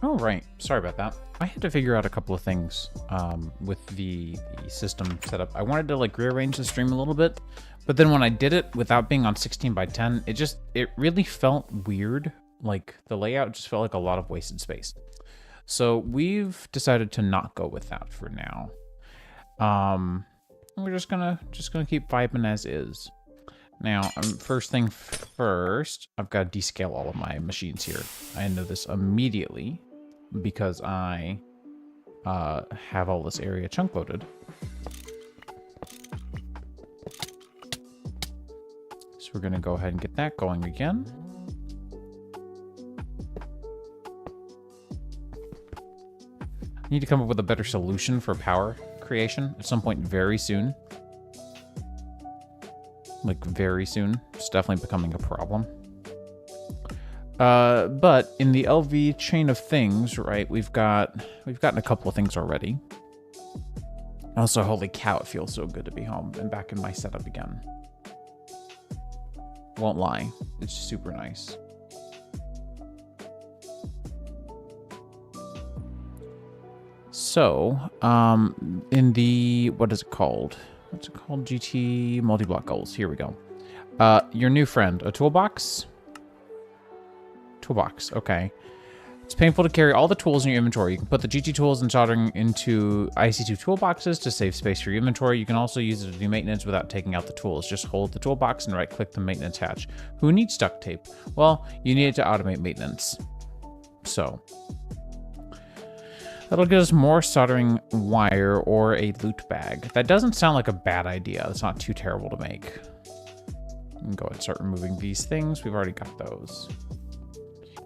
Oh, right. Sorry about that. I had to figure out a couple of things with the system setup. I wanted to like rearrange the stream a little bit, but then when I did it without being on 16:10, it really felt weird. Like the layout just felt like a lot of wasted space. So we've decided to not go with that for now. We're just gonna keep vibing as is. Now, first thing first, I've got to descale all of my machines here. I know this immediately because I have all this area chunk loaded. So we're going to go ahead and get that going again. I need to come up with a better solution for power creation at some point very soon. Like very soon. It's definitely becoming a problem. But in the LV chain of things, right, we've gotten a couple of things already. Also, holy cow, it feels so good to be home and back in my setup again. Won't lie, it's super nice. So, in the, what is it called? What's it called? GT multi-block goals. Here we go. Your new friend, a toolbox? Toolbox, okay. It's painful to carry all the tools in your inventory. You can put the GT tools and soldering into IC2 toolboxes to save space for your inventory. You can also use it to do maintenance without taking out the tools. Just hold the toolbox and right-click the maintenance hatch. Who needs duct tape? Well, you need it to automate maintenance. So, that'll get us more soldering wire or a loot bag. That doesn't sound like a bad idea. That's not too terrible to make. We can go ahead and start removing these things. We've already got those.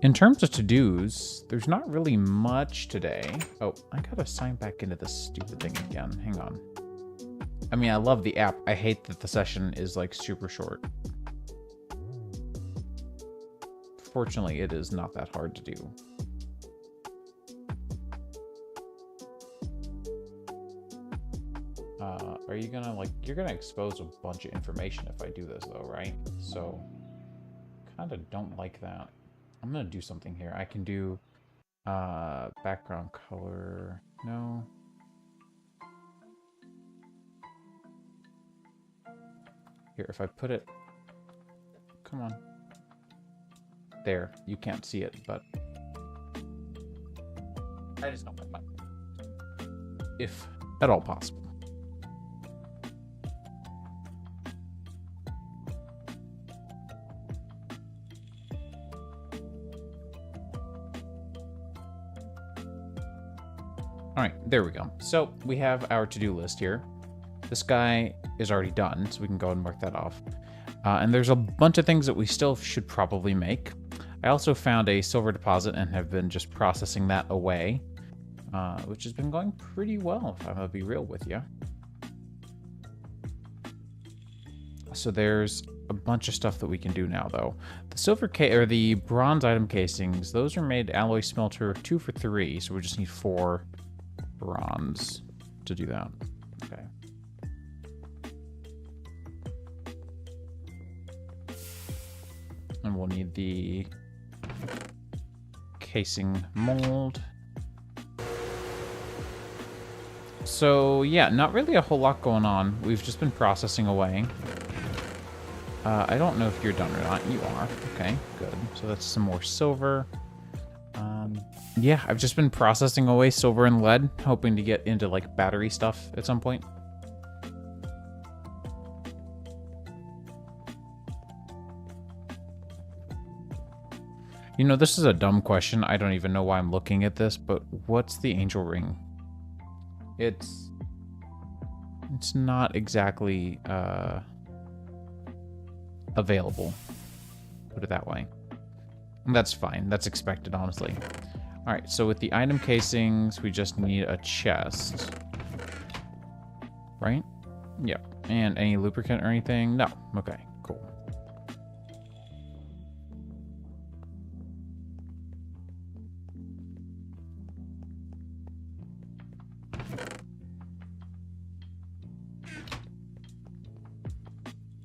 In terms of to-dos, there's not really much today. Oh, I gotta sign back into this stupid thing again. Hang on. I mean, I love the app. I hate that the session is like super short. Fortunately, it is not that hard to do. Are you gonna like, you're gonna expose a bunch of information if I do this though, right? So, kind of don't like that. I'm gonna do something here. I can do background color. No. Here, if I put it, come on. There, you can't see it, but I just don't like that. If at all possible. All right, there we go. So we have our to-do list here. This guy is already done, so we can go ahead and mark that off. And there's a bunch of things that we still should probably make. I also found a silver deposit and have been just processing that away, which has been going pretty well, if I'm gonna be real with you. So there's a bunch of stuff that we can do now, though. The silver or the bronze item casings, those are made alloy smelter 2 for 3, so we just need 4 bronze to do that. Okay. And we'll need the casing mold. So yeah, not really a whole lot going on. We've just been processing away. I don't know if you're done or not. You are. Okay, good. So that's some more silver. Yeah, I've just been processing away silver and lead, hoping to get into like battery stuff at some point. You know, this is a dumb question. I don't even know why I'm looking at this, but what's the angel ring? It's not exactly available. Put it that way. And that's fine. That's expected, honestly. All right, so with the item casings, we just need a chest. Right? Yep. And any lubricant or anything? No. Okay, cool.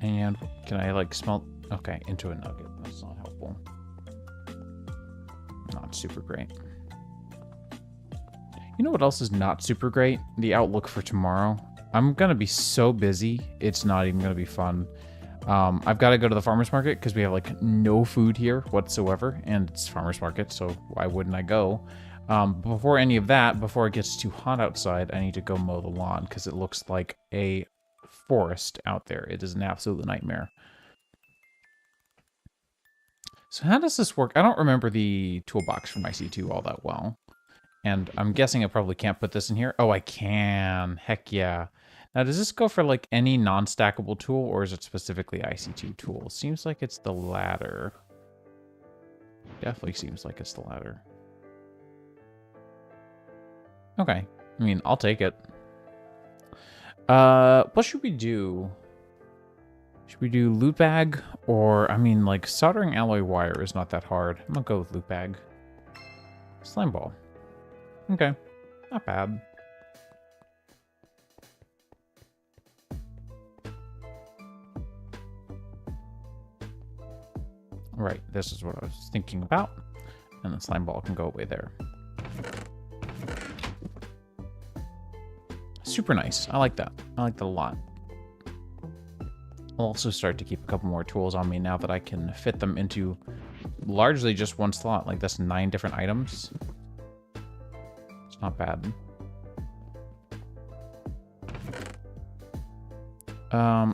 And can I like smelt? Okay, into a nugget. That's not helpful. Not super great. You know what else is not super great? The outlook for tomorrow. I'm going to be so busy, it's not even going to be fun. I've got to go to the farmer's market because we have like no food here whatsoever, and it's farmer's market, so why wouldn't I go? Before any of that, before it gets too hot outside, I need to go mow the lawn because it looks like a forest out there. It is an absolute nightmare. So how does this work? I don't remember the toolbox from IC2 all that well. And I'm guessing I probably can't put this in here. Oh, I can. Heck yeah. Now, does this go for like any non-stackable tool, or is it specifically IC2 tool? Seems like it's the latter. Definitely seems like it's the latter. Okay. I mean, I'll take it. What should we do? Should we do loot bag? Or, I mean, like, soldering alloy wire is not that hard. I'm gonna go with loot bag. Slime ball. Okay. Not bad. Right, this is what I was thinking about. And the slime ball can go away there. Super nice. I like that. I like that a lot. I'll also start to keep a couple more tools on me now that I can fit them into largely just one slot. Like, that's 9 different items. It's not bad.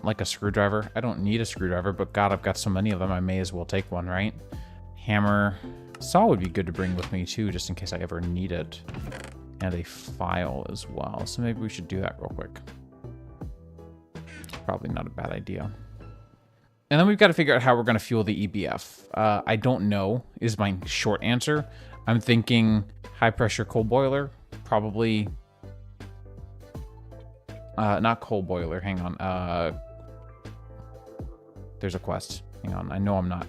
Like a screwdriver. I don't need a screwdriver, but God, I've got so many of them, I may as well take one, right? Hammer. Saw would be good to bring with me, too, just in case I ever need it. And a file as well. So maybe we should do that real quick. Probably not a bad idea. And then we've got to figure out how we're going to fuel the EBF. I don't know is my short answer. I'm thinking high pressure coal boiler. Probably... not coal boiler. Hang on. There's a quest. Hang on. I know I'm not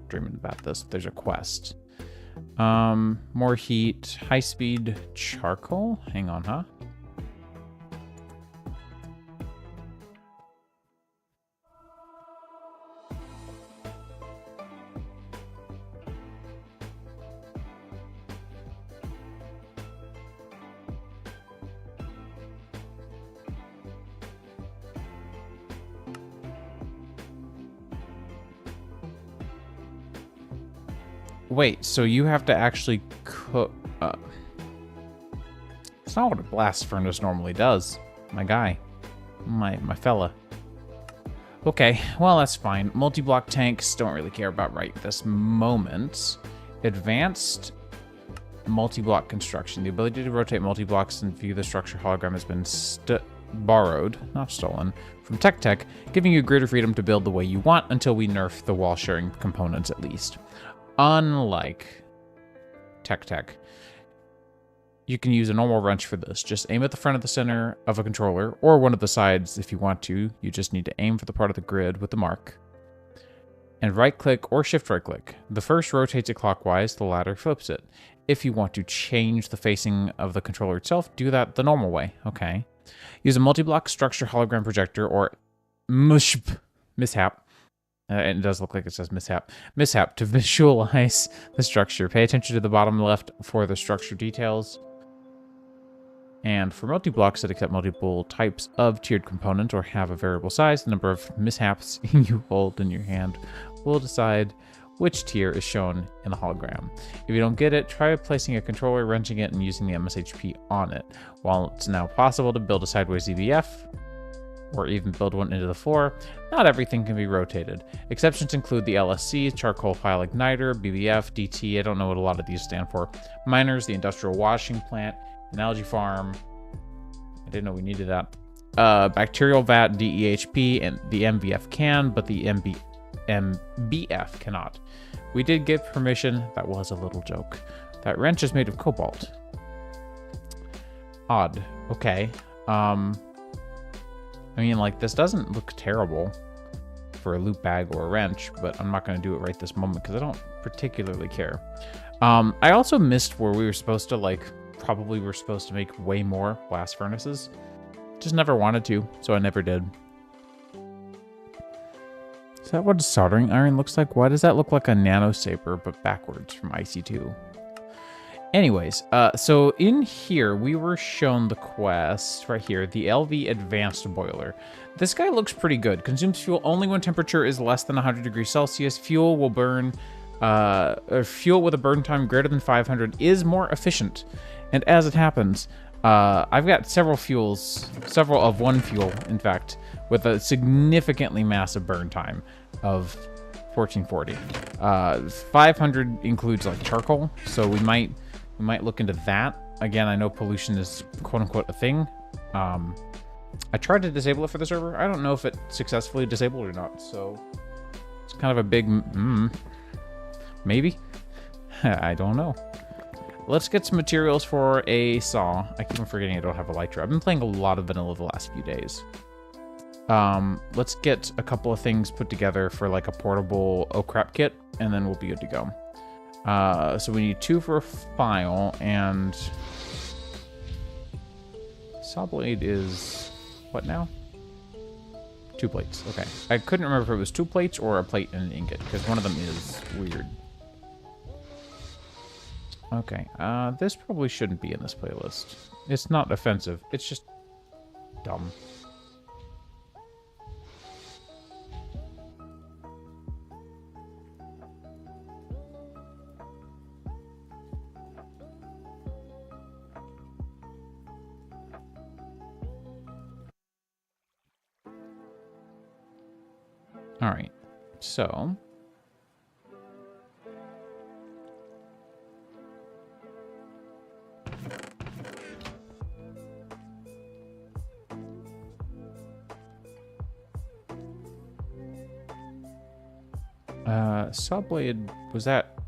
dreaming about this. There's a quest. More heat. High speed charcoal. Hang on, huh? Wait, so you have to actually cook... It's not what a blast furnace normally does. My guy. My fella. Okay, well, that's fine. Multi-block tanks, don't really care about right this moment. Advanced multi-block construction. The ability to rotate multi-blocks and view the structure hologram has been borrowed, not stolen, from Tech, giving you greater freedom to build the way you want until we nerf the wall-sharing components at least. Unlike Tech, you can use a normal wrench for this. Just aim at the front of the center of a controller, or one of the sides if you want to. You just need to aim for the part of the grid with the mark. And right-click or shift-right-click. The first rotates it clockwise, the latter flips it. If you want to change the facing of the controller itself, do that the normal way. Okay. Use a multi-block structure hologram projector, or mishap. It does look like it says mishap to visualize the structure. Pay attention to the bottom left for the structure details. And for multi-blocks that accept multiple types of tiered components or have a variable size, the number of mishaps you hold in your hand will decide which tier is shown in the hologram. If you don't get it, try placing a controller, wrenching it, and using the MSHP on it. While it's now possible to build a sideways EBF, or even build one into the floor, not everything can be rotated. Exceptions include the LSC, Charcoal File Igniter, BBF, DT, I don't know what a lot of these stand for, miners, the Industrial Washing Plant, an algae farm, I didn't know we needed that, Bacterial Vat, DEHP, and the MBF can, but the MBF cannot. We did get permission, that was a little joke. That wrench is made of cobalt. Odd, okay. I mean, like, this doesn't look terrible for a loot bag or a wrench, but I'm not going to do it right this moment because I don't particularly care. I also missed where we were supposed to, like, probably were supposed to make way more blast furnaces. Just never wanted to, so I never did. Is that what a soldering iron looks like? Why does that look like a nano saber, but backwards from IC2? Anyways, so in here, we were shown the quest right here, the LV Advanced Boiler. This guy looks pretty good. Consumes fuel only when temperature is less than 100 degrees Celsius. Fuel will burn, fuel with a burn time greater than 500 is more efficient. And as it happens, I've got several of one fuel, in fact, with a significantly massive burn time of 1440. 500 includes like charcoal, so we might look into that. Again, I know pollution is quote-unquote a thing. I tried to disable it for the server. I don't know if it successfully disabled or not, so it's kind of a big maybe. I don't know. Let's get some materials for a saw. I keep on forgetting I don't have a lighter. I've been playing a lot of vanilla the last few days. Let's get a couple of things put together for like a portable oh crap kit, and then we'll be good to go. So we need 2 for a file, and saw blade is what now? 2 plates. Okay. I couldn't remember if it was 2 plates or a plate and an ingot, because one of them is weird. Okay. This probably shouldn't be in this playlist. It's not offensive. It's just dumb. All right, so saw blade, was that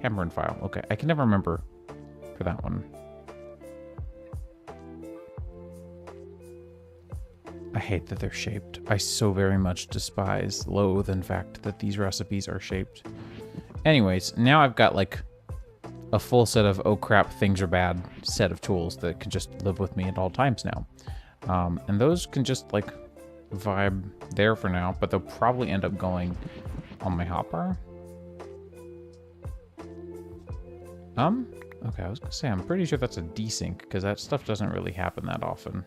hammer and file? Okay, I can never remember for that one. I hate that they're shaped. I so very much despise, loathe, in fact, that these recipes are shaped. Anyways, now I've got like a full set of oh crap, things are bad set of tools that can just live with me at all times now. And those can just like vibe there for now, but they'll probably end up going on my hotbar. Okay, I was gonna say, I'm pretty sure that's a desync, because that stuff doesn't really happen that often.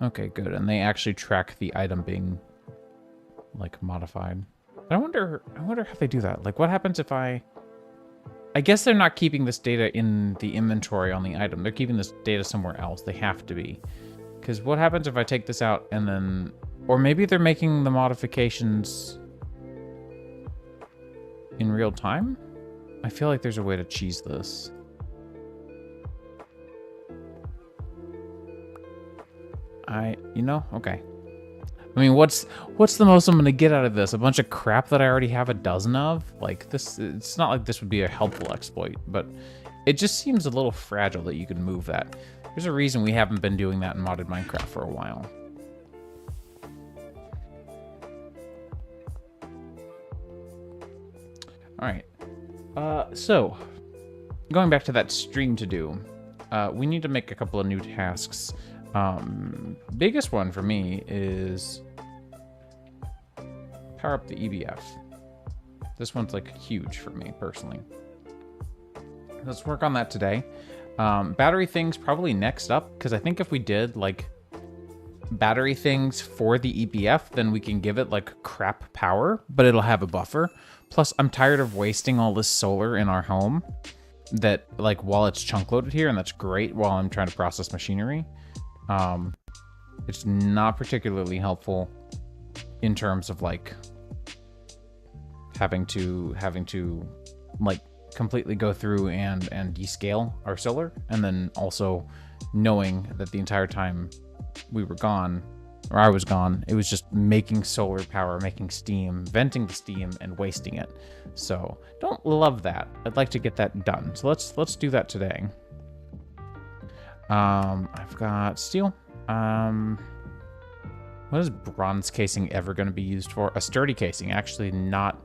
Okay, good. And they actually track the item being, like, modified. I wonder how they do that. Like, what happens if I guess they're not keeping this data in the inventory on the item. They're keeping this data somewhere else. They have to be. Because what happens if I take this out and then... Or maybe they're making the modifications in real time? I feel like there's a way to cheese this. You know, okay. I mean, what's the most I'm gonna get out of this? A bunch of crap that I already have a dozen of? Like this, it's not like this would be a helpful exploit, but it just seems a little fragile that you can move that. There's a reason we haven't been doing that in modded Minecraft for a while. All right, so going back to that stream to do, we need to make a couple of new tasks. Biggest one for me is power up the EBF. This one's like huge for me personally. Let's work on that today. Battery things probably next up, because I think if we did like battery things for the EBF, then we can give it like crap power, but it'll have a buffer. Plus, I'm tired of wasting all this solar in our home that like while it's chunk loaded here, and that's great while I'm trying to process machinery. It's not particularly helpful in terms of like having to like completely go through and descale our solar, and then also knowing that the entire time we were gone, or I was gone, it was just making solar power, making steam, venting the steam, and wasting it. So don't love that. I'd like to get that done. So let's do that today. I've got steel. What is bronze casing ever going to be used for? A sturdy casing, actually not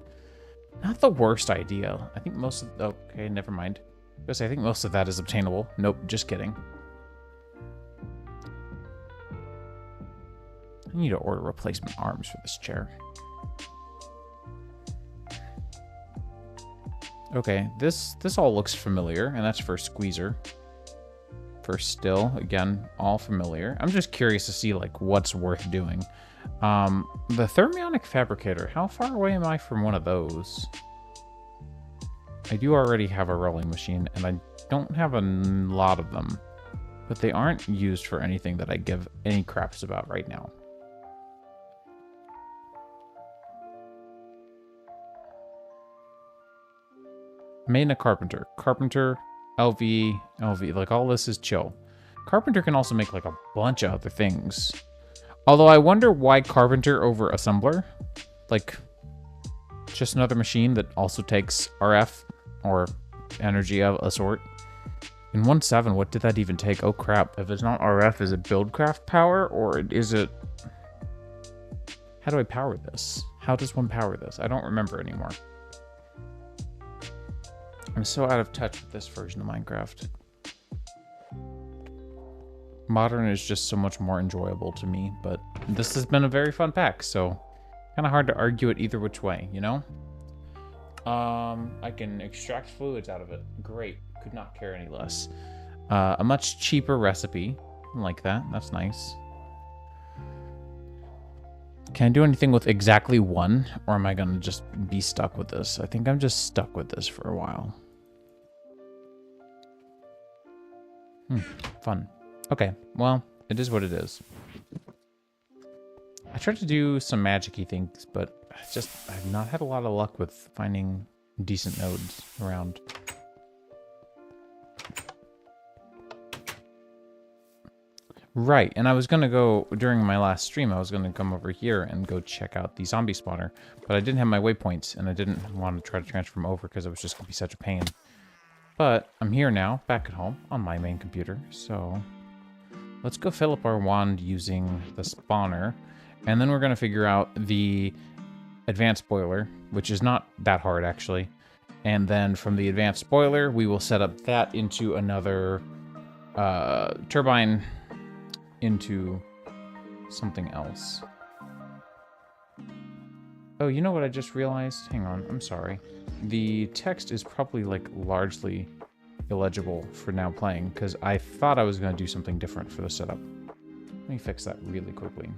the worst idea. I think most of... Okay, never mind. I think most of that is obtainable. Nope, just kidding. I need to order replacement arms for this chair. Okay, this all looks familiar, and that's for squeezer. For still, again, all familiar. I'm just curious to see like what's worth doing. The thermionic fabricator, how far away am I from one of those? I do already have a rolling machine, and I don't have a lot of them, but they aren't used for anything that I give any craps about right now. Main a carpenter. Carpenter, LV, LV. Like, all this is chill. Carpenter can also make, like, a bunch of other things. Although I wonder why carpenter over assembler? Like, just another machine that also takes RF or energy of a sort. In 1.7, what did that even take? Oh, crap. If it's not RF, is it buildcraft power? Or is it... How do I power this? How does one power this? I don't remember anymore. I'm so out of touch with this version of Minecraft. Modern is just so much more enjoyable to me, but this has been a very fun pack, so kind of hard to argue it either which way, you know? I can extract fluids out of it. Great. Could not care any less. A much cheaper recipe. I like that. That's nice. Can I do anything with exactly one, or am I going to just be stuck with this? I think I'm just stuck with this for a while. Fun. Okay, well, it is what it is. I tried to do some magic-y things, but I've not had a lot of luck with finding decent nodes around. Right, and I was going to go, during my last stream, I was going to come over here and go check out the zombie spawner, but I didn't have my waypoints, and I didn't want to try to transfer them over because it was just going to be such a pain. But I'm here now, back at home, on my main computer, so let's go fill up our wand using the spawner, and then we're going to figure out the advanced boiler, which is not that hard, actually. And then from the advanced boiler, we will set up that into another turbine into something else. Oh, you know what I just realized? Hang on, I'm sorry. The text is probably, like, largely illegible for now playing, because I thought I was going to do something different for the setup. Let me fix that really quickly.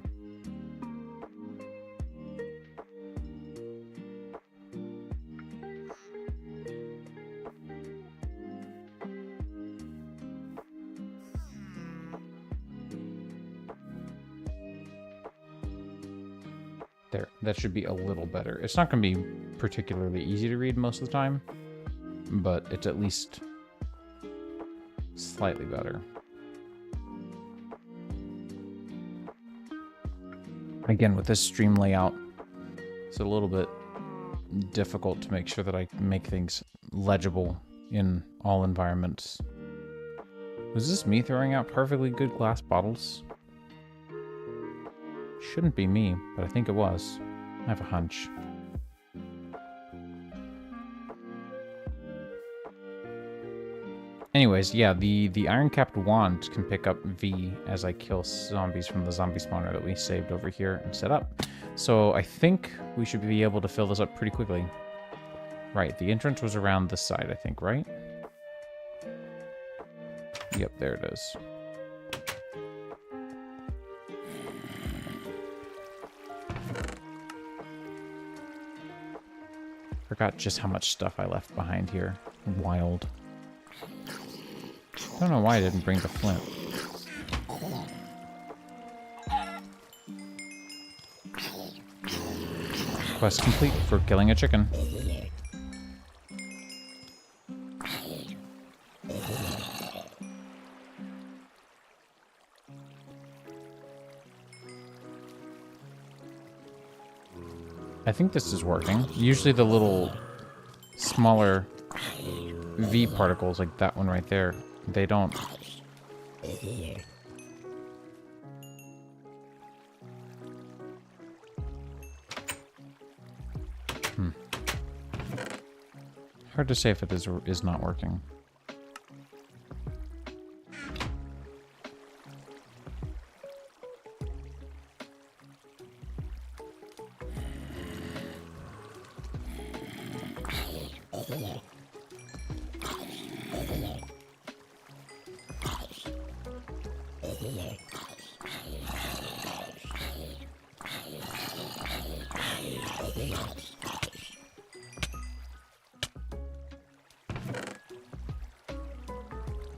There, that should be a little better. It's not going to be particularly easy to read most of the time, but it's at least slightly better. Again, with this stream layout, it's a little bit difficult to make sure that I make things legible in all environments. Was this me throwing out perfectly good glass bottles? Shouldn't be me, but I think it was. I have a hunch. Anyways, yeah, the iron-capped wand can pick up V as I kill zombies from the zombie spawner that we saved over here and set up. So I think we should be able to fill this up pretty quickly. Right, the entrance was around this side, I think, right? Yep, there it is. Forgot just how much stuff I left behind here. Wild. Don't know why I didn't bring the flint. Quest complete for killing a chicken. I think this is working. Usually the little smaller V particles, like that one right there, they don't. Hard to say if it is or is not working.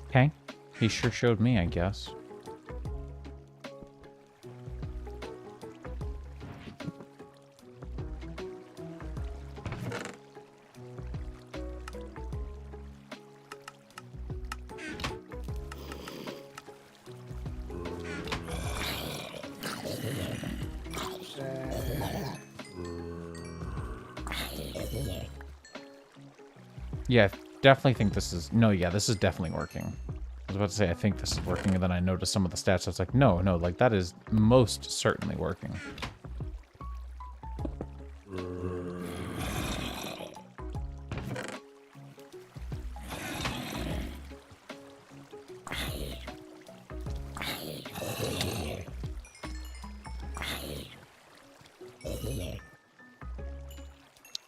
Okay. He sure showed me, I guess. Yeah, definitely think this is... No, yeah, this is definitely working. I was about to say, I think this is working, and then I noticed some of the stats. I was like, no, like, that is most certainly working.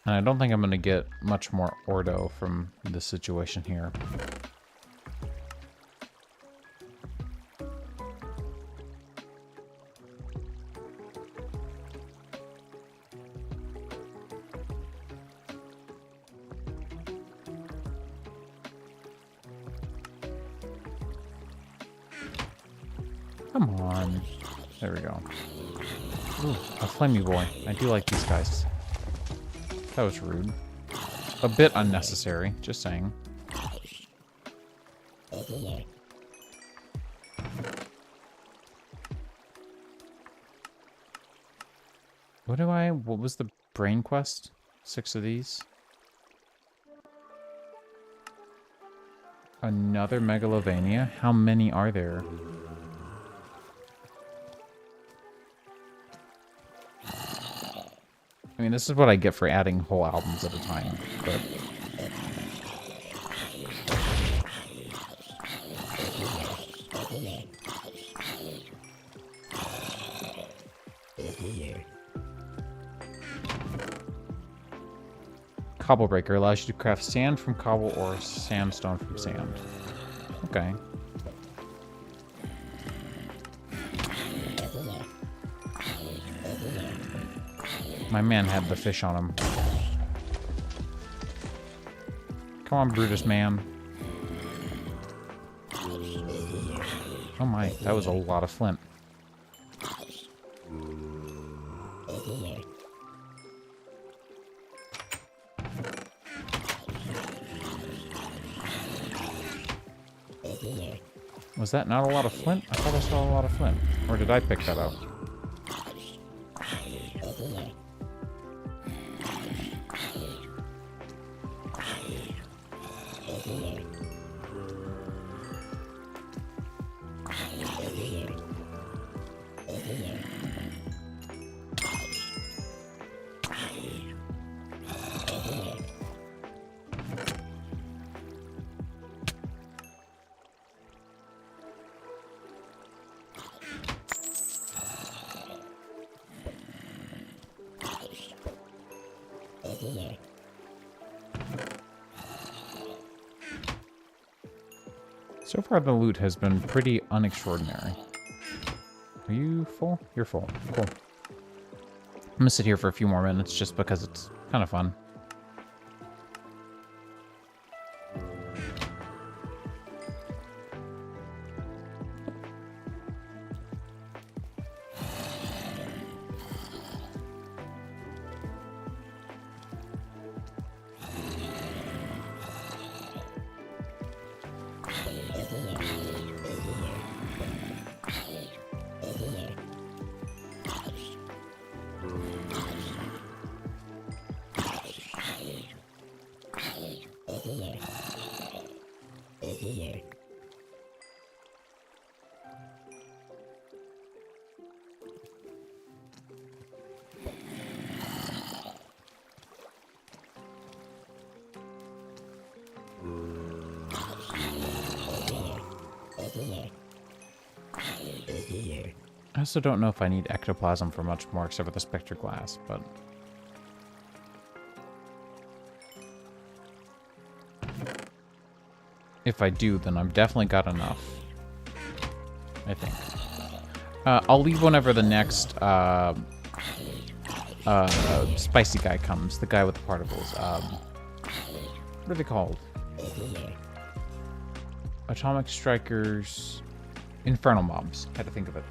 And I don't think I'm going to get much more Ordo from this situation here. Come on. There we go. Ooh, a flamey boy. I do like these guys. That was rude. A bit unnecessary, just saying. What was the brain quest? 6 of these. Another Megalovania? How many are there? I mean, this is what I get for adding whole albums at a time, but... Cobble Breaker allows you to craft sand from cobble or sandstone from sand. Okay. My man had the fish on him. Come on, Brutus, man. Oh my, that was a lot of flint. Was that not a lot of flint? I thought I saw a lot of flint. Or did I pick that up? So far, the loot has been pretty unextraordinary. Are you full? You're full. Cool. I'm gonna sit here for a few more minutes just because it's kind of fun. I also don't know if I need ectoplasm for much more except for the spectre glass, but... If I do, then I've definitely got enough. I think. I'll leave whenever the next spicy guy comes. The guy with the particles. What are they called? Atomic strikers. Infernal mobs. Had to think of it.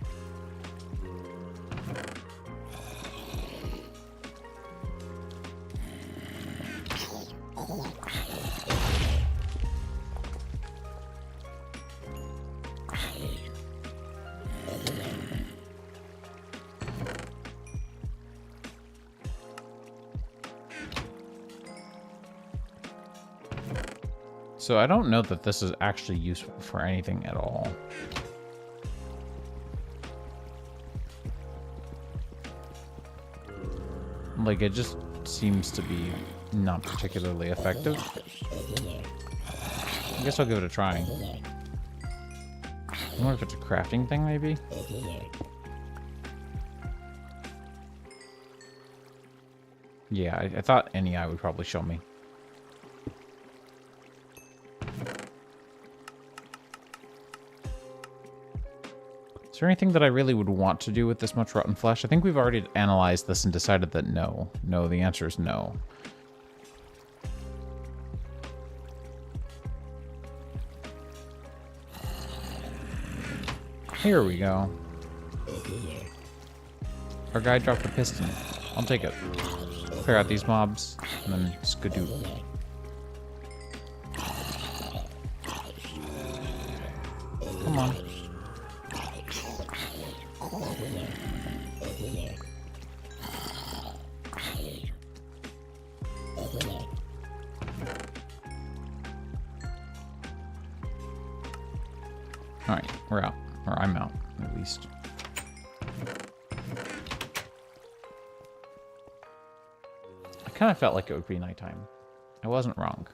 So I don't know that this is actually useful for anything at all. Like, it just seems to be not particularly effective. I guess I'll give it a try. I wonder if it's a crafting thing, maybe? Yeah, I thought NEI would probably show me. Is there anything that I really would want to do with this much rotten flesh? I think we've already analyzed this and decided that no. No, the answer is no. Here we go. Our guy dropped a piston. I'll take it. Clear out these mobs, and then skadoo. Come on. Alright, we're out. Or I'm out, at least. I kind of felt like it would be nighttime. I wasn't wrong.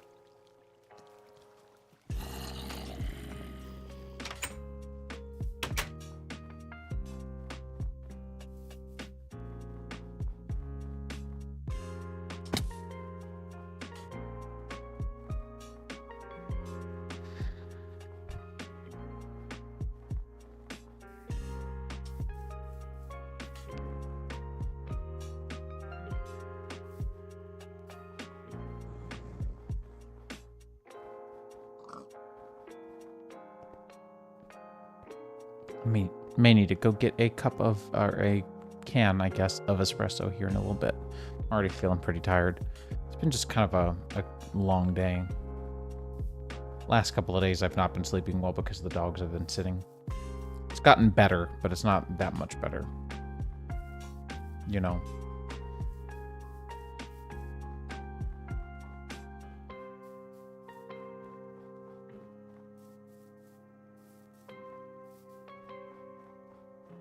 May need to go get a cup of, or a can, I guess, of espresso here in a little bit. I'm already feeling pretty tired. It's been just kind of a long day. Last couple of days I've not been sleeping well because the dogs have been sitting. It's gotten better, but it's not that much better. You know.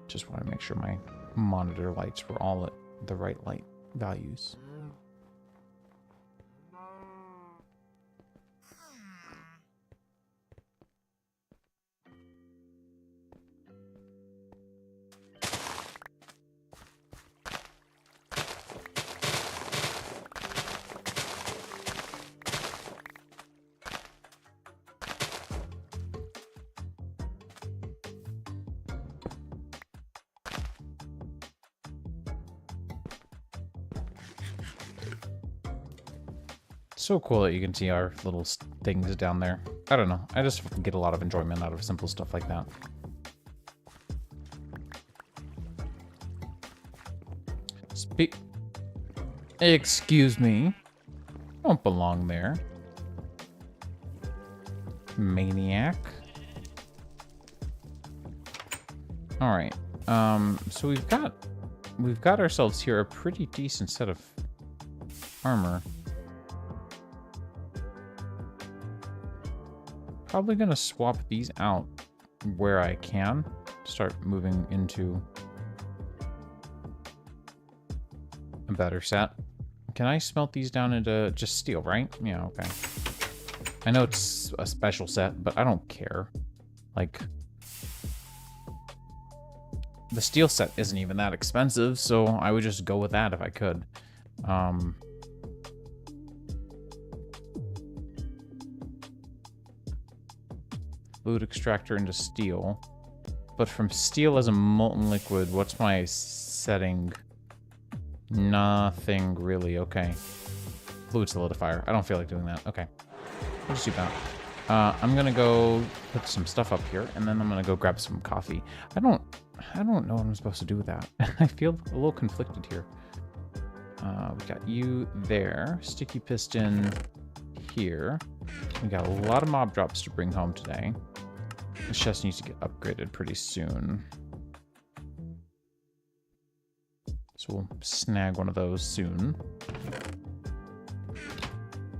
Just want to make sure my monitor lights were all at the right light values. So cool that you can see our little things down there. I don't know. I just get a lot of enjoyment out of simple stuff like that. Excuse me. Don't belong there. Maniac. Alright. So we've got ourselves here a pretty decent set of armor. Probably gonna swap these out where I can. Start moving into a better set. Can I smelt these down into just steel, right? Yeah, okay. I know it's a special set, but I don't care. Like, the steel set isn't even that expensive, so I would just go with that if I could. fluid extractor into steel. But from steel as a molten liquid, what's my setting? Nothing really. Okay. Fluid solidifier. I don't feel like doing that. Okay. We'll just do that. I'm gonna go put some stuff up here, and then I'm gonna go grab some coffee. I don't know what I'm supposed to do with that. I feel a little conflicted here. We got you there. Sticky piston here. We got a lot of mob drops to bring home today. This chest needs to get upgraded pretty soon. So we'll snag one of those soon.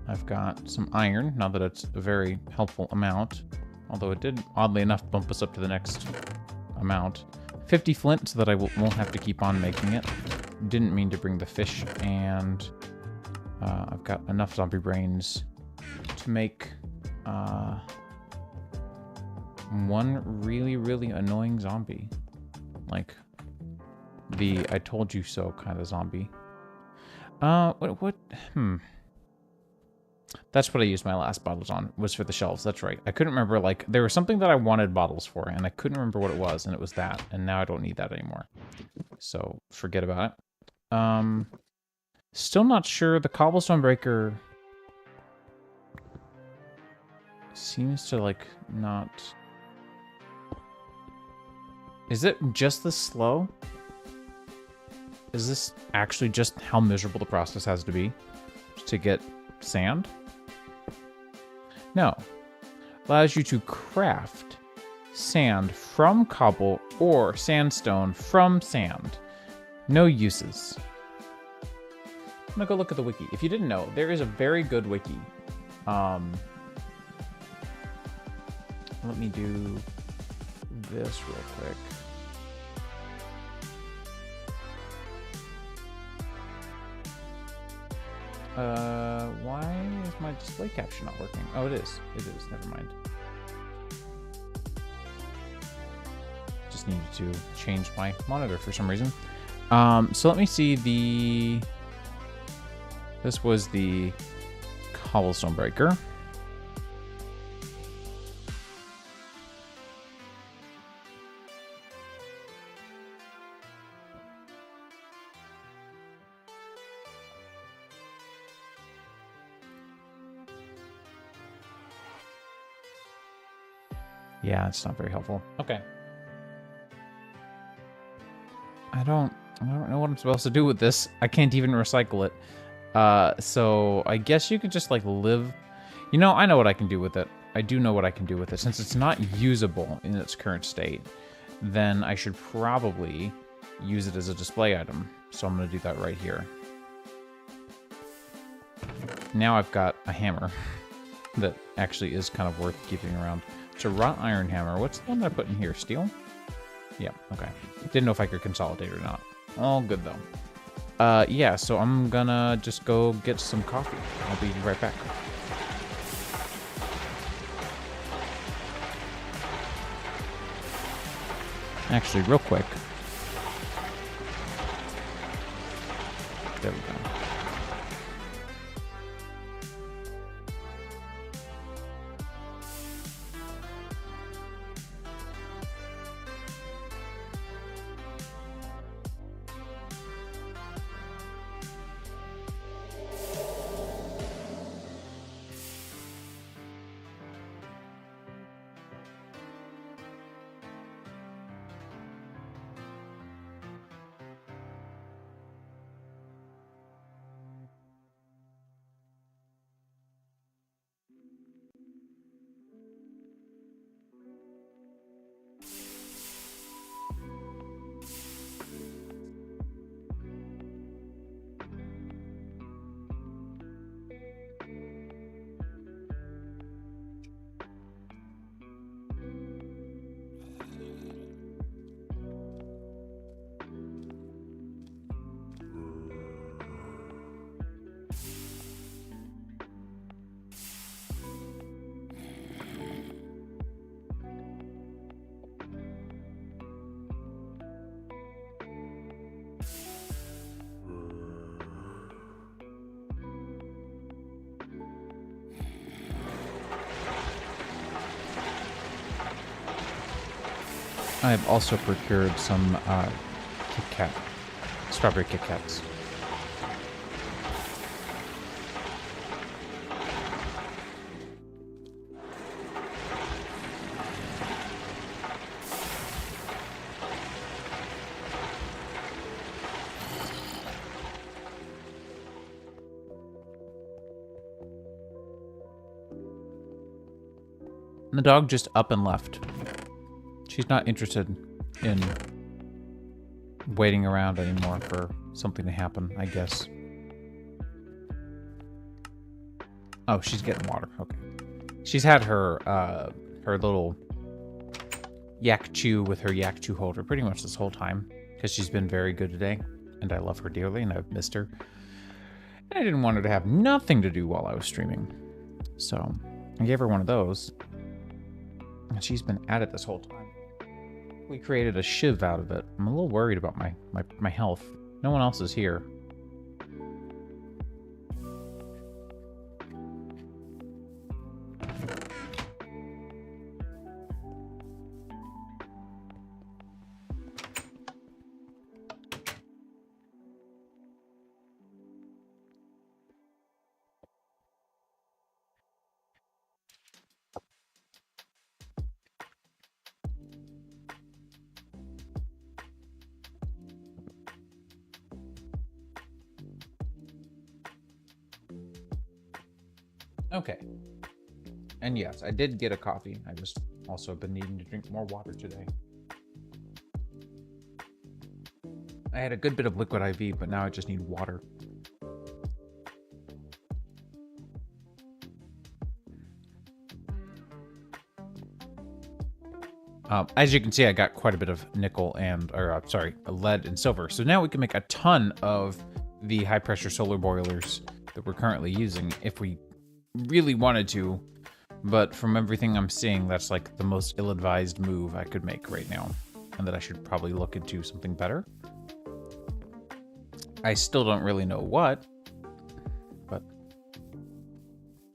I've got some iron, not that it's a very helpful amount, although it did, oddly enough, bump us up to the next amount. 50 flint so that I won't have to keep on making it. Didn't mean to bring the fish, and I've got enough zombie brains to make one really, really annoying zombie. Like the I told you so kind of zombie. That's what I used my last bottles on, was for the shelves. That's right. I couldn't remember, like, there was something that I wanted bottles for, and I couldn't remember what it was, and it was that. And now I don't need that anymore. So, forget about it. Still not sure. The cobblestone breaker seems to, like, not... Is it just this slow? Is this actually just how miserable the process has to be to get sand? No. Allows you to craft sand from cobble or sandstone from sand. No uses. I'm gonna go look at the wiki. If you didn't know, there is a very good wiki. Let me do this real quick. Why is my display caption not working? Oh, it is. It is. Never mind. Just needed to change my monitor for some reason. So let me see this was the cobblestone breaker. Yeah, it's not very helpful. Okay. I don't know what I'm supposed to do with this. I can't even recycle it. So I guess you could just like live. You know, I know what I can do with it. I do know what I can do with it. Since it's not usable in its current state, then I should probably use it as a display item. So I'm going to do that right here. Now I've got a hammer that actually is kind of worth keeping around. It's a wrought iron hammer. What's the one that I put in here? Steel? Yeah, okay. Didn't know if I could consolidate or not. All good, though. Yeah, so I'm gonna just go get some coffee. I'll be right back. Actually, real quick. There we go. I have also procured some Kit Kat, strawberry Kit Kats. And the dog just up and left. She's not interested in waiting around anymore for something to happen, I guess. Oh, she's getting water. Okay. She's had her her little yak chew with her yak chew holder pretty much this whole time because she's been very good today, and I love her dearly, and I've missed her. And I didn't want her to have nothing to do while I was streaming, so I gave her one of those, and she's been at it this whole time. We created a shiv out of it. I'm a little worried about my health. No one else is here. Okay. And yes, I did get a coffee. I just also been needing to drink more water today. I had a good bit of liquid IV, but now I just need water. As you can see, I got quite a bit of nickel and, lead and silver. So now we can make a ton of the high pressure solar boilers that we're currently using if we really wanted to. But from everything I'm seeing, that's like the most ill-advised move I could make right now, and that I should probably look into something better. I still don't really know what, but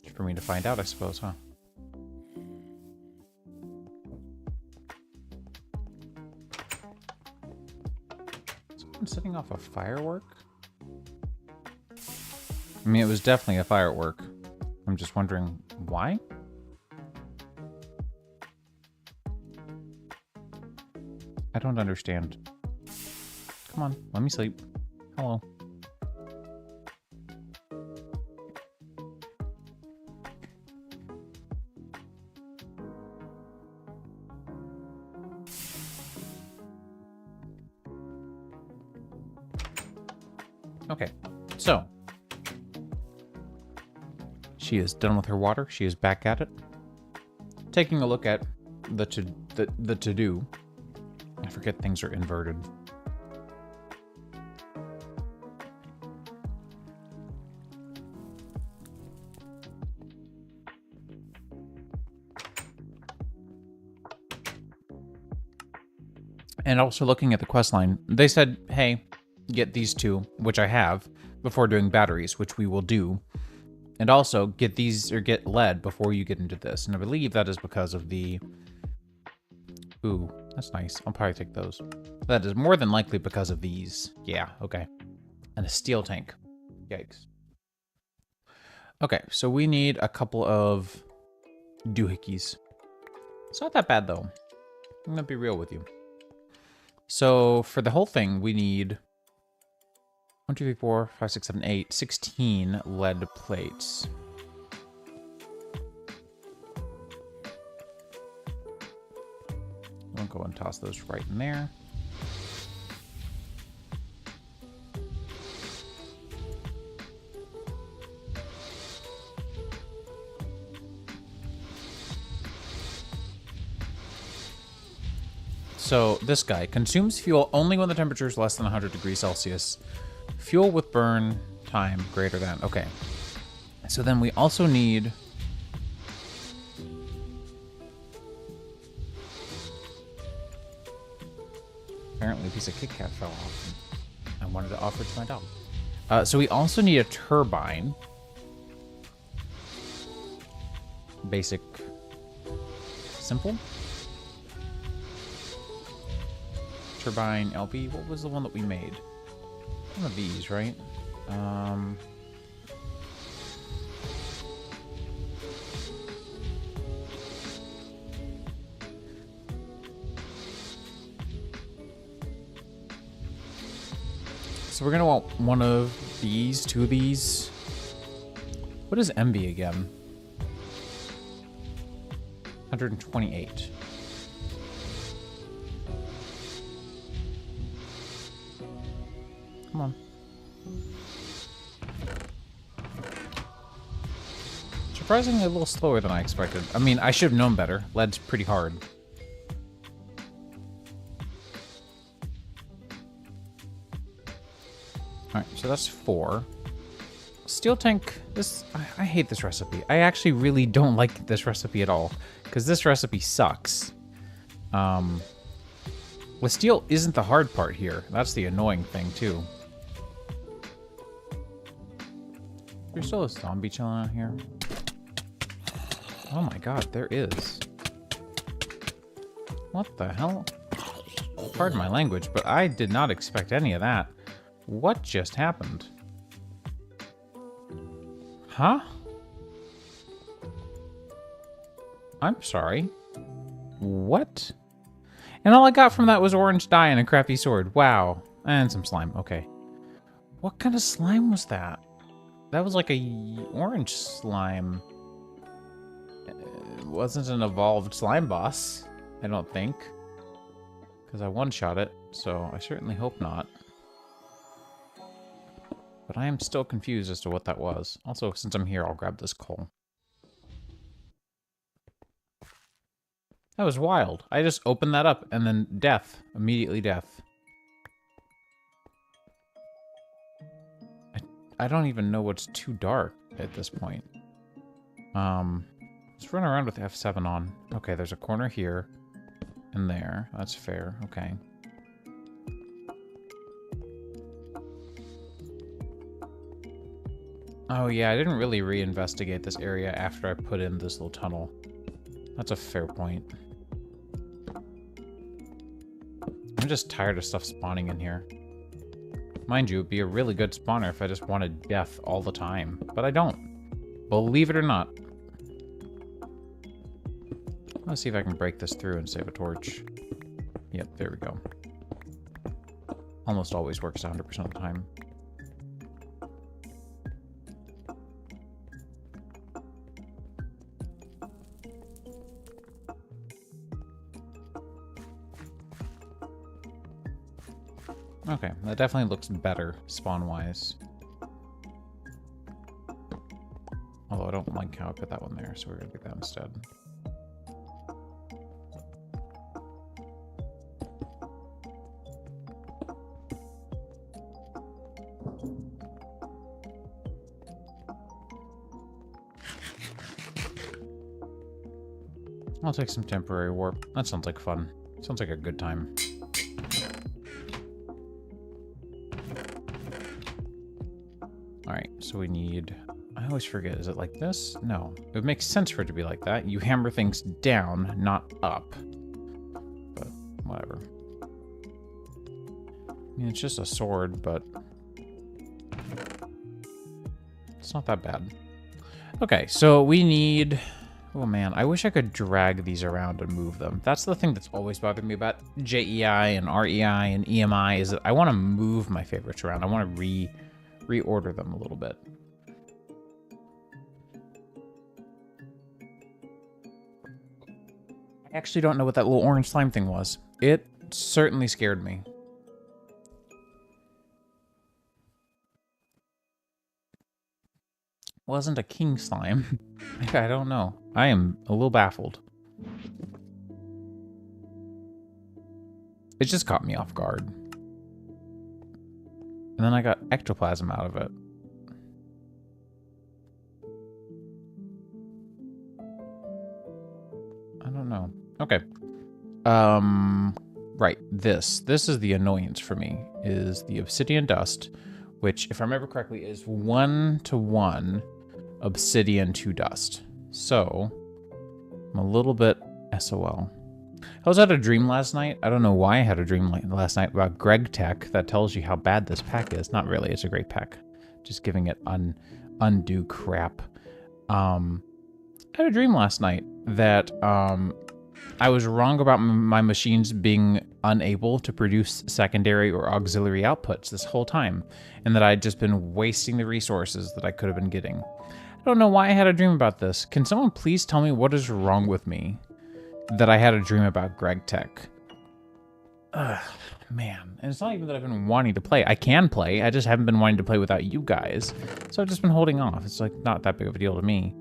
it's for me to find out, I suppose, huh? I'm setting off a firework? I mean, it was definitely a firework. I'm just wondering why? I don't understand. Come on, let me sleep. Hello. Okay, so she is done with her water. She is back at it. Taking a look at the to-do. I forget things are inverted. And also looking at the quest line, they said, hey, get these two, which I have, before doing batteries, which we will do. And also get these, or get lead before you get into this. And I believe that is because of the... Ooh, that's nice. I'll probably take those. That is more than likely because of these. Yeah, okay. And a steel tank. Yikes. Okay, so we need a couple of doohickeys. It's not that bad, though. I'm gonna be real with you. So for the whole thing, we need 1, 2, 3, 4, 5, 6, 7, 8, 16 lead plates. I'll go and toss those right in there. So this guy consumes fuel only when the temperature is less than 100 degrees Celsius. Fuel with burn time greater than. Okay. So then we also need... Apparently a piece of Kit Kat fell off. I wanted to offer it to my dog. So we also need a turbine. Basic. Simple. turbine, LB. What was the one that we made? One of these, right? So we're gonna want one of these, two of these. What is MB again? 128. Come on. Surprisingly a little slower than I expected. I mean, I should have known better. Lead's pretty hard. Alright, so that's 4. Steel tank, this, I hate this recipe. I actually really don't like this recipe at all, because this recipe sucks. Well, steel isn't the hard part here. That's the annoying thing, too. There's still a zombie chilling out here. Oh my god, there is. What the hell? Pardon my language, but I did not expect any of that. What just happened? Huh? I'm sorry. What? And all I got from that was orange dye and a crappy sword. Wow. And some slime. Okay. What kind of slime was that? That was like a orange slime. It wasn't an evolved slime boss, I don't think. Because I one-shot it, so I certainly hope not. But I am still confused as to what that was. Also, since I'm here, I'll grab this coal. That was wild. I just opened that up, and then death. Immediately death. I don't even know what's too dark at this point. Let's run around with F7 on. Okay, there's a corner here and there. That's fair. Okay. Oh yeah, I didn't really reinvestigate this area after I put in this little tunnel. That's a fair point. I'm just tired of stuff spawning in here. Mind you, it'd be a really good spawner if I just wanted death all the time. But I don't. Believe it or not. Let's see if I can break this through and save a torch. Yep, there we go. Almost always works 100% of the time. Okay, that definitely looks better spawn-wise. Although I don't like how I put that one there, so we're gonna do that instead. I'll take some temporary warp. That sounds like fun. Sounds like a good time. Alright, so we need... I always forget, is it like this? No. It would make sense for it to be like that. You hammer things down, not up. But, whatever. I mean, it's just a sword, but... it's not that bad. Okay, so we need... oh man, I wish I could drag these around and move them. That's the thing that's always bothered me about JEI and REI and EMI, is that I want to move my favorites around. I want to reorder them a little bit. I actually don't know what that little orange slime thing was. It certainly scared me. Wasn't a king slime. I don't know. I am a little baffled. It just caught me off guard. And then I got ectoplasm out of it. I don't know. Okay. Right. This is the annoyance for me, is the obsidian dust, which, if I remember correctly, is 1-to-1 obsidian to dust. So, I'm a little bit SOL. I was had a dream last night. I don't know why I had a dream last night about Greg Tech that tells you how bad this pack is. Not really. It's a great pack. Just giving it undue crap. I had a dream last night that I was wrong about my machines being unable to produce secondary or auxiliary outputs this whole time, and that I'd just been wasting the resources that I could have been getting. I don't know why I had a dream about this. Can someone please tell me what is wrong with me that I had a dream about Greg Tech? Ugh, man. And it's not even that I've been wanting to play. I can play. I just haven't been wanting to play without you guys. So I've just been holding off. It's like not that big of a deal to me.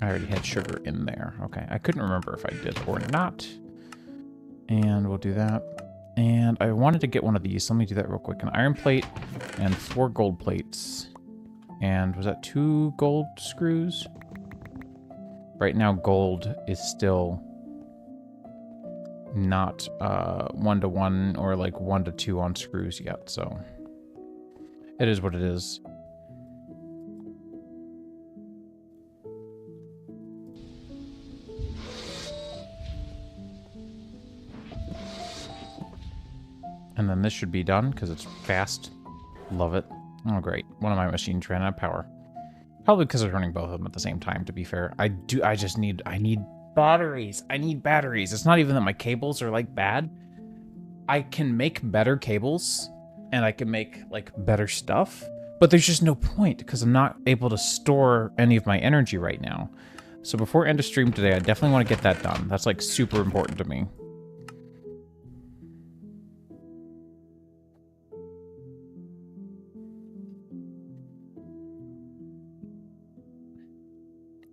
I already had sugar in there. Okay, I couldn't remember if I did or not. And we'll do that. And I wanted to get one of these. So let me do that real quick. An iron plate and 4 gold plates. And was that 2 gold screws? Right now, gold is still not 1-to-1 or like 1-to-2 on screws yet. So it is what it is. And then this should be done because it's fast. Love it. Oh, great. One of my machines ran out of power. Probably because I was running both of them at the same time, to be fair. I need batteries. I need batteries. It's not even that my cables are, like, bad. I can make better cables, and I can make, like, better stuff. But there's just no point because I'm not able to store any of my energy right now. So before end of stream today, I definitely want to get that done. That's, like, super important to me.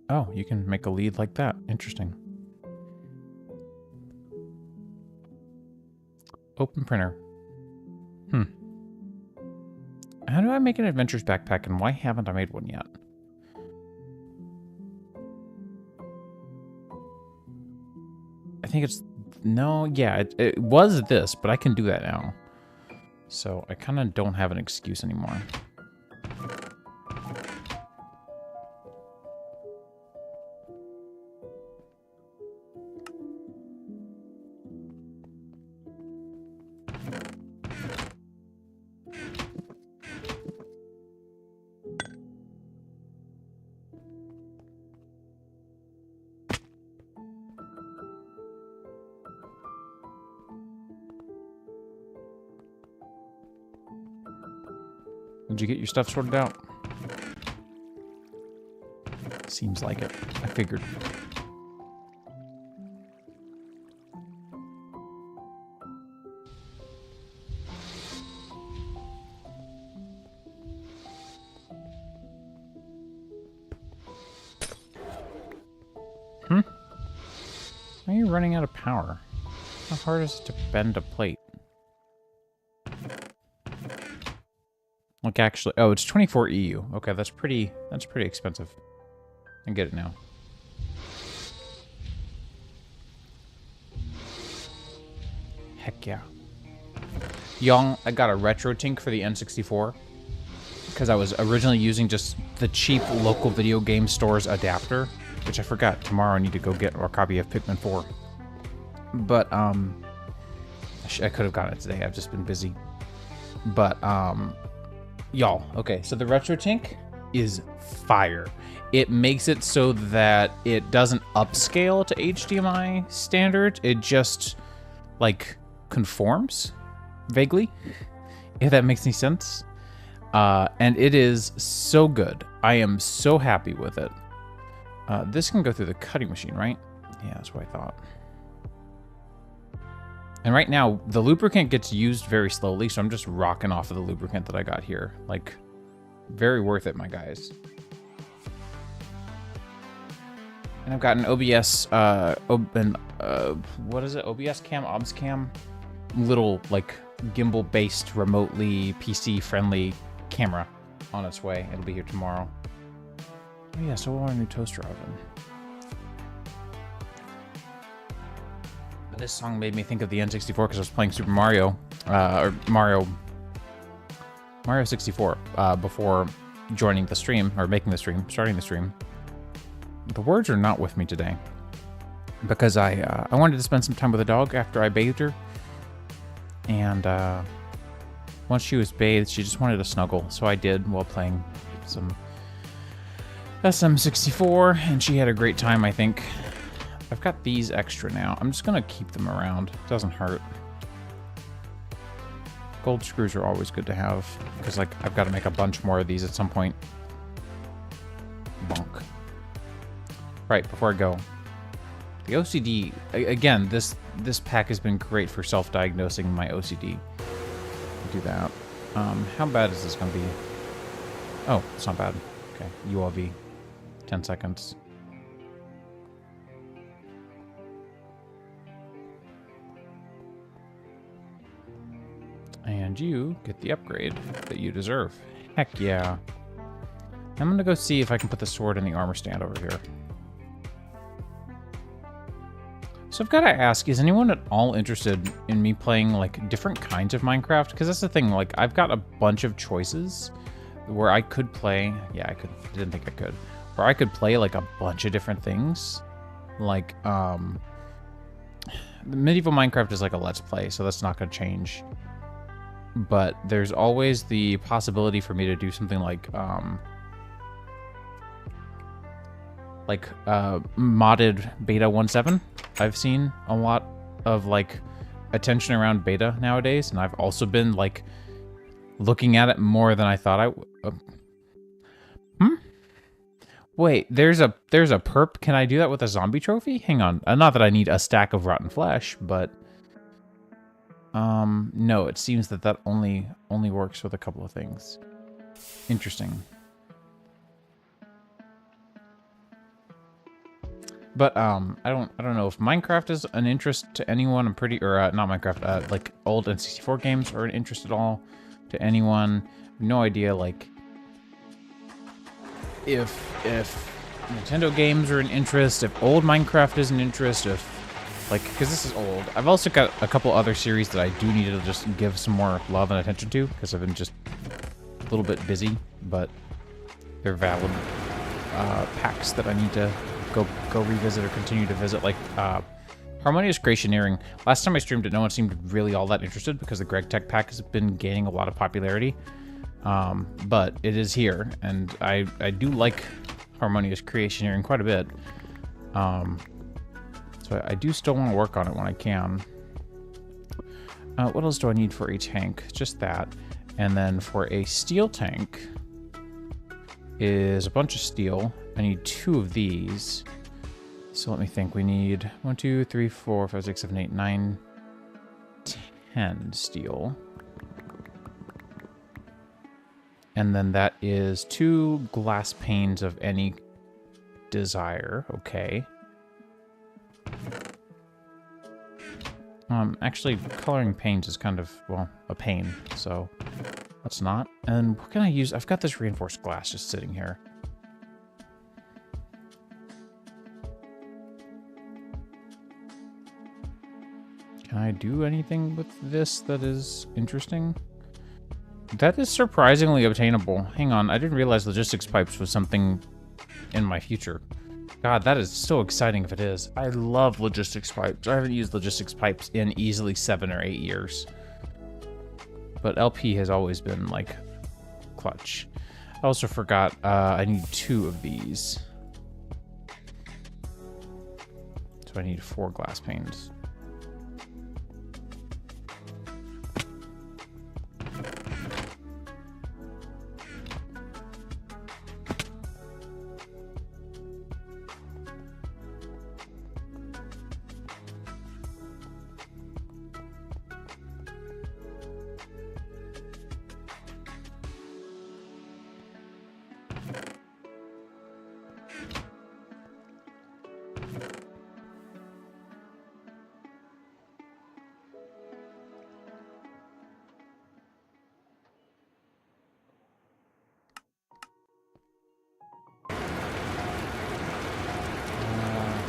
Oh, you can make a lead like that. Interesting. Open printer. How do I make an adventures backpack, and why haven't I made one yet? I think it's... No, yeah, it was this, but I can do that now. So I kind of don't have an excuse anymore. Did you get your stuff sorted out? Seems like it. I figured. Why are you running out of power? How hard is it to bend a plate? Like actually, oh, it's 24 EU. Okay, that's pretty expensive. I get it now. Heck yeah. Y'all, I got a retro tink for the N64 because I was originally using just the cheap local video game store's adapter, which I forgot. Tomorrow I need to go get a copy of Pikmin 4. But I could have gotten it today. I've just been busy. But y'all, okay, so the retro tink is fire. It makes it so that it doesn't upscale to HDMI standard. It just like conforms vaguely, if that makes any sense. And it is so good. I am so happy with it. This can go through the cutting machine, right? Yeah, that's what I thought. And right now, the lubricant gets used very slowly, so I'm just rocking off of the lubricant that I got here. Like, very worth it, my guys. And I've got an OBS, what is it? OBS cam, OBS cam? Little, like, gimbal-based, remotely PC-friendly camera on its way. It'll be here tomorrow. Oh yeah, so we'll want a new toaster oven. This song made me think of the N64 because I was playing Super Mario, or Mario 64, before joining the stream, or making the stream, starting the stream. the words are not with me today because I wanted to spend some time with the dog after I bathed her, and once she was bathed, she just wanted to snuggle, so I did while playing some SM64, and she had a great time, I think. I've got these extra now. I'm just gonna keep them around. It doesn't hurt. Gold screws are always good to have, because like I've got to make a bunch more of these at some point. Bonk. Right, before I go. The OCD, again, this pack has been great for self-diagnosing my OCD. Do that. How bad is this gonna be? Oh, it's not bad. Okay, ULV. 10 seconds. And you get the upgrade that you deserve. Heck yeah. I'm gonna go see if I can put the sword in the armor stand over here. So I've got to ask, is anyone at all interested in me playing like different kinds of Minecraft? Because that's the thing, like I've got a bunch of choices where I could play, yeah, I could, didn't think I could, where I could play like a bunch of different things. Like, medieval Minecraft is like a let's play, so that's not going to change. But there's always the possibility for me to do something like modded beta 1.7. I've seen a lot of like attention around beta nowadays, and I've also been like looking at it more than I thought I would. Wait, there's a perp. Can I do that with a zombie trophy? Hang on. Not that I need a stack of rotten flesh, but no, it seems that only works with a couple of things. Interesting. But I don't know if Minecraft is an interest to anyone. I'm pretty, or not Minecraft, like old N64 games are an interest at all to anyone. No idea, like if Nintendo games are an interest, if old Minecraft is an interest, if like, because this is old. I've also got a couple other series that I do need to just give some more love and attention to because I've been just a little bit busy, but they're valid packs that I need to go revisit or continue to visit, like Harmonious Creationeering. Last time I streamed it, no one seemed really all that interested because the Greg Tech pack has been gaining a lot of popularity. But it is here, and I do like Harmonious Creationeering quite a bit. So I do still want to work on it when I can. What else do I need for a tank? Just that. And then for a steel tank is a bunch of steel. I need 2 of these. So let me think. We need 1, 2, 3, 4, 5, 6, 7, 8, 9, 10 steel. And then that is 2 glass panes of any desire. Okay. Actually, coloring panes is kind of, well, a pain. So let's not. And what can I use? I've got this reinforced glass just sitting here. Can I do anything with this that is interesting? That is surprisingly obtainable. Hang on, I didn't realize logistics pipes was something in my future. God, that is so exciting if it is. I love logistics pipes. I haven't used logistics pipes in easily 7 or 8 years. But LP has always been, like, clutch. I also forgot I need 2 of these. So I need 4 glass panes.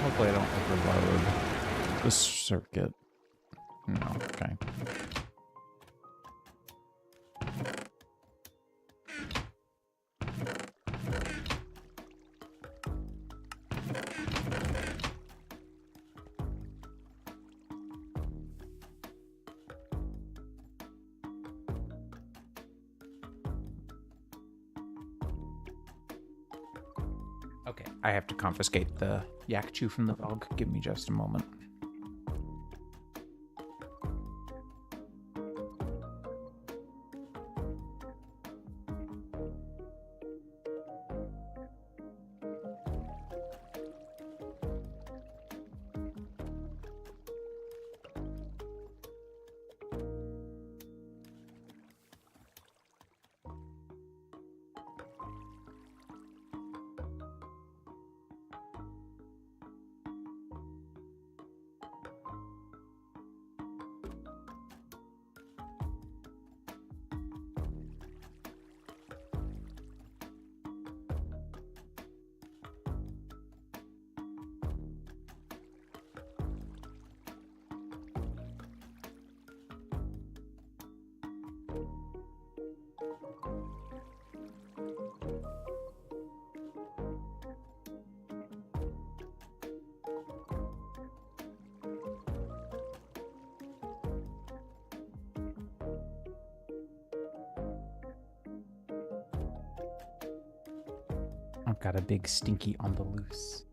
Hopefully I don't overload this circuit. No, okay. Okay, I have to confiscate the yak chew from the dog. Give me just a moment. I've got a big stinky on the loose.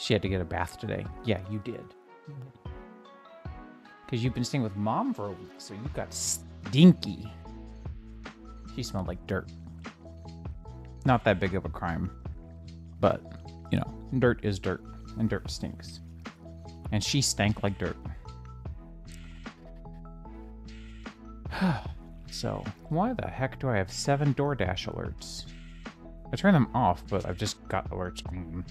She had to get a bath today. Yeah, you did. Because you've been staying with Mom for a week, so you got stinky. She smelled like dirt. Not that big of a crime. But, you know, dirt is dirt, and dirt stinks. And she stank like dirt. So, why the heck do I have 7 DoorDash alerts? I turn them off, but I've just got alerts on them.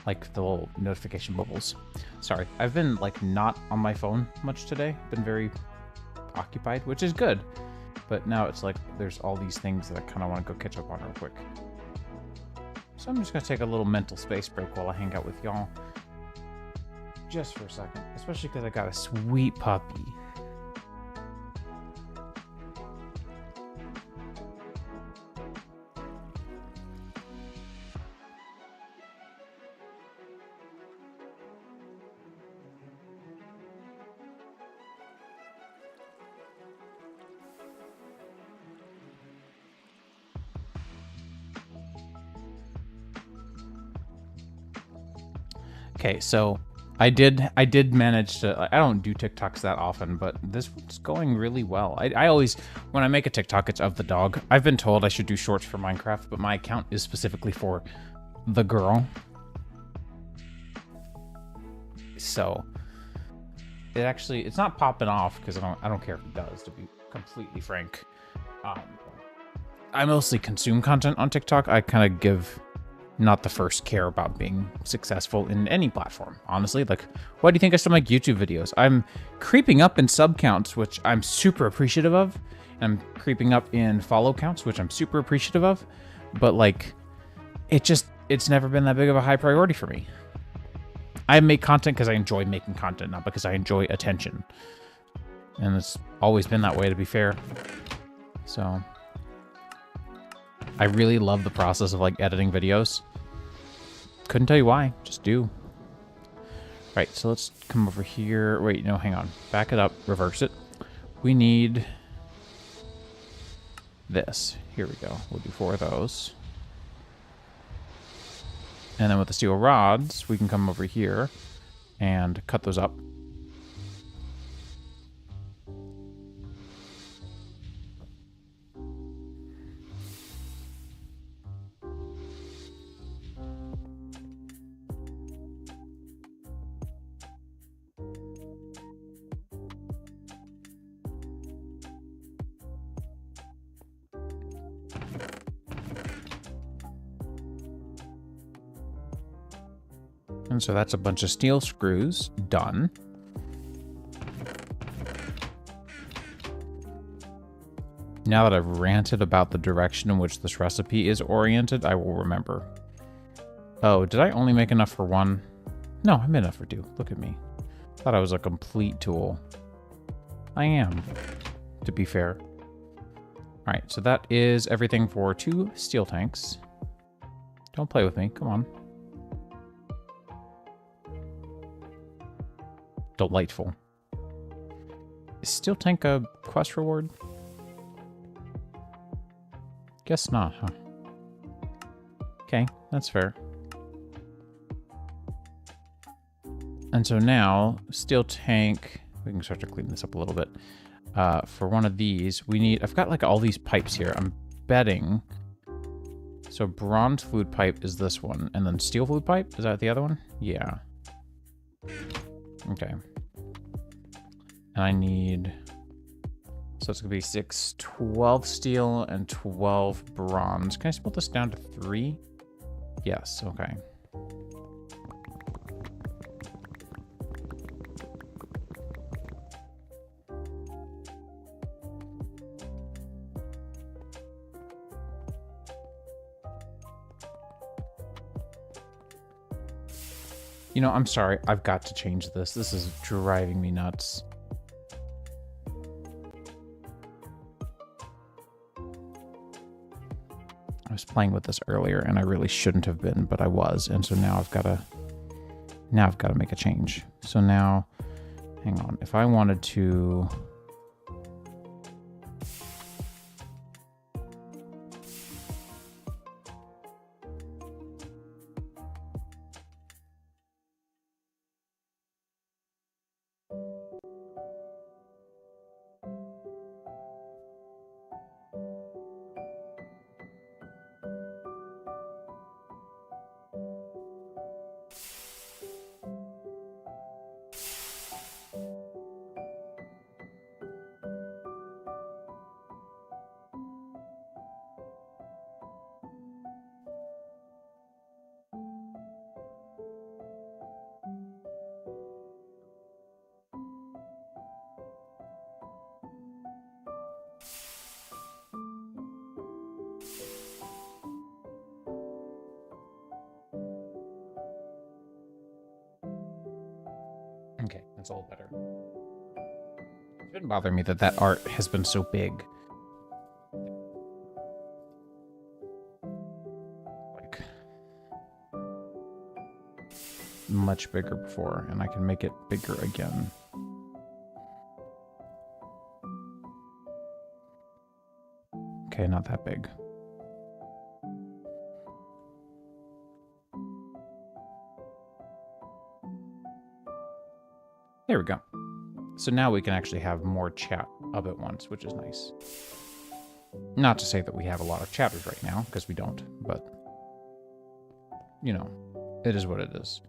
Like the little notification bubbles. Sorry, I've been like not on my phone much today. Been very occupied, which is good. But now it's like there's all these things that I kind of want to go catch up on real quick. So I'm just going to take a little mental space break while I hang out with y'all. Just for a second. Especially because I got a sweet puppy. Okay, so I did manage to, I don't do TikToks that often, but this one's going really well. I always, when I make a TikTok, it's of the dog. I've been told I should do shorts for Minecraft, but my account is specifically for the girl. So it's not popping off because I don't care if it does, to be completely frank. I mostly consume content on TikTok. I kind of give not the first care about being successful in any platform, honestly. Like, why do you think I still make YouTube videos? I'm creeping up in sub counts, which I'm super appreciative of. I'm creeping up in follow counts, which I'm super appreciative of. But like, it's never been that big of a high priority for me. I make content because I enjoy making content, not because I enjoy attention. And it's always been that way, to be fair. So I really love the process of like editing videos. Couldn't tell you why, just do. Right, so let's come over here. Wait, no, hang on. Back it up, reverse it. We need this. Here we go. We'll do 4 of those. And then with the steel rods, we can come over here and cut those up. And so that's a bunch of steel screws done. Now that I've ranted about the direction in which this recipe is oriented, I will remember. Oh, did I only make enough for one? No, I made enough for two. Look at me. Thought I was a complete tool. I am, to be fair. Alright, so that is everything for 2 steel tanks. Don't play with me, come on. Delightful. Is steel tank a quest reward? Guess not, huh? Okay, that's fair. And so now, steel tank, we can start to clean this up a little bit. For one of these, we need, I've got like all these pipes here. I'm betting. So bronze fluid pipe is this one. And then steel fluid pipe, is that the other one? Yeah. Okay. And I need, so it's gonna be 6, 12 steel and 12 bronze. Can I split this down to 3? Yes, okay. You know, I'm sorry. I've got to change this. This is driving me nuts. I was playing with this earlier and I really shouldn't have been, but I was. And so now I've got to make a change. So now, hang on. If I wanted to... Okay, that's all better. It shouldn't bother me that that art has been so big. Like, much bigger before, and I can make it bigger again. Okay, not that big. There we go. So now we can actually have more chat up at once, which is nice. Not to say that we have a lot of chatters right now, because we don't, but, you know, it is what it is.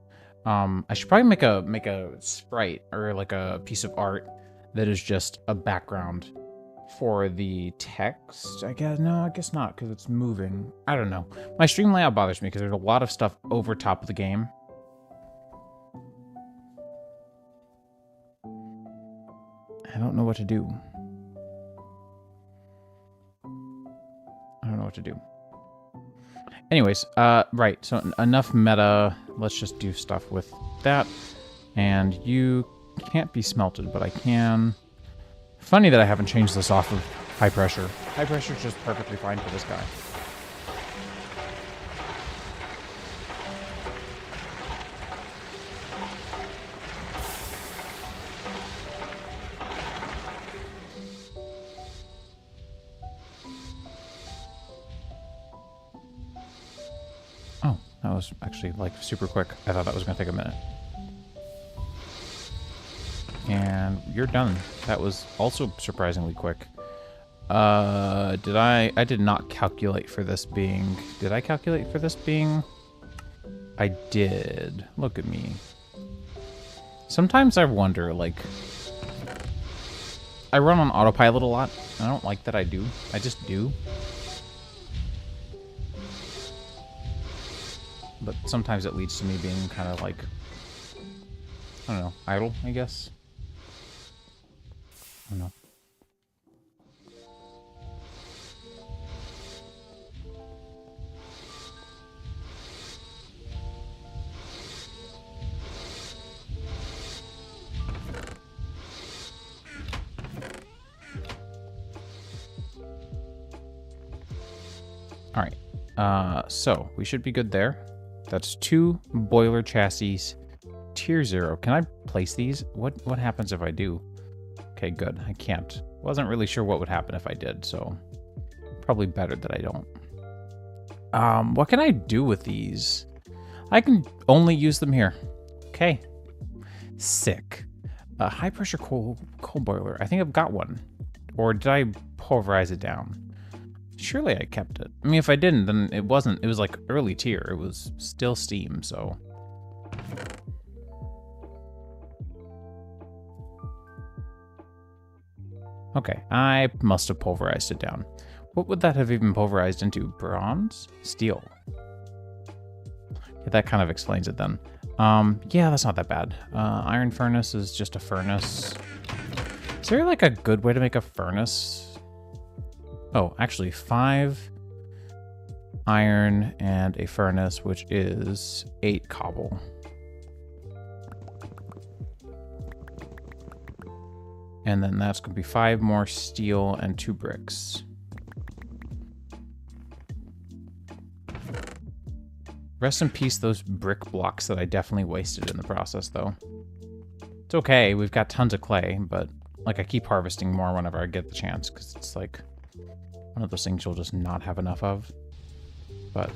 I should probably make a sprite, or like a piece of art that is just a background for the text. I guess, no, I guess not, because it's moving. I don't know. My stream layout bothers me, because there's a lot of stuff over top of the game. I don't know what to do. I don't know what to do. Anyways, right, so enough meta. Let's just do stuff with that. And you can't be smelted, but I can. Funny that I haven't changed this off of high pressure. High pressure is just perfectly fine for this guy. That was actually, like, super quick. I thought that was going to take a minute. And you're done. That was also surprisingly quick. I did not calculate for this being... Did I calculate for this being? I did. Look at me. Sometimes I wonder, like... I run on autopilot a lot. I don't like that I do. I just do. But sometimes it leads to me being kind of like, I don't know, idle, I guess. I don't know. All right. So we should be good there. That's 2 boiler chassis, tier 0. Can I place these? What happens if I do? Okay, good. I can't. Wasn't really sure what would happen if I did, so probably better that I don't. What can I do with these? I can only use them here. Okay. Sick. High pressure coal boiler. I think I've got one. Or did I pulverize it down? Surely I kept it. I mean, if I didn't, then it wasn't. It was like early tier. It was still steam, so. Okay, I must have pulverized it down. What would that have even pulverized into? Bronze? Steel. Yeah, that kind of explains it then. Yeah, that's not that bad. Iron furnace is just a furnace. Is there like a good way to make a furnace? Oh, actually 5 iron and a furnace, which is 8 cobble. And then that's going to be 5 more steel and 2 bricks. Rest in peace, those brick blocks that I definitely wasted in the process, though. It's okay, we've got tons of clay, but like I keep harvesting more whenever I get the chance, because it's like one of those things you'll just not have enough of. But,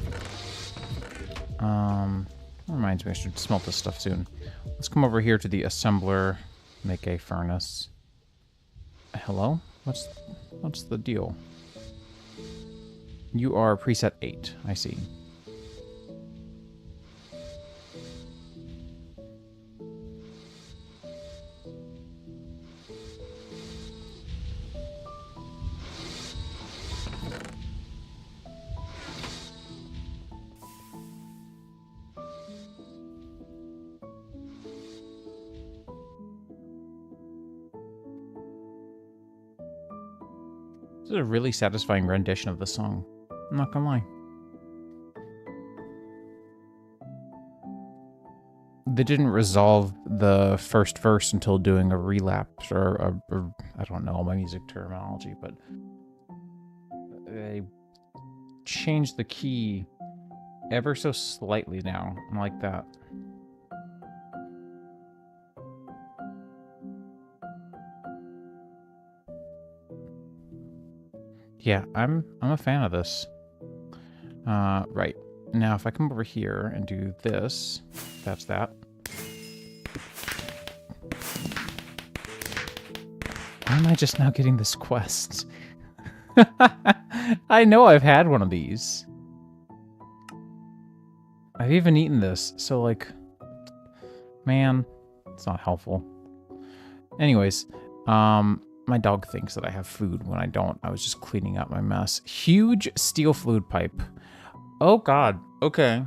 reminds me I should smelt this stuff soon. Let's come over here to the assembler, make a furnace. Hello? What's the deal? You are preset 8, I see. This is a really satisfying rendition of the song. I'm not gonna lie. They didn't resolve the first verse until doing a relapse, or I don't know my music terminology, but they changed the key ever so slightly now. I like that. Yeah, I'm a fan of this. Right. Now, if I come over here and do this, that's that. Why am I just now getting this quest? I know I've had one of these. I've even eaten this, so like, man, it's not helpful. Anyways, my dog thinks that I have food when I don't. I was just cleaning up my mess. Huge steel fluid pipe. Oh god. Okay.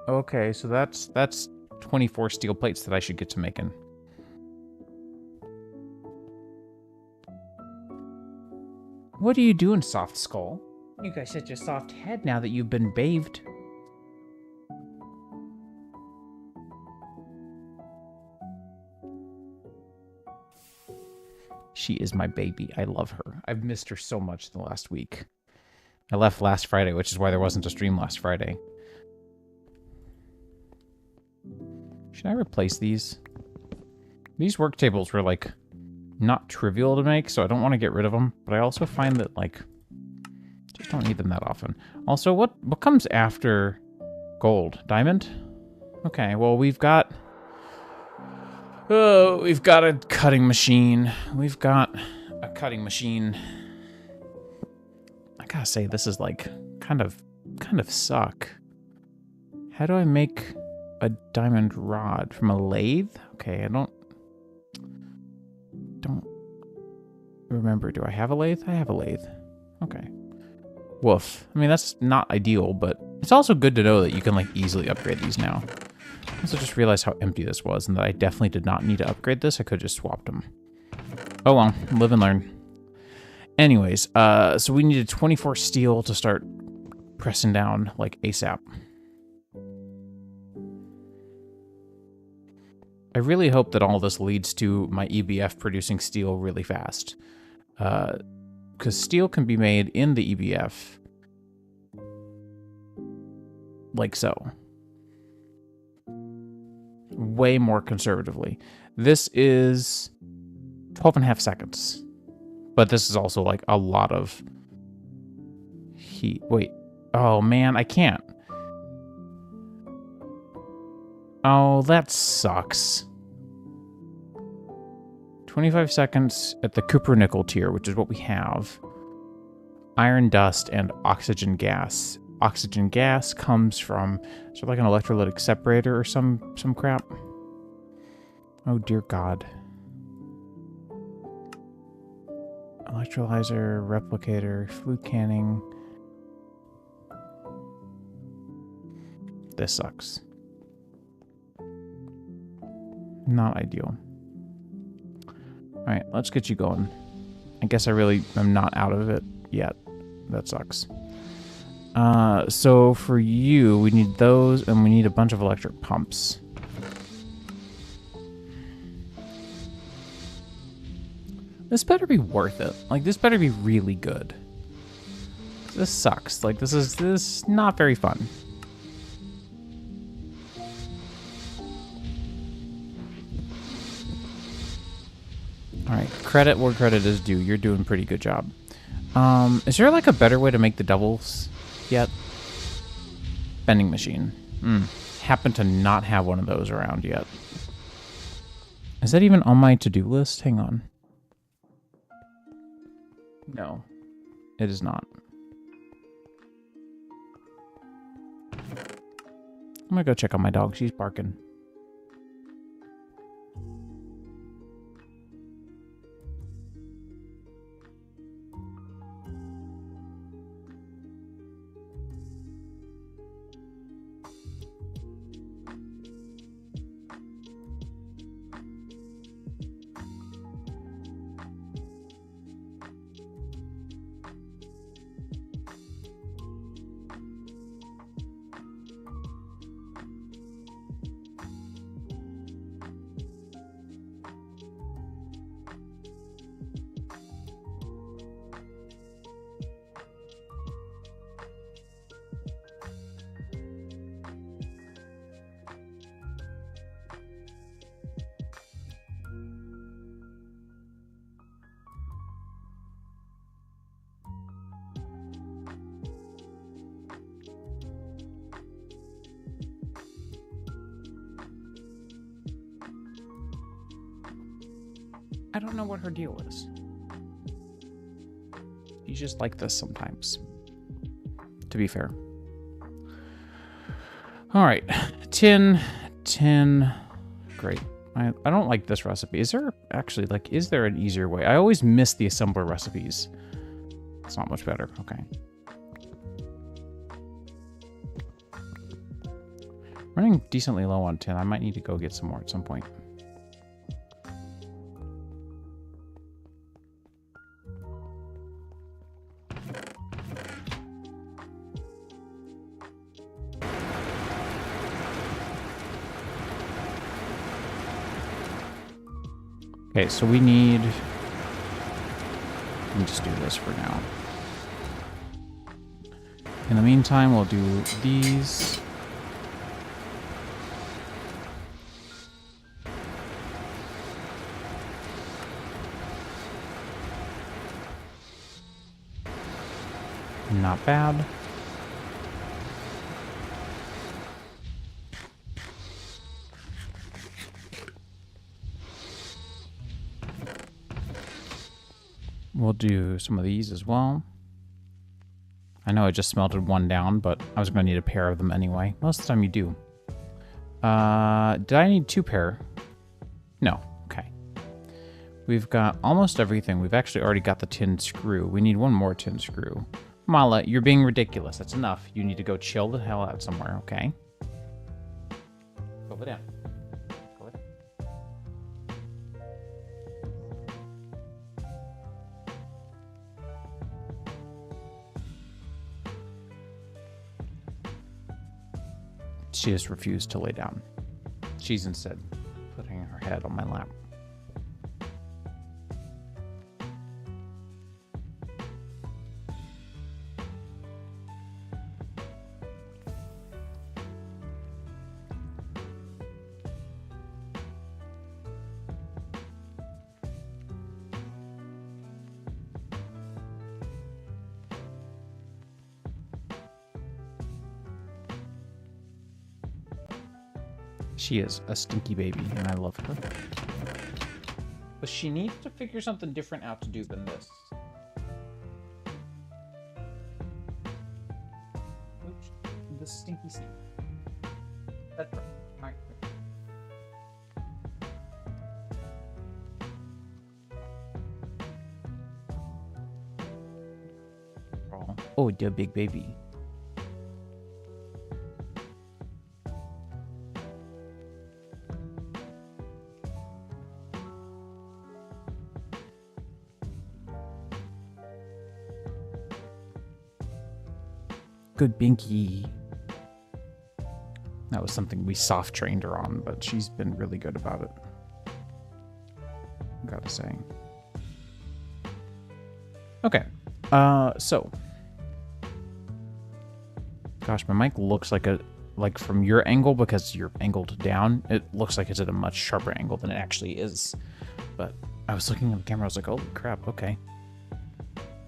Okay, so that's 24 steel plates that I should get to making. What are you doing, Soft Skull? You got such a soft head now that you've been bathed. She is my baby. I love her. I've missed her so much the last week. I left last Friday, which is why there wasn't a stream last Friday. Should I replace these? These work tables were, like, not trivial to make, so I don't want to get rid of them. But I also find that, like, just don't need them that often. Also, what comes after gold? Diamond? Okay, well, we've got... Oh, we've got a cutting machine. We've got a cutting machine. I gotta say, this is like kind of suck. How do I make a diamond rod from a lathe? Okay, I don't remember. Do I have a lathe? I have a lathe. Okay. Woof. I mean, that's not ideal, but it's also good to know that you can like easily upgrade these now. I also just realized how empty this was and that I definitely did not need to upgrade this. I could have just swapped them. Oh well, live and learn. Anyways, so we needed 24 steel to start pressing down, like, ASAP. I really hope that all this leads to my EBF producing steel really fast. Because steel can be made in the EBF like so. Way more conservatively. This is 12.5 seconds. But this is also like a lot of heat. Wait. Oh man, I can't. Oh, that sucks. 25 seconds at the cupronickel tier, which is what we have. Iron dust and oxygen gas. Oxygen gas comes from sort of like an electrolytic separator or some crap. Oh dear God. Electrolyzer, replicator, fluid canning. This sucks. Not ideal. Alright, let's get you going. I guess I really am not out of it yet. That sucks. So for you, we need those, and we need a bunch of electric pumps. This better be worth it. Like, this better be really good. This sucks. Like, this is not very fun. Alright, credit where credit is due. You're doing a pretty good job. Is there like a better way to make the doubles yet? Vending machine. Happen to not have one of those around yet. Is that even on my to-do list? Hang on. No, it is not. I'm gonna go check on my dog. She's barking. I don't know what her deal is. She's just like this sometimes, to be fair. All right, tin. Great. I don't like this recipe. Is there actually, like, is there an easier way? I always miss the assembler recipes. It's not much better. Okay. Running decently low on tin. I might need to go get some more at some point. Okay, so we need... Let me just do this for now. In the meantime, we'll do these. Not bad. We'll do some of these as well. I know I just smelted one down, but I was going to need a pair of them anyway. Most of the time you do. Did I need 2 pair? No. Okay. We've got almost everything. We've actually already got the tin screw. We need 1 more tin screw. Mala, you're being ridiculous. That's enough. You need to go chill the hell out somewhere, okay? Go lay down. Go lay down. She just refused to lay down. She's instead putting her head on my lap. She is a stinky baby, and I love her. But she needs to figure something different out to do than this. Oops, the stinky snake. That's right. All right. Oh, the big baby. Good Binky. That was something we soft trained her on, but she's been really good about it. Gotta say. Okay. So. Gosh, my mic looks like from your angle, because you're angled down, it looks like it's at a much sharper angle than it actually is. But I was looking at the camera, I was like, holy crap, okay.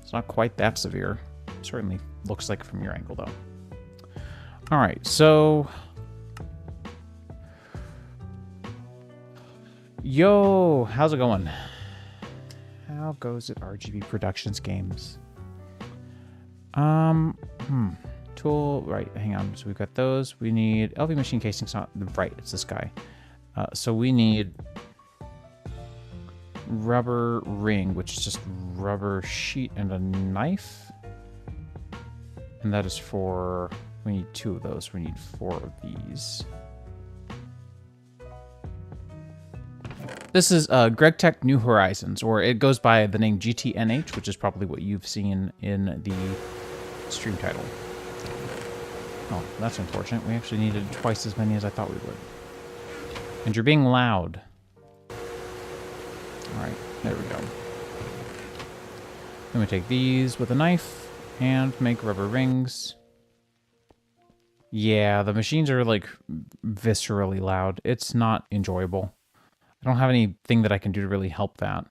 It's not quite that severe. It certainly looks like from your angle, though. All right, so... Yo, how's it going? How goes it, RGB Productions Games? Tool, right, hang on. So we've got those. We need LV machine casings, not right, it's this guy. So we need rubber ring, which is just rubber sheet and a knife. And that is for, we need 2 of those. We need 4 of these. This is Greg Tech New Horizons, or it goes by the name GTNH, which is probably what you've seen in the stream title. Oh, that's unfortunate. We actually needed twice as many as I thought we would. And you're being loud. Alright, there we go. Then we take these with a knife and make rubber rings. Yeah, the machines are like viscerally loud. It's not enjoyable. I don't have anything that I can do to really help that.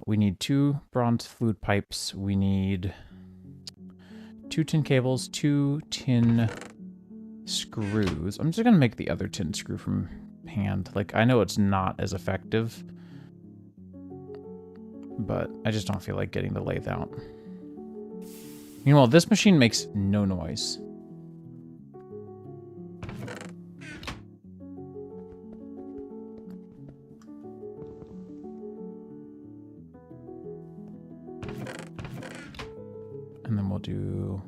We need 2 bronze fluid pipes. We need 2 tin cables, 2 tin screws. I'm just going to make the other tin screw from hand. Like, I know it's not as effective, but I just don't feel like getting the lathe out. Meanwhile, this machine makes no noise. And then we'll do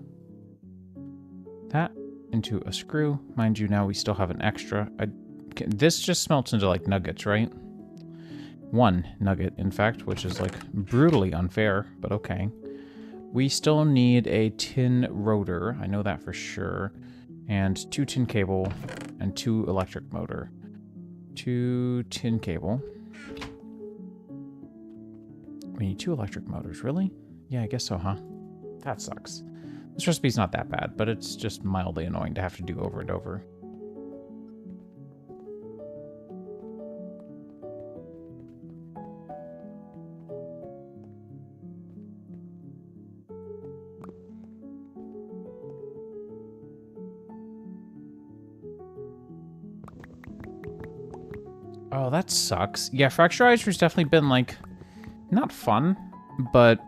that into a screw. Mind you, now we still have an extra. This just smelts into like nuggets, right? 1 nugget, in fact, which is like brutally unfair, but okay. We still need a tin rotor. I know that for sure. And 2 tin cable and 2 electric motor. 2 tin cable. We need 2 electric motors, really? Yeah, I guess so, huh? That sucks. This recipe's not that bad, but it's just mildly annoying to have to do over and over. Oh, that sucks. Yeah, Fracturizer's definitely been, like, not fun, but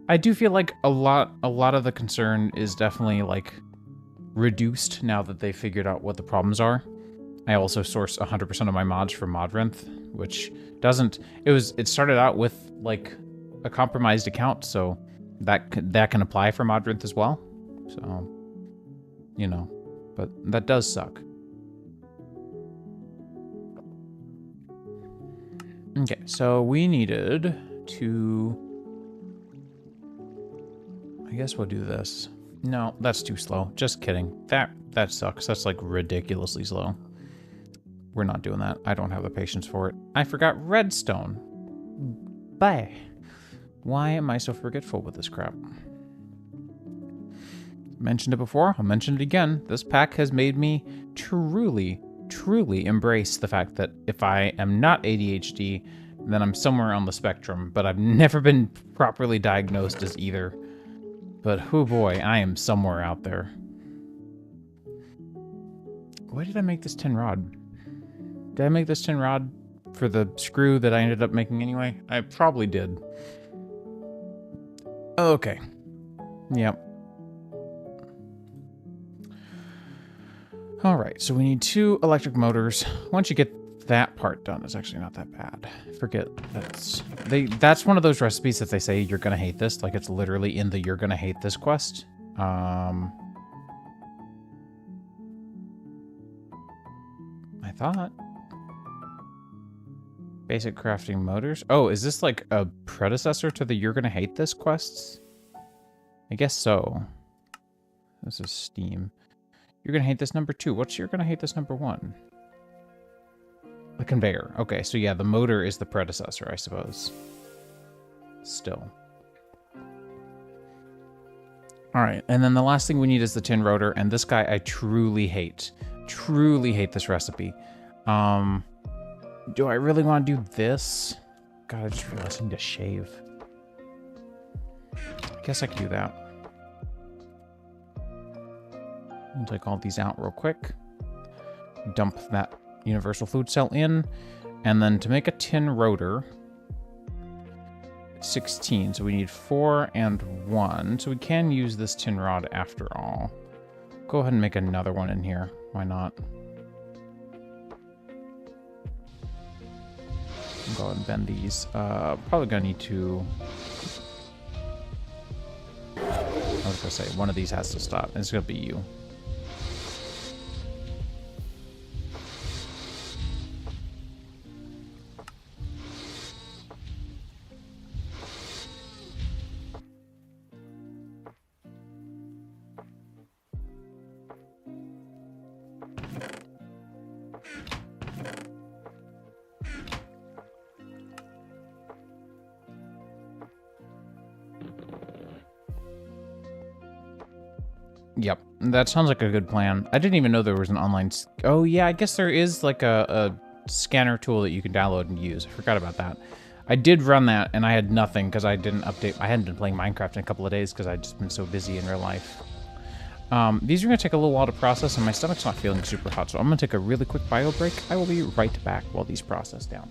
I do feel like a lot of the concern is definitely, like, reduced now that they figured out what the problems are. I also source 100% of my mods from Modrinth, which doesn't... It started out with, like, a compromised account, so that can apply for Modrinth as well. So, you know, but that does suck. Okay, so we needed to... I guess we'll do this. No, that's too slow. Just kidding. That sucks. That's like ridiculously slow. We're not doing that. I don't have the patience for it. I forgot redstone. Bye. Why am I so forgetful with this crap? Mentioned it before. I'll mention it again. This pack has made me truly embrace the fact that if I am not ADHD, then I'm somewhere on the spectrum, but I've never been properly diagnosed as either. But oh boy, I am somewhere out there. Why did I make this tin rod? Did I make this tin rod for the screw that I ended up making anyway? I probably did. Okay. Yep. All right, so we need 2 electric motors. Once you get that part done, it's actually not that bad. Forget that's one of those recipes that they say you're gonna hate this. Like, it's literally in the you're gonna hate this quest. I thought. Basic crafting motors. Oh, is this like a predecessor to the you're gonna hate this quests? I guess so. This is Steam. You're gonna hate this number 2. What's you're gonna hate this number 1? The conveyor. Okay, so yeah, the motor is the predecessor, I suppose. Still. Alright, and then the last thing we need is the tin rotor, and this guy I truly hate. Truly hate this recipe. Do I really want to do this? God, I just realized I need to shave. I guess I can do that. I'll take all these out real quick. Dump that universal food cell in. And then to make a tin rotor, 16. So we need 4 and 1. So we can use this tin rod after all. Go ahead and make another one in here. Why not? I'll go ahead and bend these. Probably gonna need to... I was gonna say, one of these has to stop. And it's gonna be you. Yep, that sounds like a good plan. I didn't even know there was an online... Oh, yeah, I guess there is like a scanner tool that you can download and use. I forgot about that. I did run that, and I had nothing because I didn't update... I hadn't been playing Minecraft in a couple of days because I'd just been so busy in real life. These are going to take a little while to process, and my stomach's not feeling super hot, so I'm going to take a really quick bio break. I will be right back while these process down.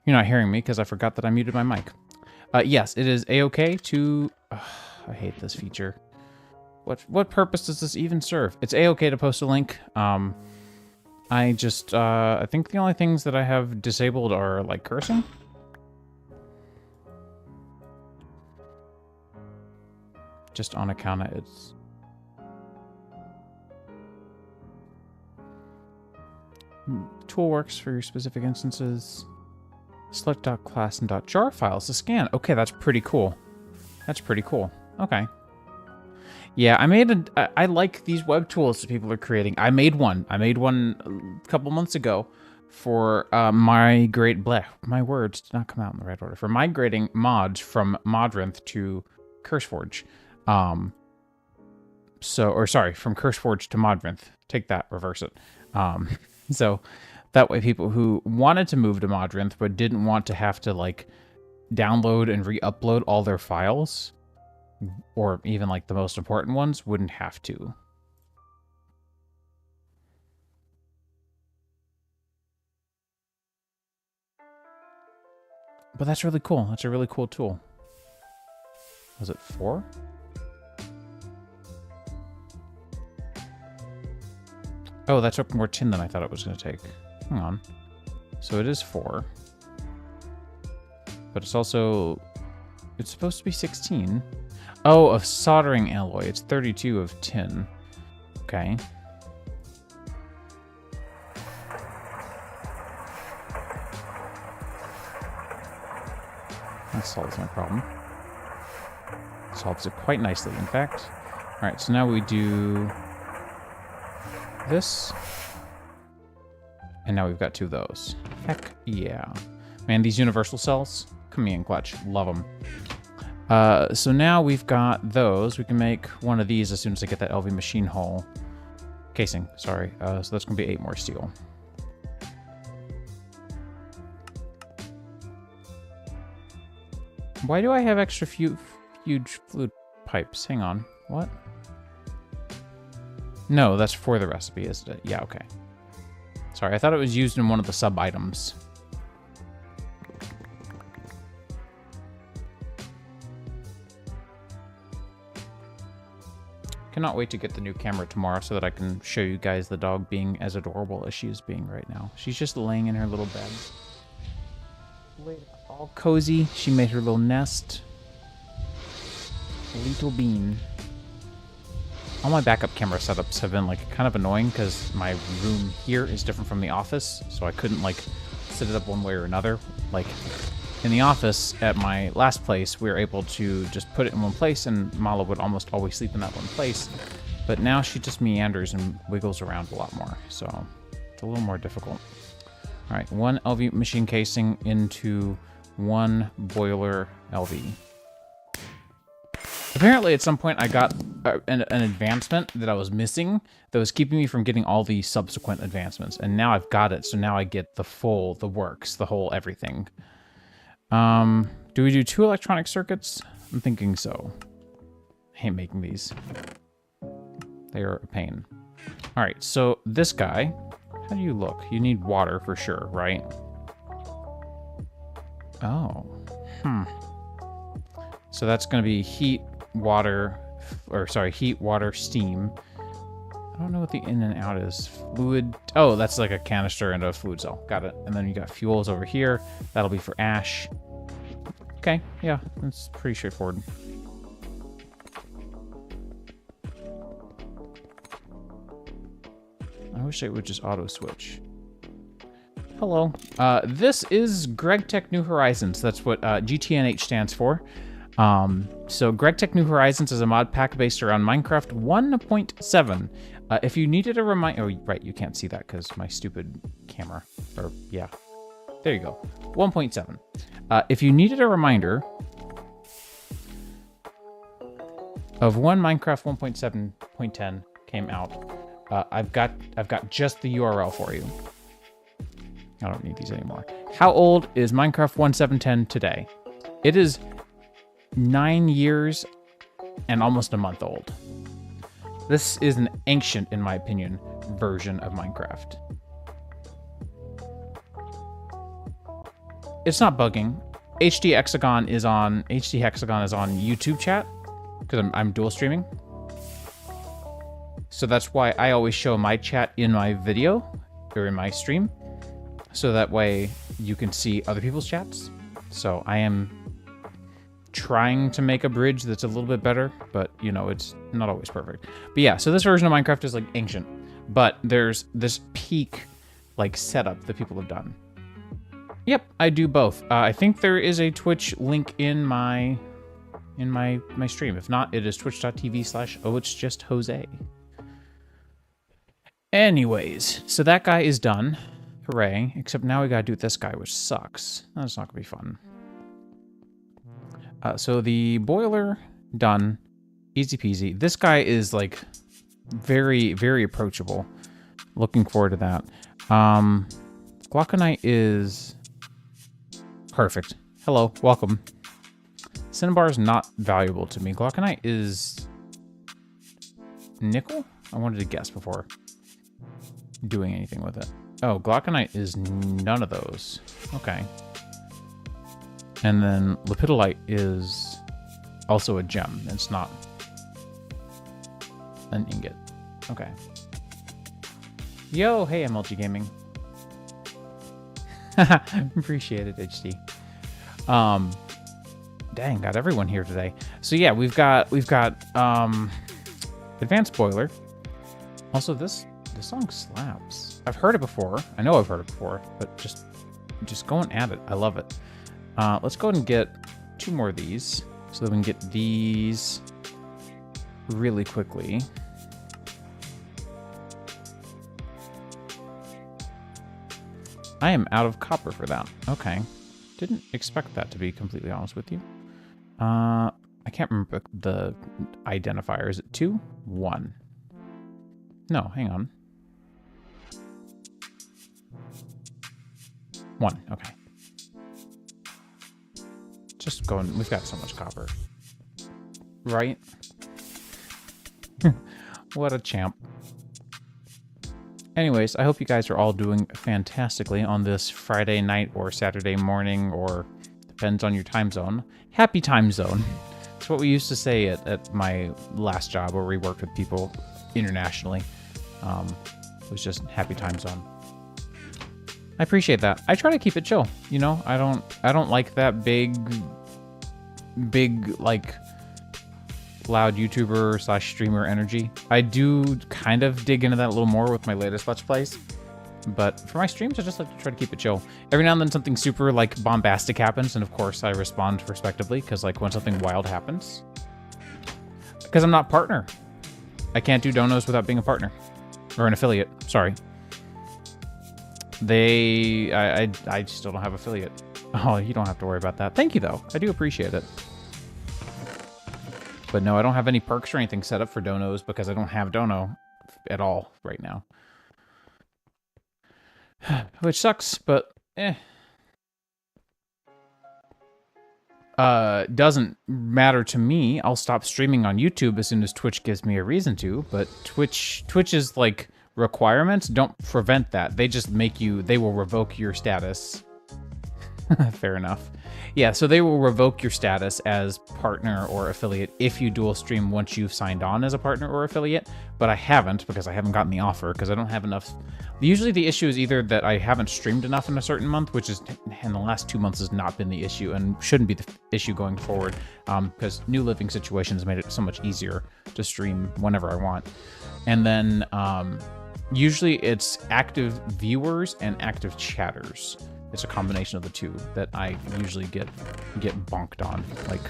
You're not hearing me because I forgot that I muted my mic. Yes, it is a-okay to... I hate this feature. What purpose does this even serve? It's a-okay to post a link. I think the only things that I have disabled are, like, cursing. Just on account of it's... Tool works for your specific instances. Select .class and .jar files to scan. Okay, that's pretty cool. That's pretty cool. Okay. Yeah, I like these web tools that people are creating. I made one a couple months ago for my words did not come out in the right order. For migrating mods from Modrinth to CurseForge. From CurseForge to Modrinth. Take that, reverse it. So that way people who wanted to move to Modrinth but didn't want to have to like download and re-upload all their files, or even like the most important ones, wouldn't have to. But that's really cool. That's a really cool tool. Was it 4? Oh, that took more tin than I thought it was going to take. Hang on. So it is 4. But it's also... It's supposed to be 16. Oh, of soldering alloy. It's 32 of tin. Okay. That solves my problem. Solves it quite nicely, in fact. Alright, so now we do... this. And now we've got 2 of those. Heck yeah. Man, these universal cells, come in clutch. Love them. So now we've got those. We can make one of these as soon as I get that LV machine hull casing. Sorry. So that's going to be 8 more steel. Why do I have extra huge fluid pipes? Hang on. What? No, that's for the recipe, isn't it? Yeah, okay. Sorry, I thought it was used in one of the sub-items. Cannot wait to get the new camera tomorrow so that I can show you guys the dog being as adorable as she is being right now. She's just laying in her little bed. All cozy. She made her little nest. Little bean. All my backup camera setups have been like kind of annoying because my room here is different from the office, so I couldn't like set it up one way or another. Like in the office at my last place, we were able to just put it in one place, and Mala would almost always sleep in that one place. But now she just meanders and wiggles around a lot more, so it's a little more difficult. All right, 1 LV machine casing into 1 boiler LV. Apparently, at some point, I got an advancement that I was missing that was keeping me from getting all the subsequent advancements. And now I've got it, so now I get the works, the whole everything. Do we do 2 electronic circuits? I'm thinking so. I hate making these. They are a pain. All right, so this guy, how do you look? You need water for sure, right? Oh, So that's going to be heat, water, steam. I don't know what the in and out is. Fluid. Oh, that's like a canister and a fluid cell. Got it. And then you got fuels over here. That'll be for ash. Okay, yeah, that's pretty straightforward. I wish it would just auto switch. Hello. This is GregTech New Horizons. That's what GTNH stands for. So GregTech New Horizons is a mod pack based around Minecraft 1.7. If you needed a reminder... Oh, right, you can't see that because my stupid camera. Or, yeah. There you go. 1.7. If you needed a reminder of when Minecraft 1.7.10 came out, I've got just the URL for you. I don't need these anymore. How old is Minecraft 1.7.10 today? It is 9 years and almost a month old. This is an ancient, in my opinion, version of Minecraft. it's not bugging. HD Hexagon is on YouTube chat because I'm dual streaming. So that's why I always show my chat in my video or in my stream. So that way you can see other people's chats. So I am trying to make a bridge that's a little bit better, but you know, it's not always perfect. But yeah, so this version of Minecraft is like ancient, but there's this peak like setup that people have done. Yep, I do both. I think there is a Twitch link in my stream. If not, it is twitch.tv/ohitsjustjose. Anyways, so that guy is done. Hooray. Except now we gotta do this guy, which sucks. That's not gonna be fun. So the boiler, done. Easy peasy. This guy is like very, very approachable. Looking forward to that. Glauconite is perfect. Hello, welcome. Cinnabar is not valuable to me. Glauconite is nickel? I wanted to guess before doing anything with it. Oh, Glauconite is none of those. Okay. And then Lepidolite is also a gem. It's not an ingot. Okay. Yo, hey MLG Gaming. Appreciate it, HD. Dang, got everyone here today. So yeah, we've got advanced boiler. Also, this song slaps. I've heard it before. I know I've heard it before, but just go and add it. I love it. Let's go ahead and get 2 more of these so that we can get these really quickly. I am out of copper for that. Okay. Didn't expect that, to be completely honest with you. I can't remember the identifier. Is it 2? 1. No, hang on. 1, okay. Just going, we've got so much copper. Right? What a champ. Anyways, I hope you guys are all doing fantastically on this Friday night or Saturday morning, or depends on your time zone. Happy time zone. That's what we used to say at my last job where we worked with people internationally. It was just happy time zone. I appreciate that. I try to keep it chill, you know? I don't like that big like loud YouTuber / streamer energy. I do kind of dig into that a little more with my latest Let's Plays, but for my streams, I just like to try to keep it chill. Every now and then something super like bombastic happens, and of course I respond respectively, because like when something wild happens, because I'm not partner. I can't do donos without being a partner. Or an affiliate, sorry. I still don't have affiliate. Oh, you don't have to worry about that. Thank you though, I do appreciate it. But no, I don't have any perks or anything set up for donos because I don't have dono at all right now. Which sucks, but eh. Doesn't matter to me. I'll stop streaming on YouTube as soon as Twitch gives me a reason to, but Twitch's like requirements don't prevent that. They just make you, they will revoke your status. Fair enough. Yeah, so they will revoke your status as partner or affiliate if you dual stream once you've signed on as a partner or affiliate, but I haven't because I haven't gotten the offer because I don't have enough. Usually the issue is either that I haven't streamed enough in a certain month, which is in the last 2 months has not been the issue and shouldn't be the issue going forward, because New Living Situations made it so much easier to stream whenever I want. And then usually it's active viewers and active chatters. It's a combination of the two that I usually get bonked on. Like,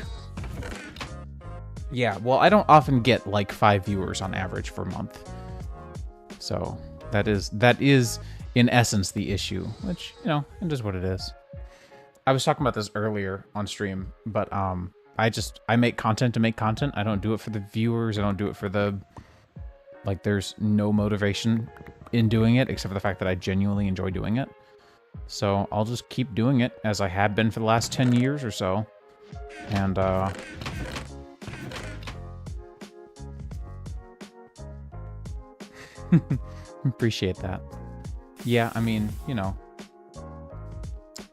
yeah, well, I don't often get like 5 viewers on average per month. So that is in essence the issue, which, you know, it is what it is. I was talking about this earlier on stream, but I make content to make content. I don't do it for the viewers. I don't do it for the, like, there's no motivation in doing it except for the fact that I genuinely enjoy doing it. So I'll just keep doing it as I have been for the last 10 years or so. And appreciate that. Yeah, I mean, you know,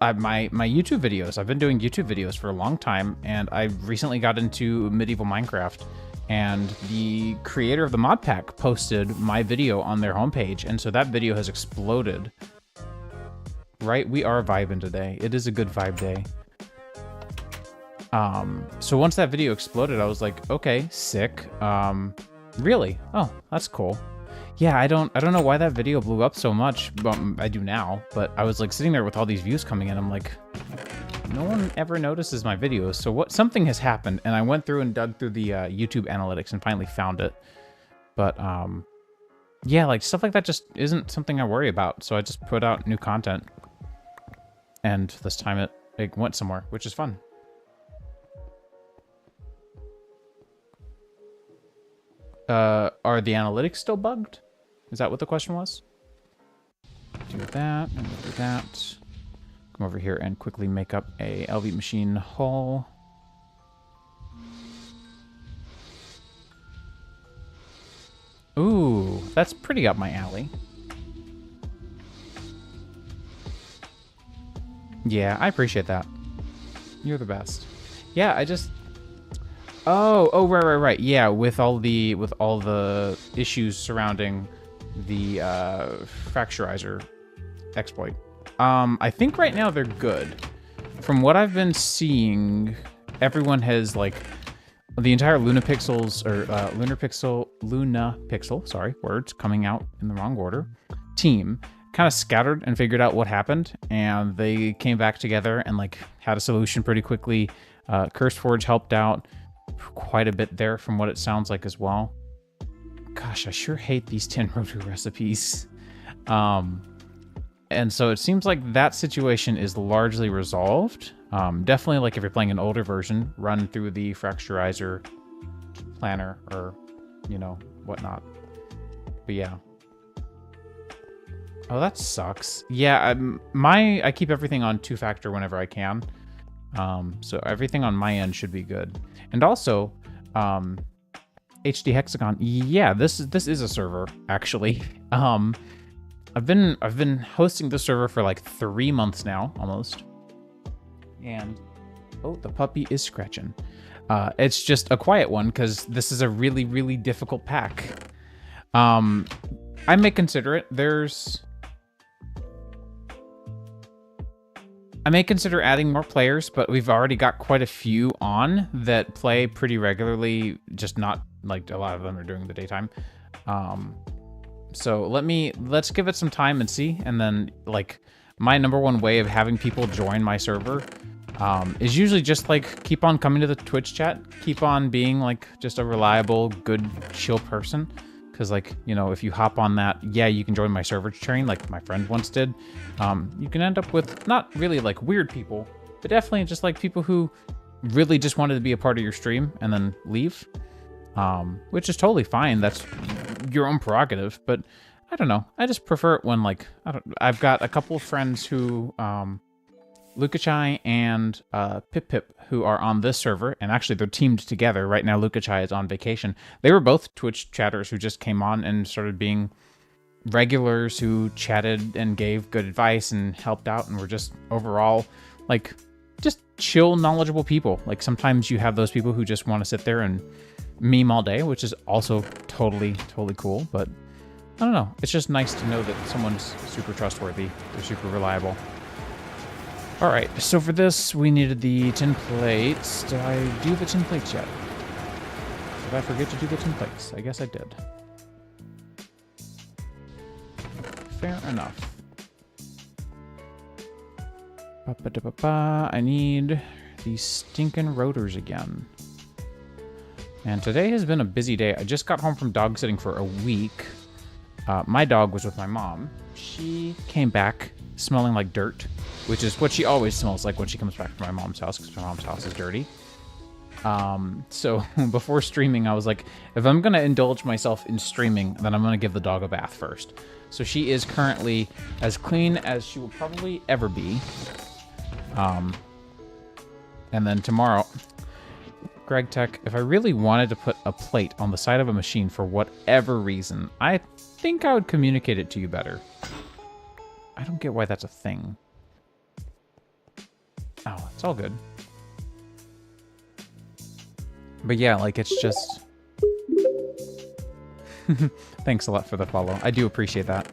my YouTube videos. I've been doing YouTube videos for a long time, and I recently got into medieval Minecraft, and the creator of the mod pack posted my video on their homepage, and so that video has exploded. Right? We are vibing today. It is a good vibe day. So once that video exploded, I was like, okay, sick. Really? Oh, that's cool. Yeah, I don't know why that video blew up so much. I do now, but I was like sitting there with all these views coming in. I'm like, no one ever notices my videos. So something has happened, and I went through and dug through the YouTube analytics and finally found it. But yeah, like stuff like that just isn't something I worry about. So I just put out new content, and this time it went somewhere, which is fun. Are the analytics still bugged? Is that what the question was? Do that, and do that. Come over here and quickly make up a LV machine hull. Ooh, that's pretty up my alley. Yeah, I appreciate that. You're the best. Yeah, I just... Oh, right. Yeah, with all the issues surrounding the fracturizer exploit. I think right now they're good. From what I've been seeing, everyone has like the entire Luna Pixels Luna Pixel, sorry, words coming out in the wrong order, team kind of scattered and figured out what happened, and they came back together and like had a solution pretty quickly. CurseForge helped out quite a bit there from what it sounds like as well. Gosh, I sure hate these tin rotor recipes. And so it seems like that situation is largely resolved. Definitely, like if you're playing an older version, run through the fracturizer planner or, you know, whatnot. But yeah. Oh, that sucks. Yeah, I keep everything on 2-factor whenever I can. So everything on my end should be good. And also, HD Hexagon. Yeah, this is a server actually. I've been hosting the server for like 3 months now, almost. And oh, the puppy is scratching. It's just a quiet one because this is a really, really difficult pack. I may consider it. I may consider adding more players, but we've already got quite a few on that play pretty regularly, just not like a lot of them are during the daytime. So let's give it some time and see. And then like my #1 way of having people join my server is usually just like keep on coming to the Twitch chat, keep on being like just a reliable, good, chill person. Because, like, you know, if you hop on that, yeah, you can join my server train like my friend once did. You can end up with not really, like, weird people, but definitely just, like, people who really just wanted to be a part of your stream and then leave. Which is totally fine. That's your own prerogative. But, I don't know. I just prefer it when, like, I've got a couple of friends who... Lukachai and Pip, who are on this server, and actually they're teamed together. Right now, Lukachai is on vacation. They were both Twitch chatters who just came on and started being regulars who chatted and gave good advice and helped out, and were just overall, like, just chill, knowledgeable people. Like, sometimes you have those people who just want to sit there and meme all day, which is also totally cool, but I don't know. It's just nice to know that someone's super trustworthy. They're super reliable. All right, so for this, we needed the tin plates. Did I do the tin plates yet? Did I forget to do the tin plates? I guess I did. Fair enough. I need these stinking rotors again. And today has been a busy day. I just got home from dog sitting for a week. My dog was with my mom. She came back smelling like dirt, which is what she always smells like when she comes back from my mom's house, because my mom's house is dirty. So before streaming, I was like, if I'm going to indulge myself in streaming, then I'm going to give the dog a bath first. So she is currently as clean as she will probably ever be. And then tomorrow, Greg Tech, if I really wanted to put a plate on the side of a machine for whatever reason, I think I would communicate it to you better. I don't get why that's a thing. It's all good. But yeah, like, it's just... Thanks a lot for the follow. I do appreciate that.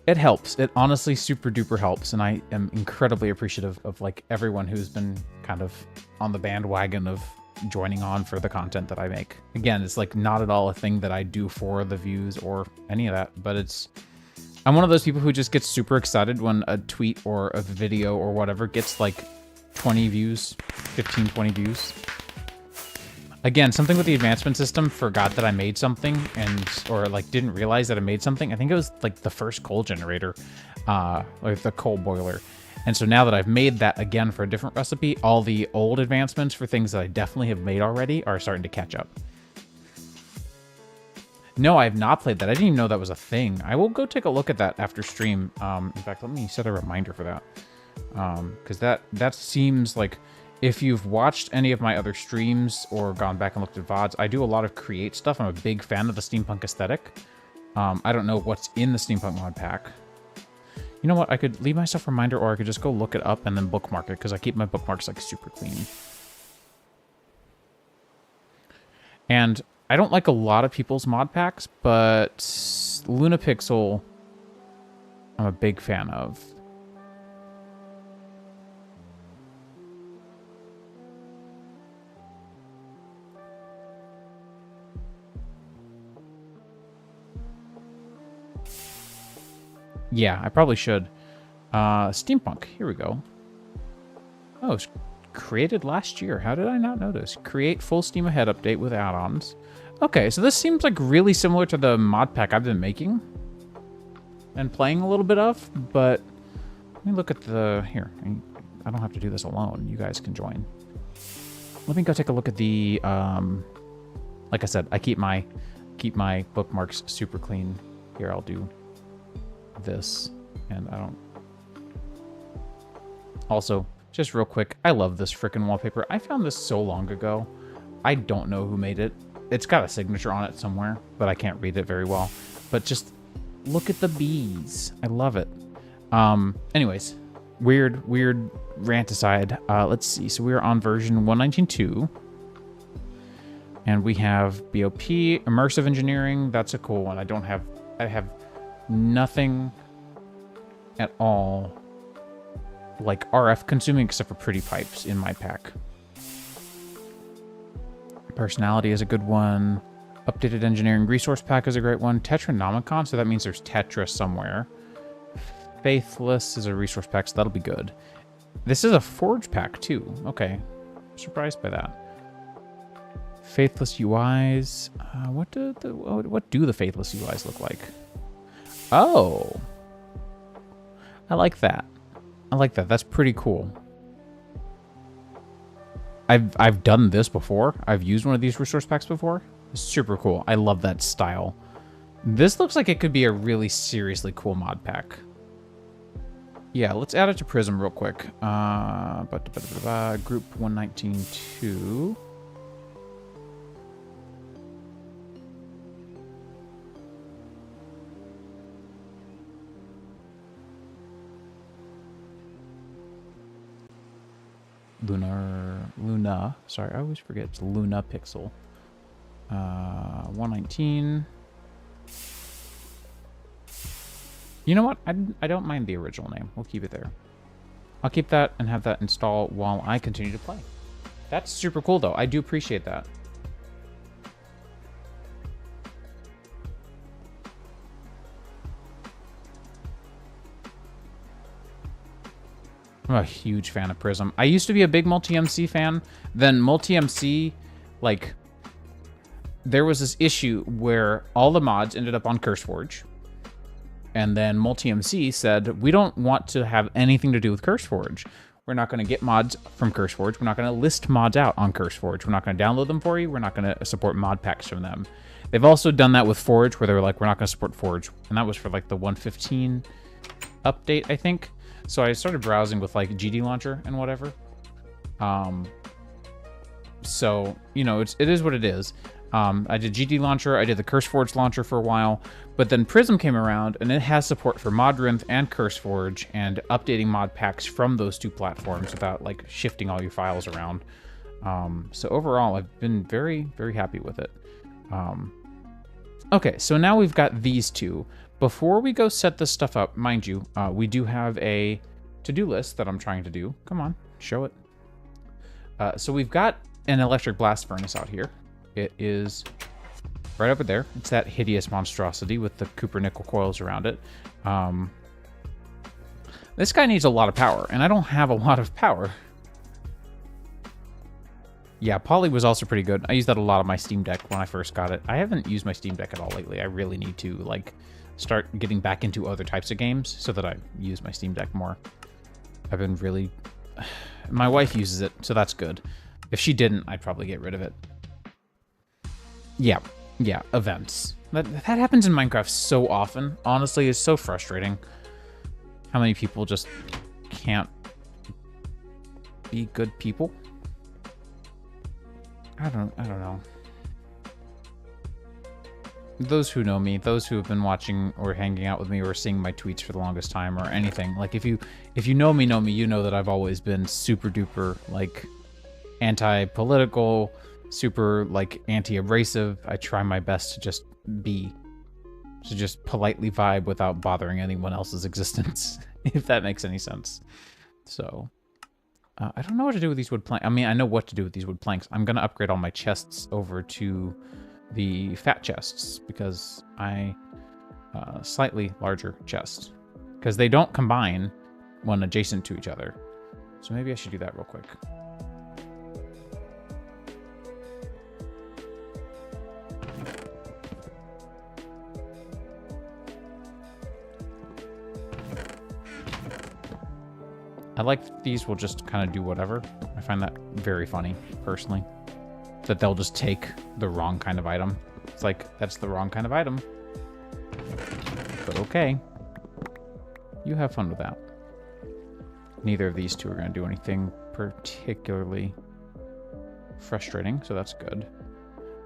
It helps. It honestly super duper helps, and I am incredibly appreciative of, like, everyone who's been kind of on the bandwagon of joining on for the content that I make. Again, it's, like, not at all a thing that I do for the views or any of that, but it's... I'm one of those people who just gets super excited when a tweet or a video or whatever gets, like, 20 views, 15, 20 views. Again, something with the advancement system forgot that I made something or like didn't realize that I made something. I think it was like the first coal generator, like the coal boiler. And so now that I've made that again for a different recipe, all the old advancements for things that I definitely have made already are starting to catch up. No, I have not played that. I didn't even know that was a thing. I will go take a look at that after stream. In fact, let me set a reminder for that. Because that seems like... If you've watched any of my other streams or gone back and looked at VODs, I do a lot of create stuff. I'm a big fan of the steampunk aesthetic. I don't know what's in the steampunk mod pack. You know what? I could leave myself a reminder, or I could just go look it up and then bookmark it, because I keep my bookmarks like super clean. And I don't like a lot of people's mod packs, but Lunapixel I'm a big fan of. Yeah, I probably should. Steampunk, here we go. Oh, it's created last year. How did I not notice? Create full steam ahead update with add-ons. Okay, so this seems like really similar to the mod pack I've been making and playing a little bit of, but let me look at the... Here, I don't have to do this alone. You guys can join. Let me go take a look at the... like I said, I keep my bookmarks super clean. Here, I'll do this, and I don't... Also, just real quick, I love this frickin' wallpaper. I found this so long ago. I don't know who made it. It's got a signature on it somewhere, but I can't read it very well. But just look at the bees. I love it. Anyways, weird rant aside. Let's see. So we're on version 119.2. And we have BOP, immersive engineering. That's a cool one. I have nothing at all like RF consuming except for pretty pipes in my pack. Personality is a good one. Updated engineering resource pack is a great one. Tetranomicon, so that means there's Tetra somewhere. Faithless is a resource pack, so that'll be good. This is a forge pack too. Okay, I'm surprised by that. Faithless UIs. What do the Faithless UIs look like? Oh, I like that. I like that. That's pretty cool. I've done this before. I've used one of these resource packs before. It's super cool. I love that style. This looks like it could be a really seriously cool mod pack. Yeah, let's add it to Prism real quick. Group 119.2. Luna, sorry, I always forget it's Lunapixel. 119. You know what? I don't mind the original name. We'll keep it there. I'll keep that and have that install while I continue to play. That's super cool, though. I do appreciate that. I'm a huge fan of Prism. I used to be a big Multi-MC fan. Then Multi-MC, like, there was this issue where all the mods ended up on CurseForge. And then Multi-MC said, we don't want to have anything to do with CurseForge. We're not going to get mods from CurseForge. We're not going to list mods out on CurseForge. We're not going to download them for you. We're not going to support mod packs from them. They've also done that with Forge, where they were like, we're not going to support Forge. And that was for like the 115 update, I think. So I started browsing with like GD Launcher and whatever. So, you know, it is what it is. I did GD Launcher, I did the CurseForge Launcher for a while, but then Prism came around, and it has support for Modrinth and CurseForge, and updating mod packs from those two platforms without, like, shifting all your files around. So overall, I've been very, very happy with it. Okay, so now we've got these two. Before we go set this stuff up, mind you, we do have a to-do list that I'm trying to do. Come on, show it. So we've got an electric blast furnace out here. It is right over there. It's that hideous monstrosity with the copper nickel coils around it. This guy needs a lot of power, and I don't have a lot of power. Yeah, Poly was also pretty good. I used that a lot on my Steam Deck when I first got it. I haven't used my Steam Deck at all lately. I really need to, like, start getting back into other types of games so that I use my Steam Deck more. I've been really... My wife uses it, so that's good. If she didn't, I'd probably get rid of it. Yeah, events. That happens in Minecraft so often. Honestly, it's so frustrating. How many people just can't be good people? I don't know. Those who know me, those who have been watching or hanging out with me or seeing my tweets for the longest time or anything, like if you know me, you know that I've always been super duper, like, anti-political, super, like, anti-abrasive. I try my best to just politely vibe without bothering anyone else's existence, if that makes any sense. So, I don't know what to do with these wood planks. I mean, I know what to do with these wood planks. I'm going to upgrade all my chests over to the fat chests because slightly larger chests, because they don't combine when adjacent to each other. So maybe I should do that real quick. I like these will just kind of do whatever. I find that very funny, personally. That they'll just take the wrong kind of item. It's like, that's the wrong kind of item. But okay. You have fun with that. Neither of these two are going to do anything particularly frustrating, so that's good.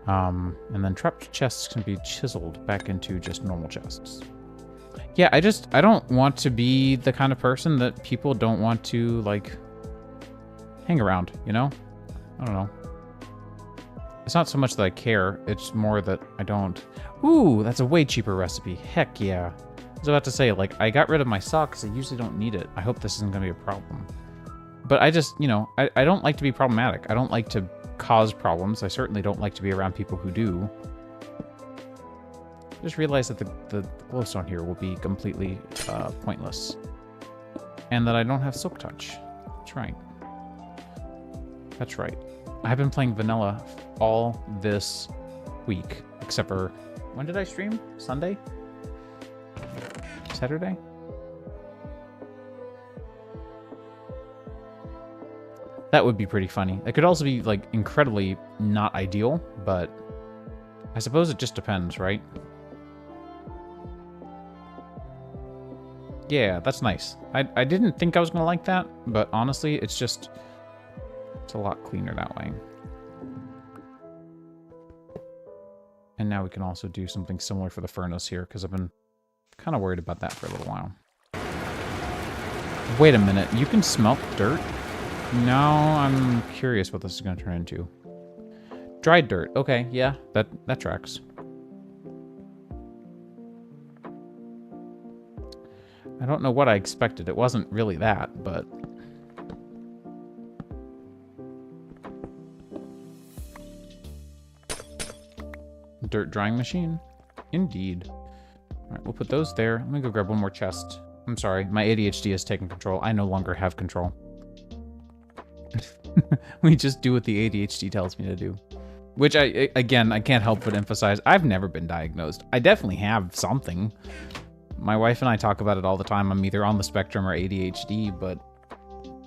And then trapped chests can be chiseled back into just normal chests. Yeah, I don't want to be the kind of person that people don't want to, like, hang around, you know? I don't know. It's not so much that I care, it's more that I don't... Ooh, that's a way cheaper recipe. Heck yeah. I was about to say, like, I got rid of my socks. I usually don't need it. I hope this isn't going to be a problem. But I just, you know, I don't like to be problematic. I don't like to cause problems. I certainly don't like to be around people who do. I just realized that the glowstone here will be completely pointless. And that I don't have Silk Touch. That's right. That's right. I've been playing vanilla all this week, except for... When did I stream? Sunday? Saturday? That would be pretty funny. It could also be, like, incredibly not ideal, but I suppose it just depends, right? Yeah, that's nice. I didn't think I was gonna like that, but honestly, it's just... It's a lot cleaner that way. And now we can also do something similar for the furnace here, because I've been kind of worried about that for a little while. Wait a minute, you can smelt dirt? Now I'm curious what this is going to turn into. Dried dirt. Okay, yeah, that tracks. I don't know what I expected. It wasn't really that, but... Dirt drying machine. Indeed. All right, we'll put those there. Let me go grab one more chest. I'm sorry, my ADHD has taken control. I no longer have control. We just do what the ADHD tells me to do. Which, again, I can't help but emphasize, I've never been diagnosed. I definitely have something. My wife and I talk about it all the time. I'm either on the spectrum or ADHD, but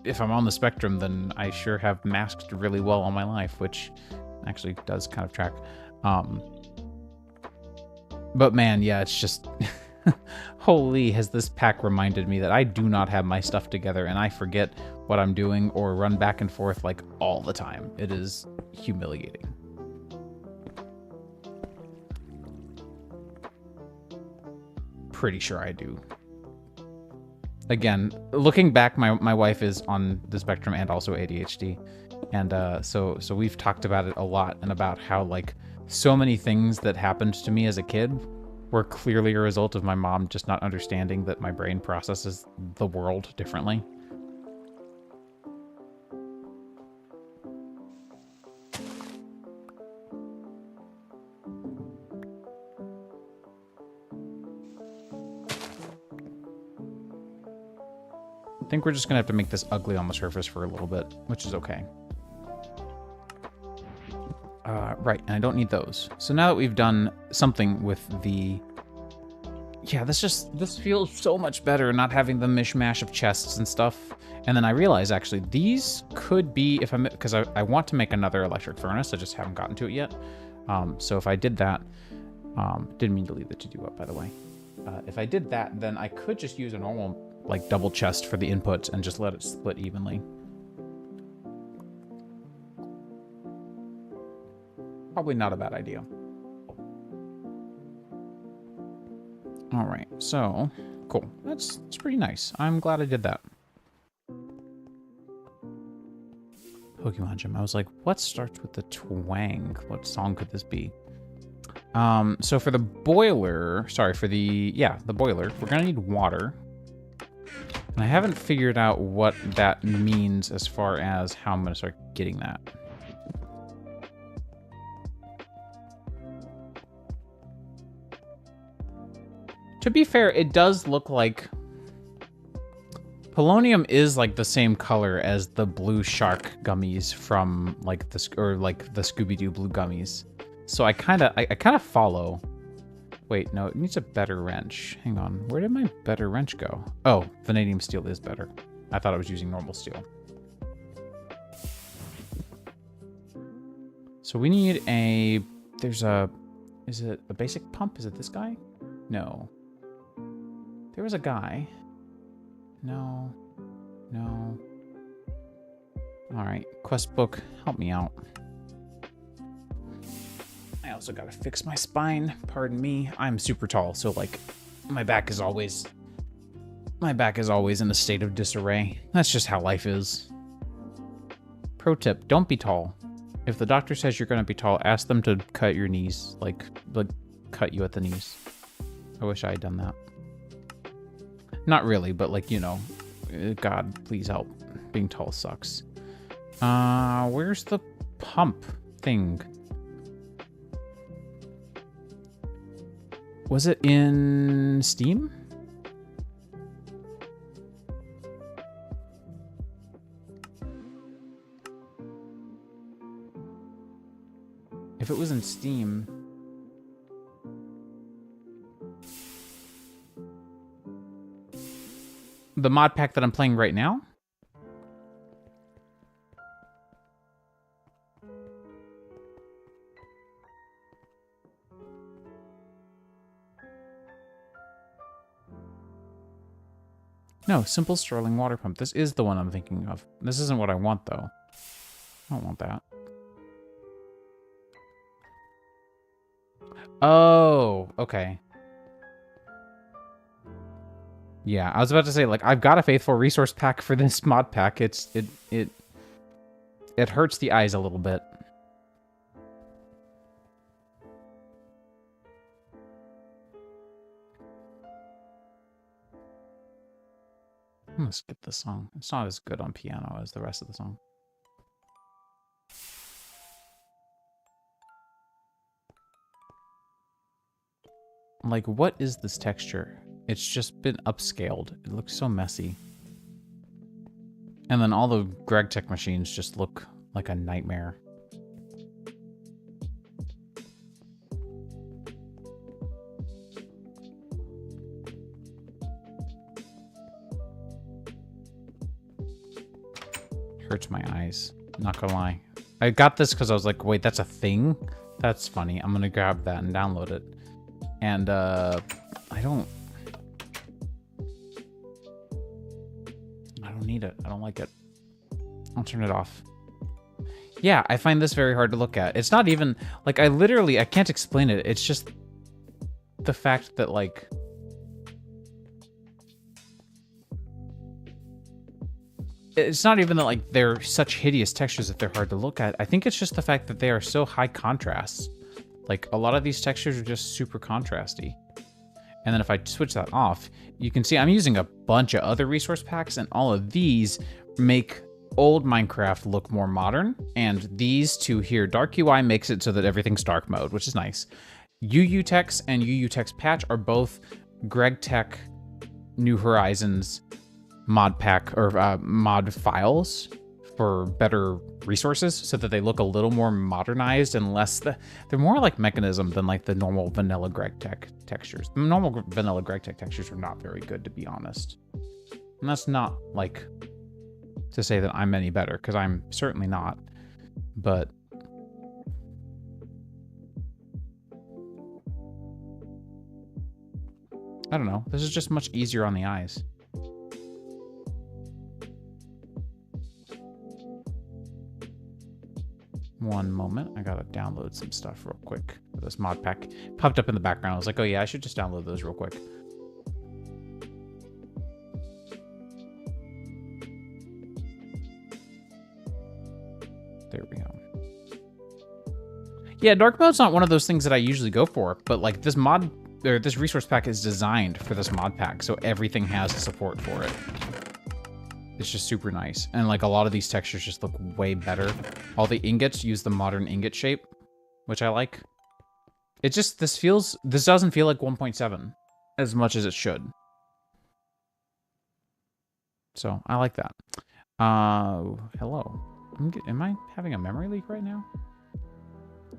if I'm on the spectrum, then I sure have masked really well all my life, which actually does kind of track. But man, yeah, it's just... Holy, has this pack reminded me that I do not have my stuff together and I forget what I'm doing or run back and forth like all the time. It is humiliating. pretty sure I do. Again, looking back, my wife is on the spectrum and also ADHD. And so we've talked about it a lot, and about how like so many things that happened to me as a kid were clearly a result of my mom just not understanding that my brain processes the world differently. I think we're just gonna have to make this ugly on the surface for a little bit, which is okay. Right, and I don't need those. So now that we've done something with the... Yeah, this feels so much better, not having the mishmash of chests and stuff. And then I realize, actually, these could be, if I'm... Because I want to make another electric furnace, I just haven't gotten to it yet. So if I did that... didn't mean to leave the to-do up, by the way. If I did that, then I could just use a normal... like double chest for the inputs and just let it split evenly. Probably not a bad idea. All right, so cool. That's pretty nice. I'm glad I did that. Pokemon Gym. I was like, what starts with the twang? What song could this be? So for the boiler, the boiler, we're gonna need water. And I haven't figured out what that means as far as how I'm going to start getting that. To be fair, it does look like... Polonium is like the same color as the blue shark gummies from like the Scooby-Doo blue gummies. So I kind of follow... Wait, no, it needs a better wrench. Hang on, where did my better wrench go? Oh, vanadium steel is better. I thought I was using normal steel. So we need a... There's a... Is it a basic pump? Is it this guy? No. There was a guy. No. No. Alright, quest book, help me out. I also gotta fix my spine. Pardon me. I'm super tall, so like my back is always in a state of disarray. That's just how life is. Pro tip, don't be tall. If the doctor says you're gonna be tall, ask them to cut your knees. Like cut you at the knees. I wish I had done that. Not really, but like, you know, God, please help. Being tall sucks. Where's the pump thing? Was it in Steam? If it was in Steam... The mod pack that I'm playing right now? No, simple Sterling water pump. This is the one I'm thinking of. This isn't what I want, though. I don't want that. Oh, okay. Yeah, I was about to say, like, I've got a faithful resource pack for this mod pack. It hurts the eyes a little bit. I'm gonna skip this song. It's not as good on piano as the rest of the song. Like, what is this texture? It's just been upscaled. It looks so messy. And then all the GregTech machines just look like a nightmare. Hurts my eyes. Not gonna lie. I got this because I was like, wait, that's a thing? That's funny. I'm gonna grab that and download it. And, I don't need it. I don't like it. I'll turn it off. Yeah, I find this very hard to look at. It's not even, like, I can't explain it. It's just the fact that, like, it's not even that like they're such hideous textures that they're hard to look at. I think it's just the fact that they are so high contrast. Like a lot of these textures are just super contrasty. And then if I switch that off, you can see I'm using a bunch of other resource packs, and all of these make old Minecraft look more modern. And these two here, Dark UI makes it so that everything's dark mode, which is nice. UUTex and UUTex Patch are both GregTech New Horizons mod pack or mod files for better resources, so that they look a little more modernized and less they're more like Mechanism than like the normal vanilla GregTech textures. The normal vanilla GregTech textures are not very good, to be honest. And that's not like to say that I'm any better, because I'm certainly not. But I don't know. This is just much easier on the eyes. One moment, I gotta download some stuff real quick for this mod pack. Popped up in the background. I was like, oh yeah, I should just download those real quick. There we go. Yeah, dark mode's not one of those things that I usually go for, but like this mod, or this resource pack is designed for this mod pack, so everything has support for it. It's just super nice. And like a lot of these textures just look way better. All the ingots use the modern ingot shape, which I like. It just, this doesn't feel like 1.7 as much as it should. So I like that. Hello. Am I having a memory leak right now?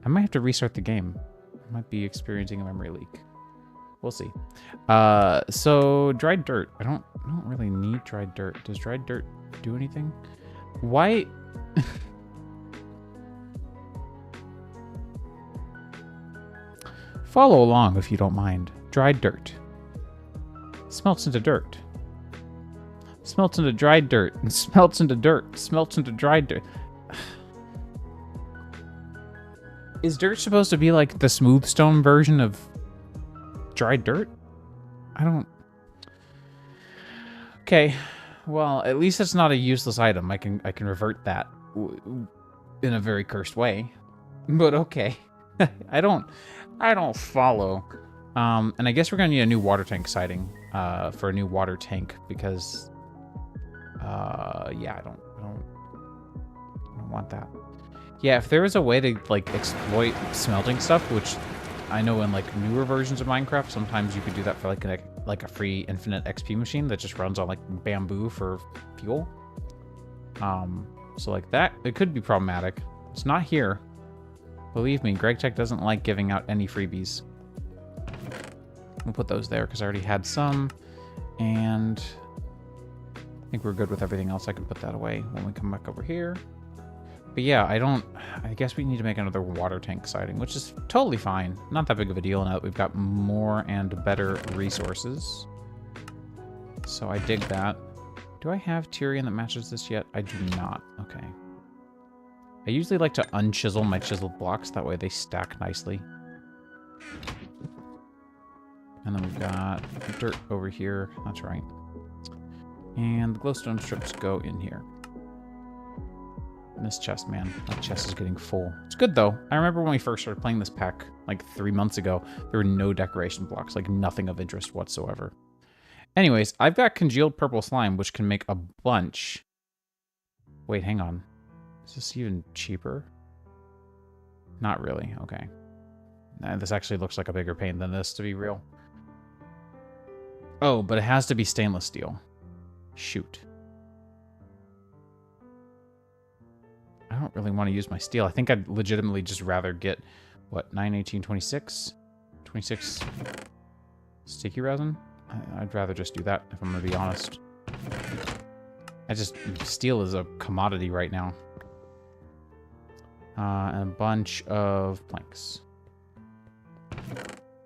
I might have to restart the game. I might be experiencing a memory leak. We'll see. So dried dirt. I don't really need dried dirt. Does dried dirt do anything? Why? Follow along if you don't mind. Dried dirt. Smelts into dirt. Smelts into dried dirt. And smelts into dirt. Smelts into dried dirt. Is dirt supposed to be like the smooth stone version of dried dirt? I don't... Okay, well, at least it's not a useless item. I can revert that in a very cursed way. But okay. I don't follow. And I guess we're gonna need a new water tank sighting for a new water tank, because yeah, I don't want that. Yeah, if there was a way to like exploit smelting stuff, which I know in like newer versions of Minecraft, sometimes you could do that for like a free infinite XP machine that just runs on like bamboo for fuel. So like that, it could be problematic. It's not here. Believe me, GregTech doesn't like giving out any freebies. We'll put those there because I already had some, and I think we're good with everything else. I can put that away when we come back over here. But yeah, I guess we need to make another water tank sighting, which is totally fine. Not that big of a deal now that we've got more and better resources. So I dig that. Do I have Tyrian that matches this yet? I do not. Okay. I usually like to unchisel my chiseled blocks. That way they stack nicely. And then we've got dirt over here. That's right. And the glowstone strips go in here. And this chest, man. That chest is getting full. It's good, though. I remember when we first started playing this pack, like 3 months ago, there were no decoration blocks, like nothing of interest whatsoever. Anyways, I've got congealed purple slime, which can make a bunch. Wait, hang on. Is this even cheaper? Not really. Okay. Nah, this actually looks like a bigger pain than this, to be real. Oh, but it has to be stainless steel. Shoot. I don't really want to use my steel. I think I'd legitimately just rather get, what, 9, 18, 26? 26 sticky resin? I'd rather just do that, if I'm going to be honest. Steel is a commodity right now. And a bunch of planks.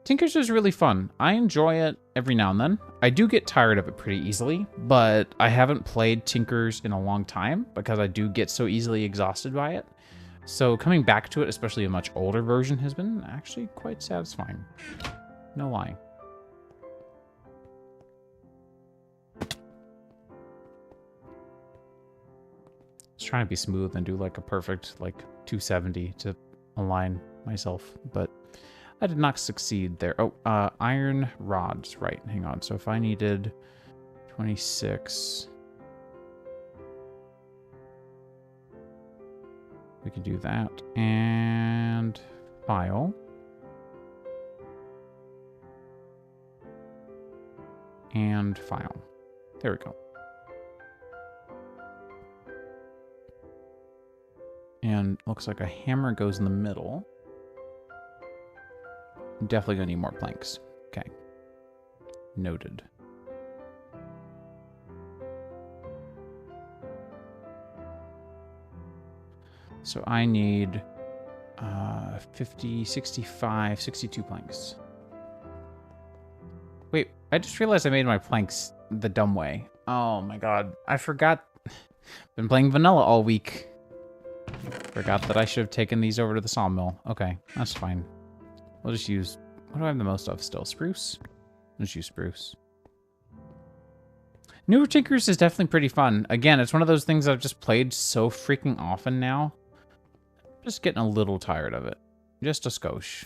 Tinkers is really fun. I enjoy it every now and then. I do get tired of it pretty easily, but I haven't played Tinkers in a long time because I do get so easily exhausted by it. So coming back to it, especially a much older version, has been actually quite satisfying. No lie. was trying to be smooth and do like a perfect like 270 to align myself, but I did not succeed there. Oh, iron rods, right, hang on. So if I needed 26, we can do that. And file. And file. There we go. And looks like a hammer goes in the middle. Definitely gonna need more planks. Okay. Noted. So I need 50, 65, 62 planks. Wait, I just realized I made my planks the dumb way. Oh my god. I forgot. Been playing vanilla all week. Forgot that I should have taken these over to the sawmill. Okay, that's fine. We'll just use... What do I have the most of still? Spruce? Let's use spruce. Newer Tinkers is definitely pretty fun. Again, it's one of those things I've just played so freaking often now. Just getting a little tired of it. Just a skosh.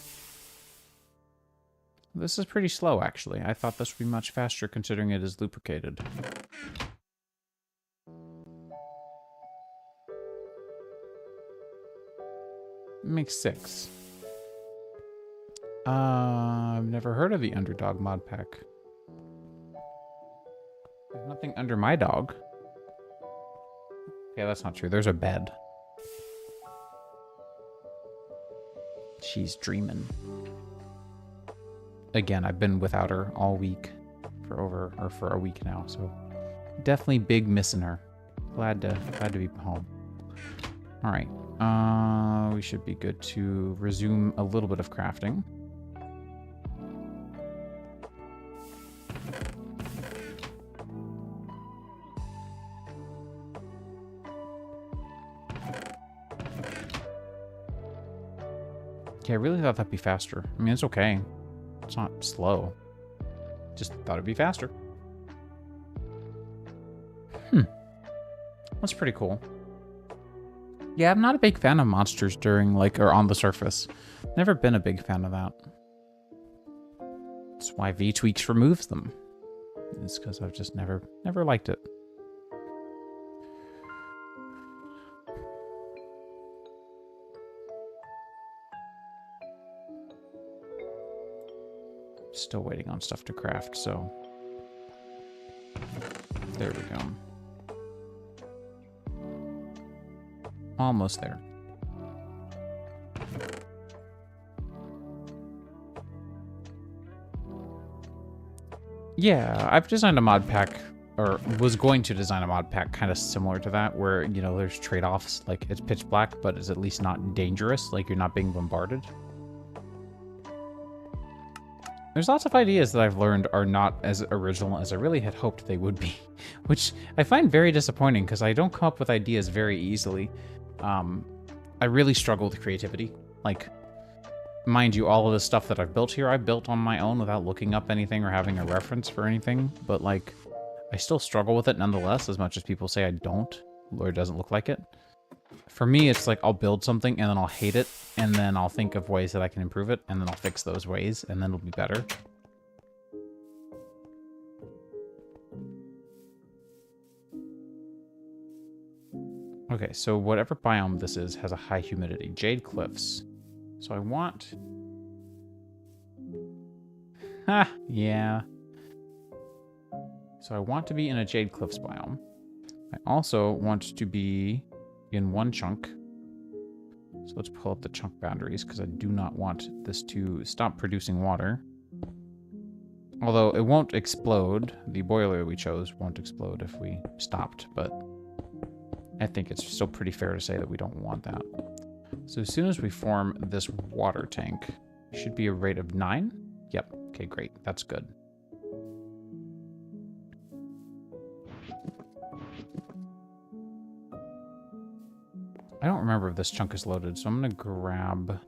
This is pretty slow, actually. I thought this would be much faster considering it is lubricated. Makes 6. I've never heard of the Underdog mod pack. There's nothing under my dog. Okay, that's not true. There's a bed. She's dreaming. Again, I've been without her all week for a week now, so definitely big missing her. Glad to be home. All right. We should be good to resume a little bit of crafting. Okay, I really thought that'd be faster. I mean, it's okay. It's not slow. Just thought it'd be faster. That's pretty cool. Yeah, I'm not a big fan of monsters during, like, or on the surface. Never been a big fan of that. That's why V-Tweaks removes them. It's because I've just never liked it. Still waiting on stuff to craft, so... There we go. Almost there. Yeah, I've designed a mod pack, or was going to design a mod pack kind of similar to that, where, you know, there's trade-offs, like it's pitch black, but it's at least not dangerous, like you're not being bombarded. There's lots of ideas that I've learned are not as original as I really had hoped they would be, which I find very disappointing because I don't come up with ideas very easily. I really struggle with creativity. Like, mind you, all of the stuff that I've built here, I built on my own without looking up anything or having a reference for anything, but like, I still struggle with it nonetheless, as much as people say I don't, or it doesn't look like it. For me, it's like I'll build something and then I'll hate it, and then I'll think of ways that I can improve it, and then I'll fix those ways, and then it'll be better. Okay, so whatever biome this is has a high humidity. Jade Cliffs. So I want... Ha! Yeah. So I want to be in a Jade Cliffs biome. I also want to be in one chunk. So let's pull up the chunk boundaries, because I do not want this to stop producing water. Although it won't explode. The boiler we chose won't explode if we stopped, but I think it's still pretty fair to say that we don't want that. So as soon as we form this water tank, it should be a rate of 9. Yep. Okay, great. That's good. I don't remember if this chunk is loaded, so I'm gonna grab...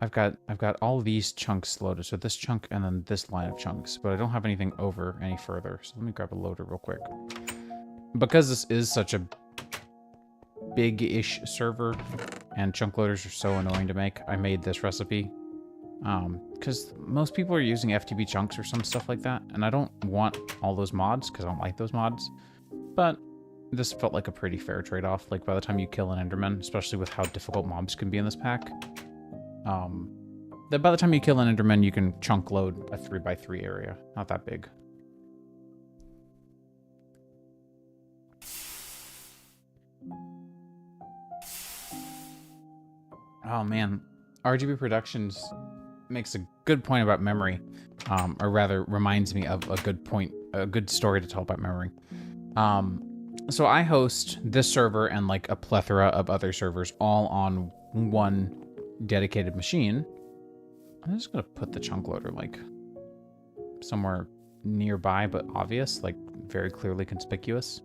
I've got all these chunks loaded, so this chunk and then this line of chunks, but I don't have anything over any further, so let me grab a loader real quick. Because this is such a big-ish server, and chunk loaders are so annoying to make. I made this recipe because most people are using FTP chunks or some stuff like that, and I don't want all those mods because I don't like those mods. But this felt like a pretty fair trade-off. Like, by the time you kill an Enderman, especially with how difficult mobs can be in this pack, that by the time you kill an Enderman, you can chunk load a 3x3 area. Not that big. Oh man, RGB Productions makes a good point about memory, or rather reminds me of a good story to tell about memory. So I host this server and like a plethora of other servers all on one dedicated machine. I'm just gonna put the chunk loader like somewhere nearby, but obvious, like very clearly conspicuous.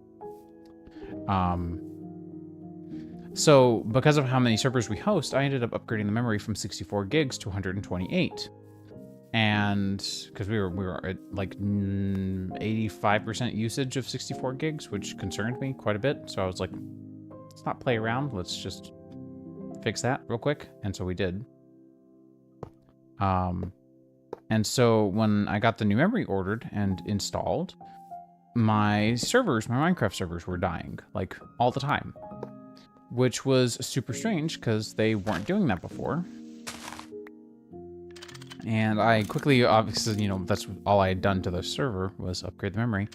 So because of how many servers we host, I ended up upgrading the memory from 64 gigs to 128. And because we were at like 85% usage of 64 gigs, which concerned me quite a bit. So I was like, let's not play around. Let's just fix that real quick. And so we did. And so when I got the new memory ordered and installed, my Minecraft servers were dying like all the time, which was super strange because they weren't doing that before. And I quickly, obviously, you know, that's all I had done to the server was upgrade the memory.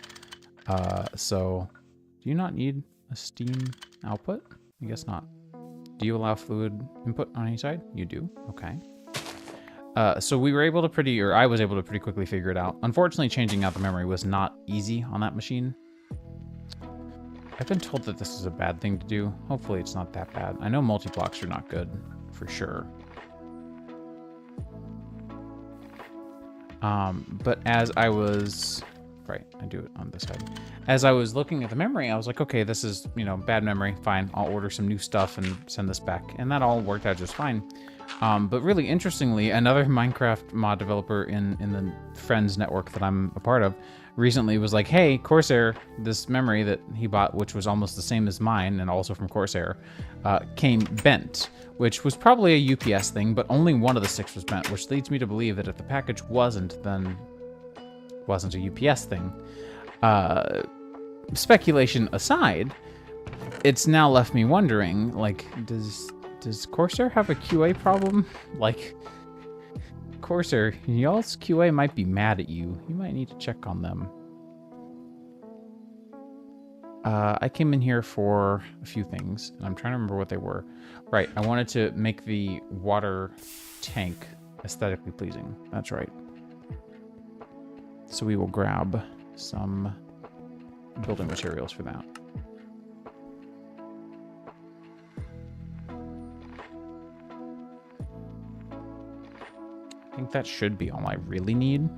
So do you not need a Steam output? I guess not. Do you allow fluid input on any side? You do. Okay. So we were able to I was able to pretty quickly figure it out. Unfortunately, changing out the memory was not easy on that machine. I've been told that this is a bad thing to do. Hopefully it's not that bad. I know multi-blocks are not good, for sure. But as I was... Right, I do it on this side. As I was looking at the memory, I was like, okay, this is, you know, bad memory. Fine, I'll order some new stuff and send this back. And that all worked out just fine. But really interestingly, another Minecraft mod developer in the Friends network that I'm a part of recently was like, hey, Corsair, this memory that he bought, which was almost the same as mine and also from Corsair, came bent, which was probably a UPS thing, but only one of the 6 was bent, which leads me to believe that if the package wasn't, then it wasn't a UPS thing. Speculation aside, it's now left me wondering, like, does Corsair have a QA problem? Like, Corsair, y'all's QA might be mad at you. You might need to check on them. I came in here for a few things, and I'm trying to remember what they were. Right, I wanted to make the water tank aesthetically pleasing. That's right. So we will grab some building materials for that. I think that should be all I really need.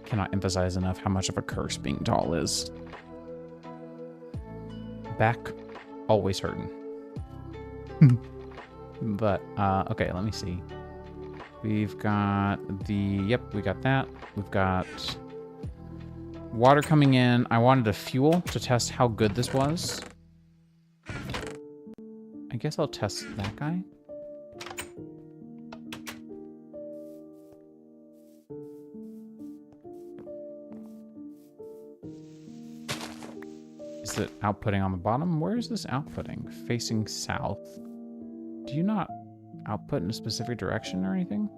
Cannot emphasize enough how much of a curse being tall is. Back, always hurting. But, okay, let me see. We've got yep, we got that. We've got water coming in. I wanted a fuel to test how good this was. I guess I'll test that guy. Is it outputting on the bottom? Where is this outputting? Facing south. Do you not output in a specific direction or anything?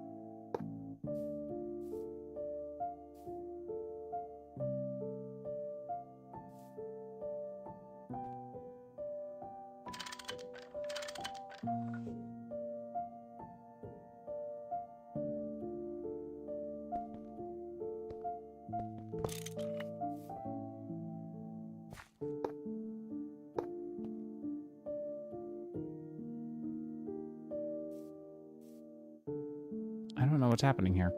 I don't know what's happening here.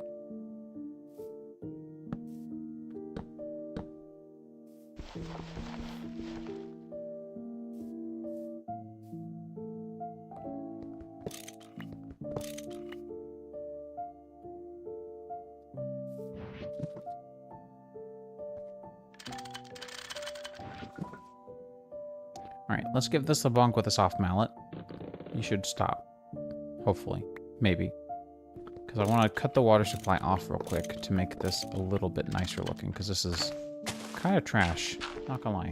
Alright, let's give this a bonk with a soft mallet. You should stop. Hopefully. Maybe. Because I want to cut the water supply off real quick to make this a little bit nicer looking, because this is kind of trash. Not gonna lie.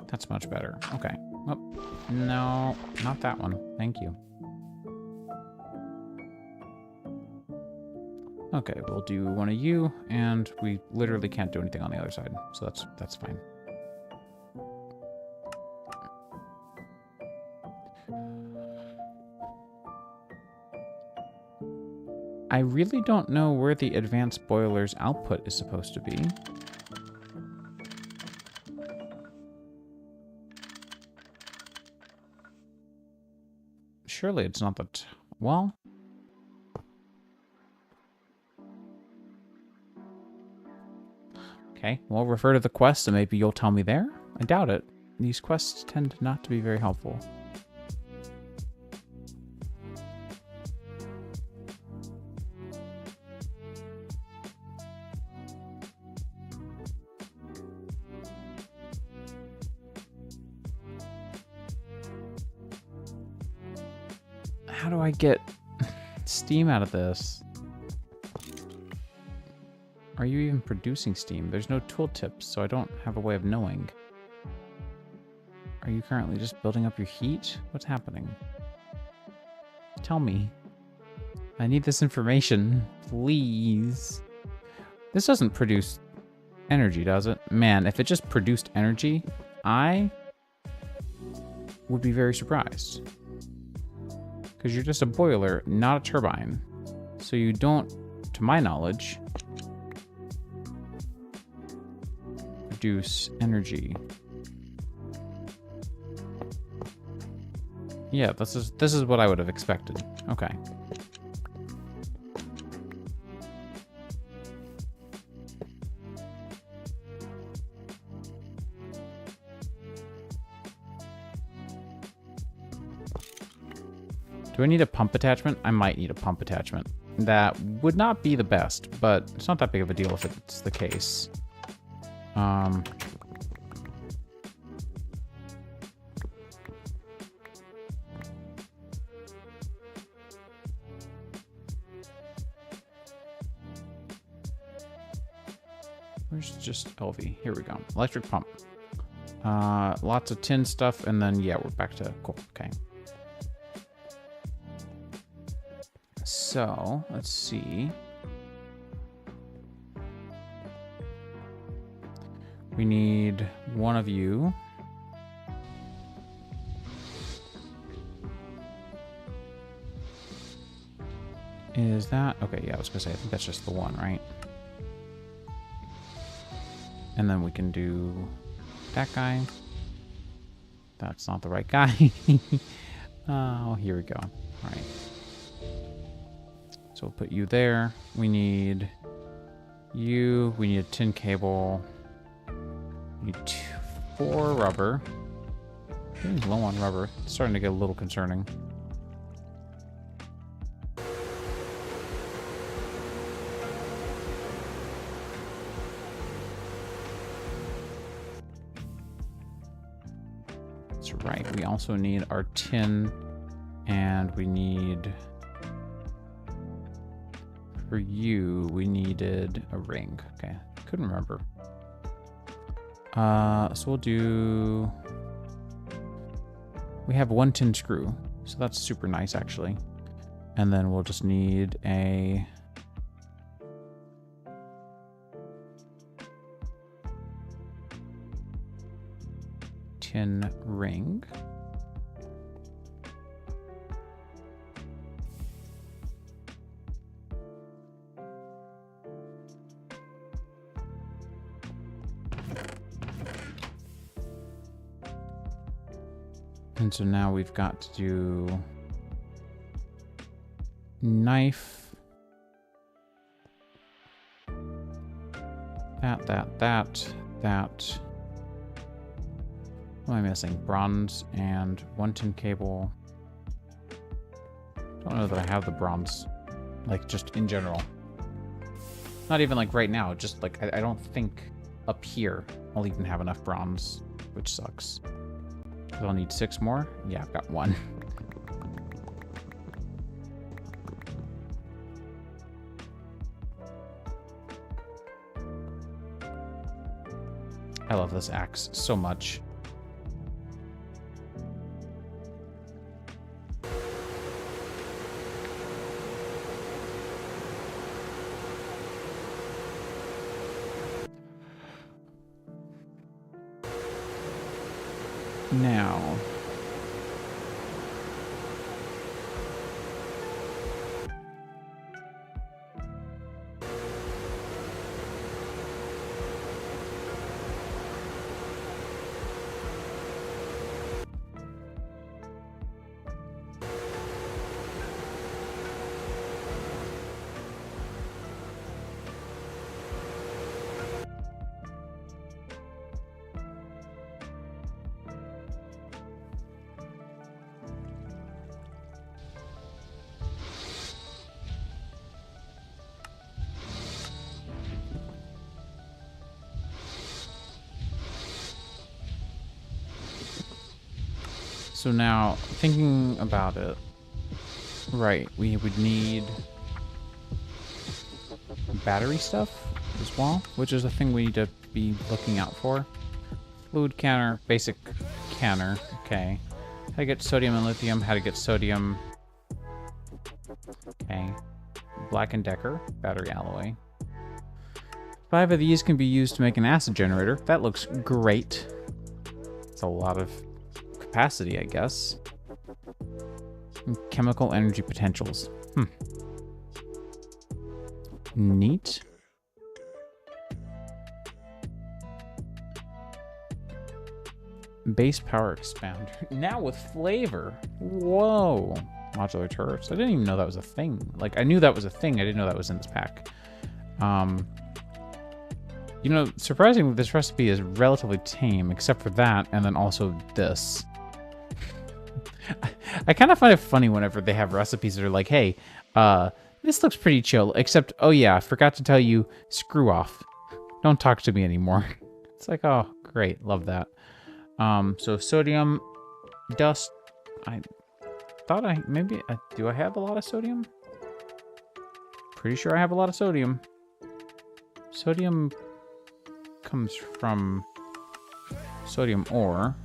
That's much better. Okay. Oh, no, not that one. Thank you. Okay, we'll do one of you, and we literally can't do anything on the other side, so that's fine. I really don't know where the advanced boiler's output is supposed to be. Surely it's not that... Well... Okay, well, refer to the quest and maybe you'll tell me there? I doubt it. These quests tend not to be very helpful. How do I get steam out of this? Are you even producing steam? There's no tooltips, so I don't have a way of knowing. Are you currently just building up your heat? What's happening? Tell me. I need this information. Please. This doesn't produce energy, does it? Man, if it just produced energy, I would be very surprised. Because you're just a boiler, not a turbine. So you don't, to my knowledge, produce energy. Yeah, this is what I would have expected. Okay. Do I need a pump attachment? I might need a pump attachment. That would not be the best, but it's not that big of a deal if it's the case. Where's just LV? Here we go. Electric pump. Lots of tin stuff, and then, yeah, we're back to cool. Okay. So, let's see. We need one of you. Is that... Okay, yeah, I was gonna say, I think that's just the one, right? And then we can do that guy. That's not the right guy. Oh, here we go. All right. So we'll put you there. We need you. We need a tin cable. We need 4 rubber. Getting low on rubber. It's starting to get a little concerning. That's right. We also need our tin, and we need... For you, we needed a ring. Okay, couldn't remember. So we'll do... We have 1 tin screw, so that's super nice, actually. And then we'll just need a... tin ring. And so now we've got to do knife. That. What am I missing? Bronze and 1 tin cable. Don't know that I have the bronze, like just in general. Not even like right now, just like I don't think up here I'll even have enough bronze, which sucks. So I'll need 6 more. Yeah, I've got 1. I love this axe so much. Now, so now thinking about it, right, we would need battery stuff as well, which is a thing we need to be looking out for. Fluid canner, basic canner, okay. How to get sodium and lithium, how to get sodium, okay. Black & Decker, battery alloy. 5 of these can be used to make an acid generator. That looks great. It's a lot of capacity, I guess. And chemical energy potentials. Neat. Base power expander. Now with flavor. Whoa. Modular turrets. I didn't even know that was a thing. Like, I knew that was a thing. I didn't know that was in this pack. You know, surprisingly, this recipe is relatively tame, except for that, and then also this. I kind of find it funny whenever they have recipes that are like, hey, this looks pretty chill, except, oh yeah, I forgot to tell you, screw off. Don't talk to me anymore. It's like, oh, great, love that. So sodium, dust, I thought do I have a lot of sodium? Pretty sure I have a lot of sodium. Sodium comes from sodium ore,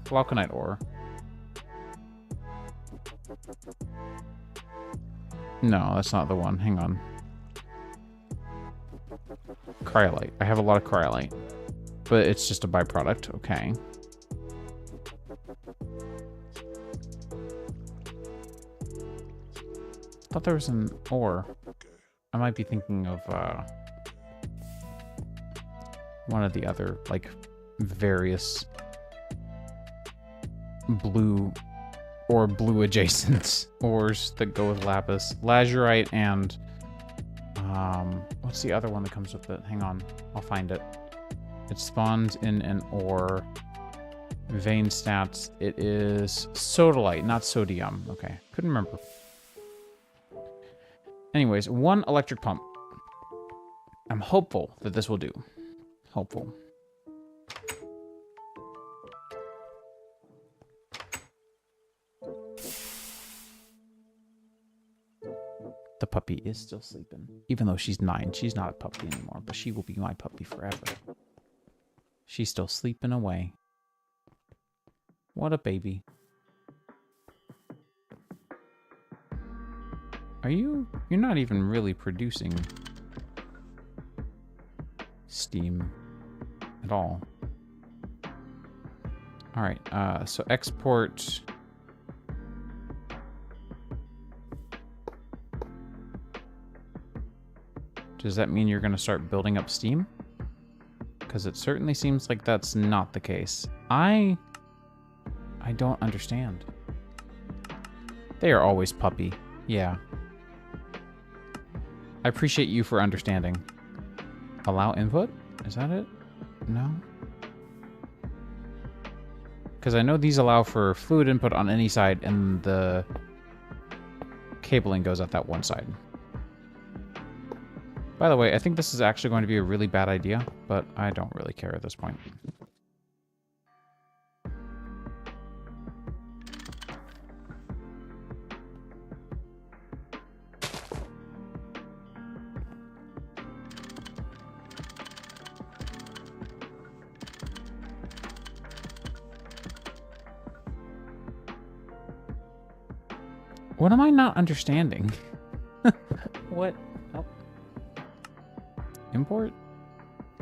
glauconite ore. No, that's not the one. Hang on. Cryolite. I have a lot of cryolite, but it's just a byproduct. Okay. I thought there was an ore. I might be thinking of one of the other, like, various blue or blue adjacent ores that go with lapis. Lazurite and what's the other one that comes with it? Hang on, I'll find it. It spawns in an ore. Vein stats. It is sodalite, not sodium. Okay, couldn't remember. Anyways, 1 electric pump. I'm hopeful that this will do. Hopeful. The puppy is still sleeping. Even though she's 9, she's not a puppy anymore, but she will be my puppy forever. She's still sleeping away. What a baby. You're not even really producing steam at all. All right, so export. Does that mean you're going to start building up steam? Because it certainly seems like that's not the case. I I don't understand. They are always puppy. Yeah. I appreciate you for understanding. Allow input? Is that it? No? Because I know these allow for fluid input on any side, and the cabling goes at that one side. By the way, I think this is actually going to be a really bad idea, but I don't really care at this point. What am I not understanding? What? Oh. Import?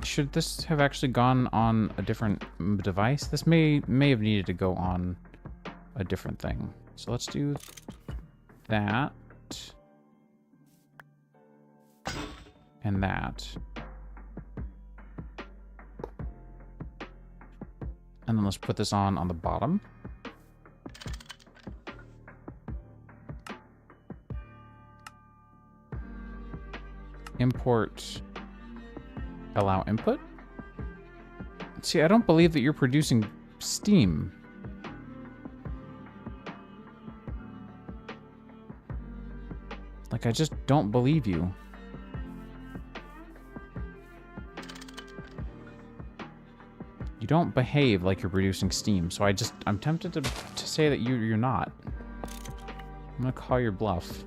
Should this have actually gone on a different device? This may have needed to go on a different thing. So let's do that. And that. And then let's put this on the bottom. Import, allow input. See, I don't believe that you're producing steam. Like, I just don't believe you. You don't behave like you're producing steam, so I'm tempted to say that you're not. I'm gonna call your bluff.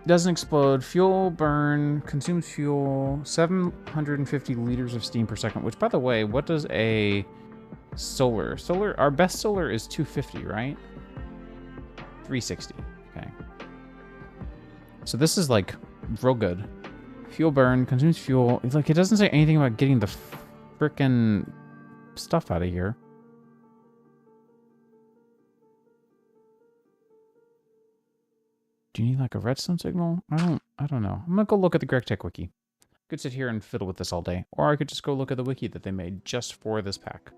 Doesn't explode. Fuel burn. Consumes fuel. 750 liters of steam per second. Which, by the way, what does a solar... Our best solar is 250, right? 360. Okay. So this is, like, real good. Fuel burn. Consumes fuel. It's like, it doesn't say anything about getting the frickin' stuff out of here. Do you need like a redstone signal? I don't know. I'm gonna go look at the GregTech wiki. I could sit here and fiddle with this all day. Or I could just go look at the wiki that they made just for this pack.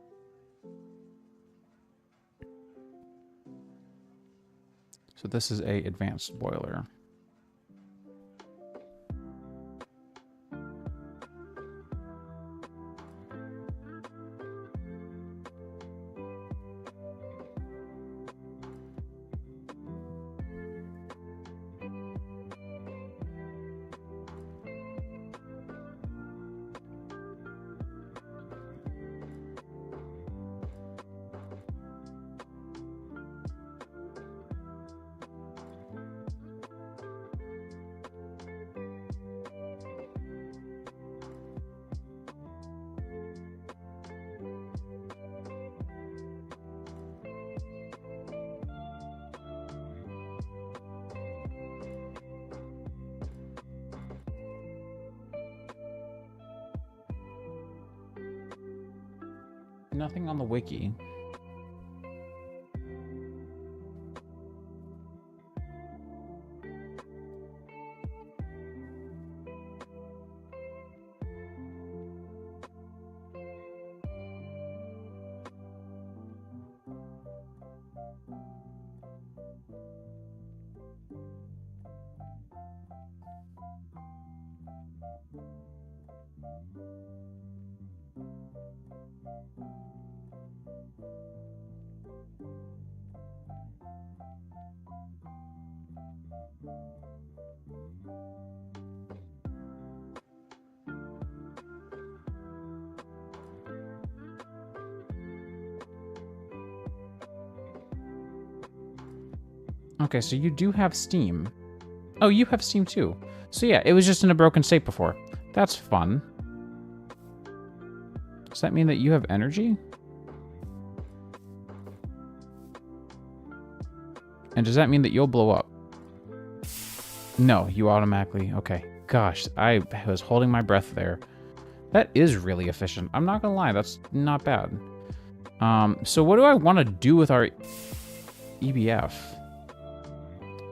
So this is a advanced boiler. Nothing on the wiki. Okay, so you do have Steam. Oh, you have Steam too. So yeah, it was just in a broken state before. That's fun. Does that mean that you have energy? And does that mean that you'll blow up? No, you automatically... Okay. Gosh, I was holding my breath there. That is really efficient. I'm not gonna lie, that's not bad. So what do I want to do with our EBF?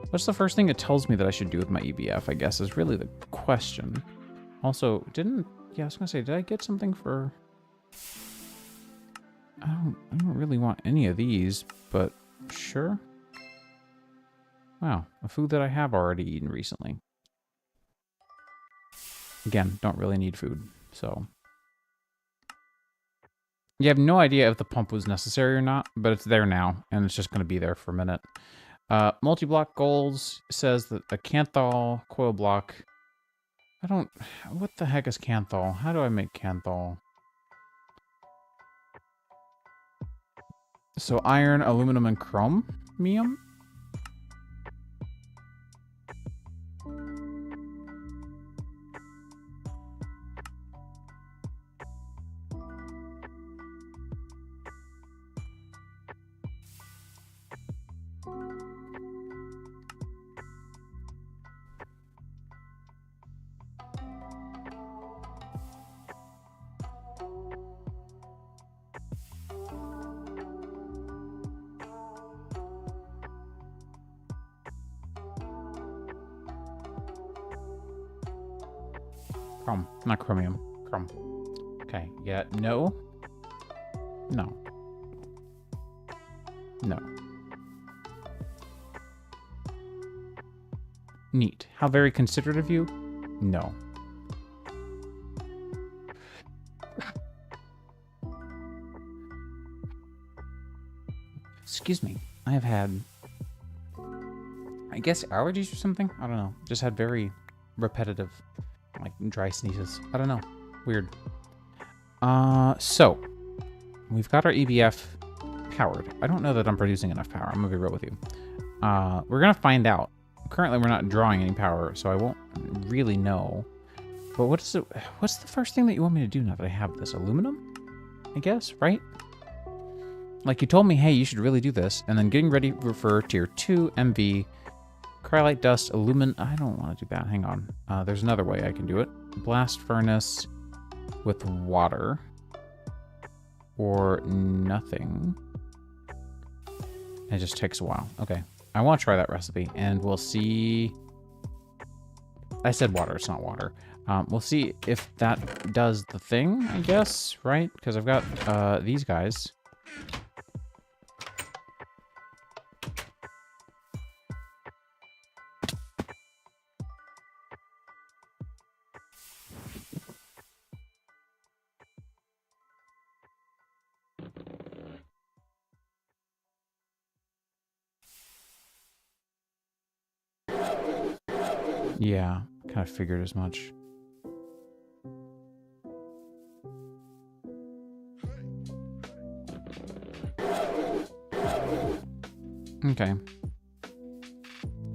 What's the first thing it tells me that I should do with my EBF, I guess, is really the question. Also, yeah, I was gonna say, did I get something for... I don't really want any of these, but sure. Wow, a food that I have already eaten recently. Again, don't really need food, so. You have no idea if the pump was necessary or not, but it's there now, and it's just going to be there for a minute. Multi-block goals says that a Canthal coil block. What the heck is Canthal? How do I make Canthal? So iron, aluminum, and chromium? Chrome, not chromium. Chrome. Okay, yeah, no. No. No. Neat. How very considerate of you? No. Excuse me. I have had, I guess, allergies or something? I don't know. Just had very repetitive, like, dry sneezes. I don't know. Weird. So, we've got our EBF powered. I don't know that I'm producing enough power. I'm gonna be real with you. We're gonna find out. Currently, we're not drawing any power, so I won't really know. But what's the first thing that you want me to do now that I have this? Aluminum? I guess, right? Like, you told me, hey, you should really do this. And then getting ready for tier 2, MV, cryolite dust, aluminum. I don't want to do that. Hang on. There's another way I can do it. Blast furnace with water. Or nothing. It just takes a while. Okay. I want to try that recipe, and we'll see. I said water, it's not water. We'll see if that does the thing, I guess, right? Because I've got these guys. Yeah, kind of figured as much. Okay.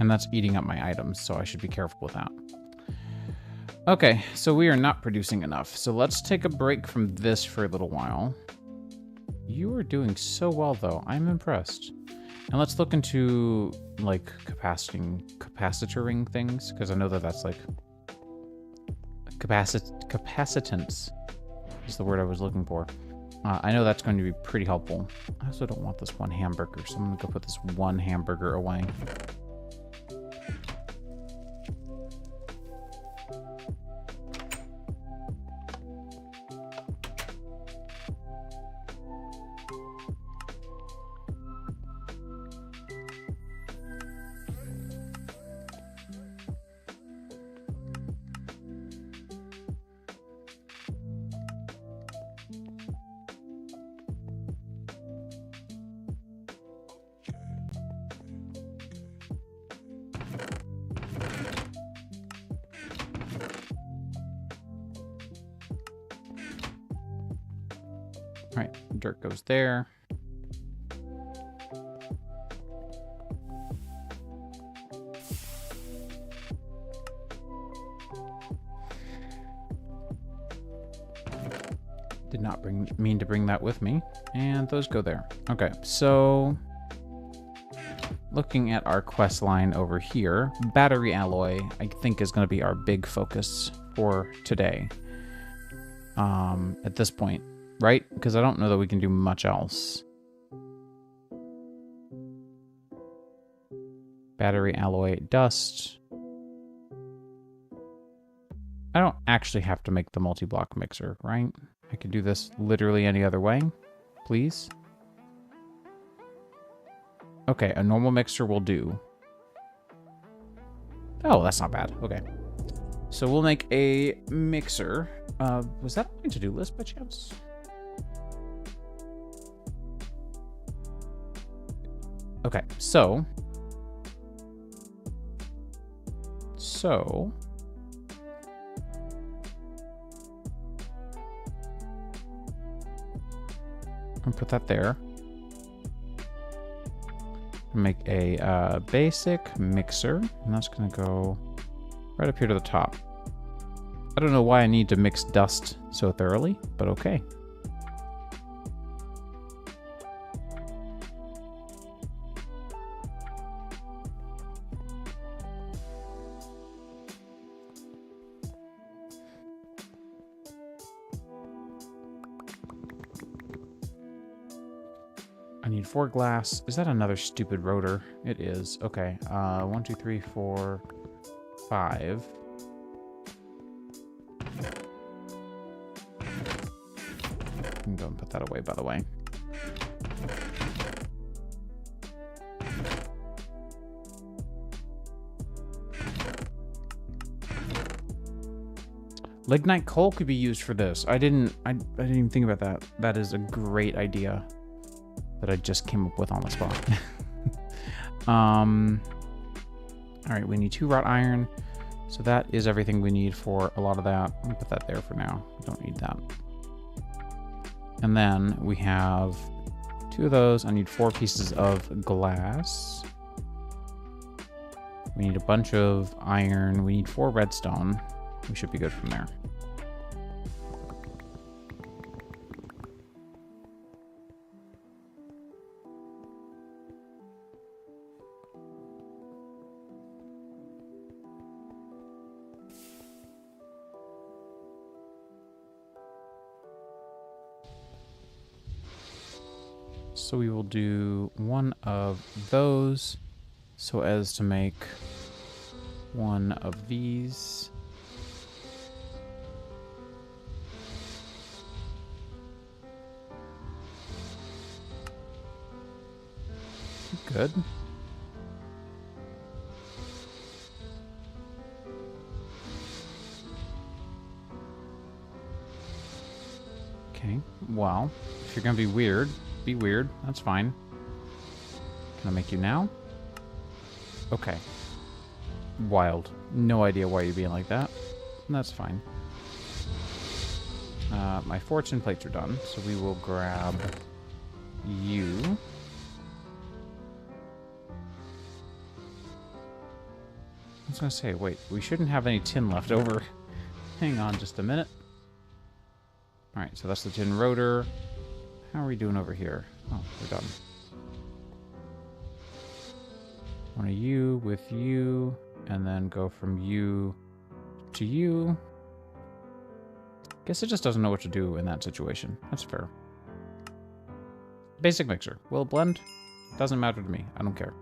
And that's eating up my items, so I should be careful with that. Okay, so we are not producing enough. So let's take a break from this for a little while. You are doing so well, though. I'm impressed. And let's look into, like, capacitoring things, because I know that that's, like, capacitance is the word I was looking for. I know that's going to be pretty helpful. I also don't want this one hamburger, so I'm going to go put this one hamburger away. All right, dirt goes there. Did not mean to bring that with me. And those go there. Okay, so looking at our quest line over here, battery alloy, I think, is going to be our big focus for today. At this point, right? Because I don't know that we can do much else. Battery alloy dust. I don't actually have to make the multi-block mixer, right? I could do this literally any other way. please. Okay, a normal mixer will do. Oh, that's not bad. Okay. So we'll make a mixer. Was that on my to-do list by chance? Okay, so I'll put that there. Make a basic mixer, and that's gonna go right up here to the top. I don't know why I need to mix dust so thoroughly, but okay. I need 4 glass. Is that another stupid rotor? It is. Okay. 1, 2, 3, 4, 5. I can go and put that away, by the way. Lignite coal could be used for this. I didn't even think about that. That is a great idea that I just came up with on the spot. All right, we need 2 wrought iron. So that is everything we need for a lot of that. I'm gonna put that there for now. We don't need that. And then we have 2 of those. I need 4 pieces of glass. We need a bunch of iron. We need 4 redstone. We should be good from there. So we will do 1 of those so as to make 1 of these. Good. Okay, well, if you're gonna be weird, be weird. That's fine. Can I make you now? Okay. Wild. No idea why you're being like that. That's fine. My fortune plates are done, so we will grab you. I was gonna say, wait, we shouldn't have any tin left over. Hang on just a minute. Alright, so that's the tin rotor. How are we doing over here? Oh, we're done. 1 of you with you, and then go from you to you. Guess it just doesn't know what to do in that situation. That's fair. Basic mixer. Will it blend? Doesn't matter to me. I don't care.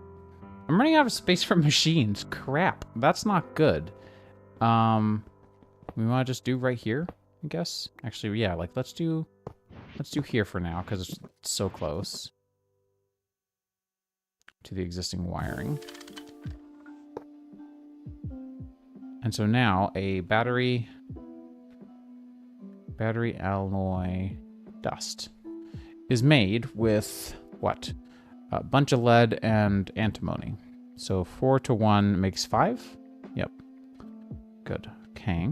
I'm running out of space for machines. Crap. That's not good. We want to just do right here, I guess. Actually, yeah, like let's do here for now because it's so close to the existing wiring. And so now a battery alloy dust is made with what? A bunch of lead and antimony. So 4 to 1 makes 5? Yep. Good. Okay.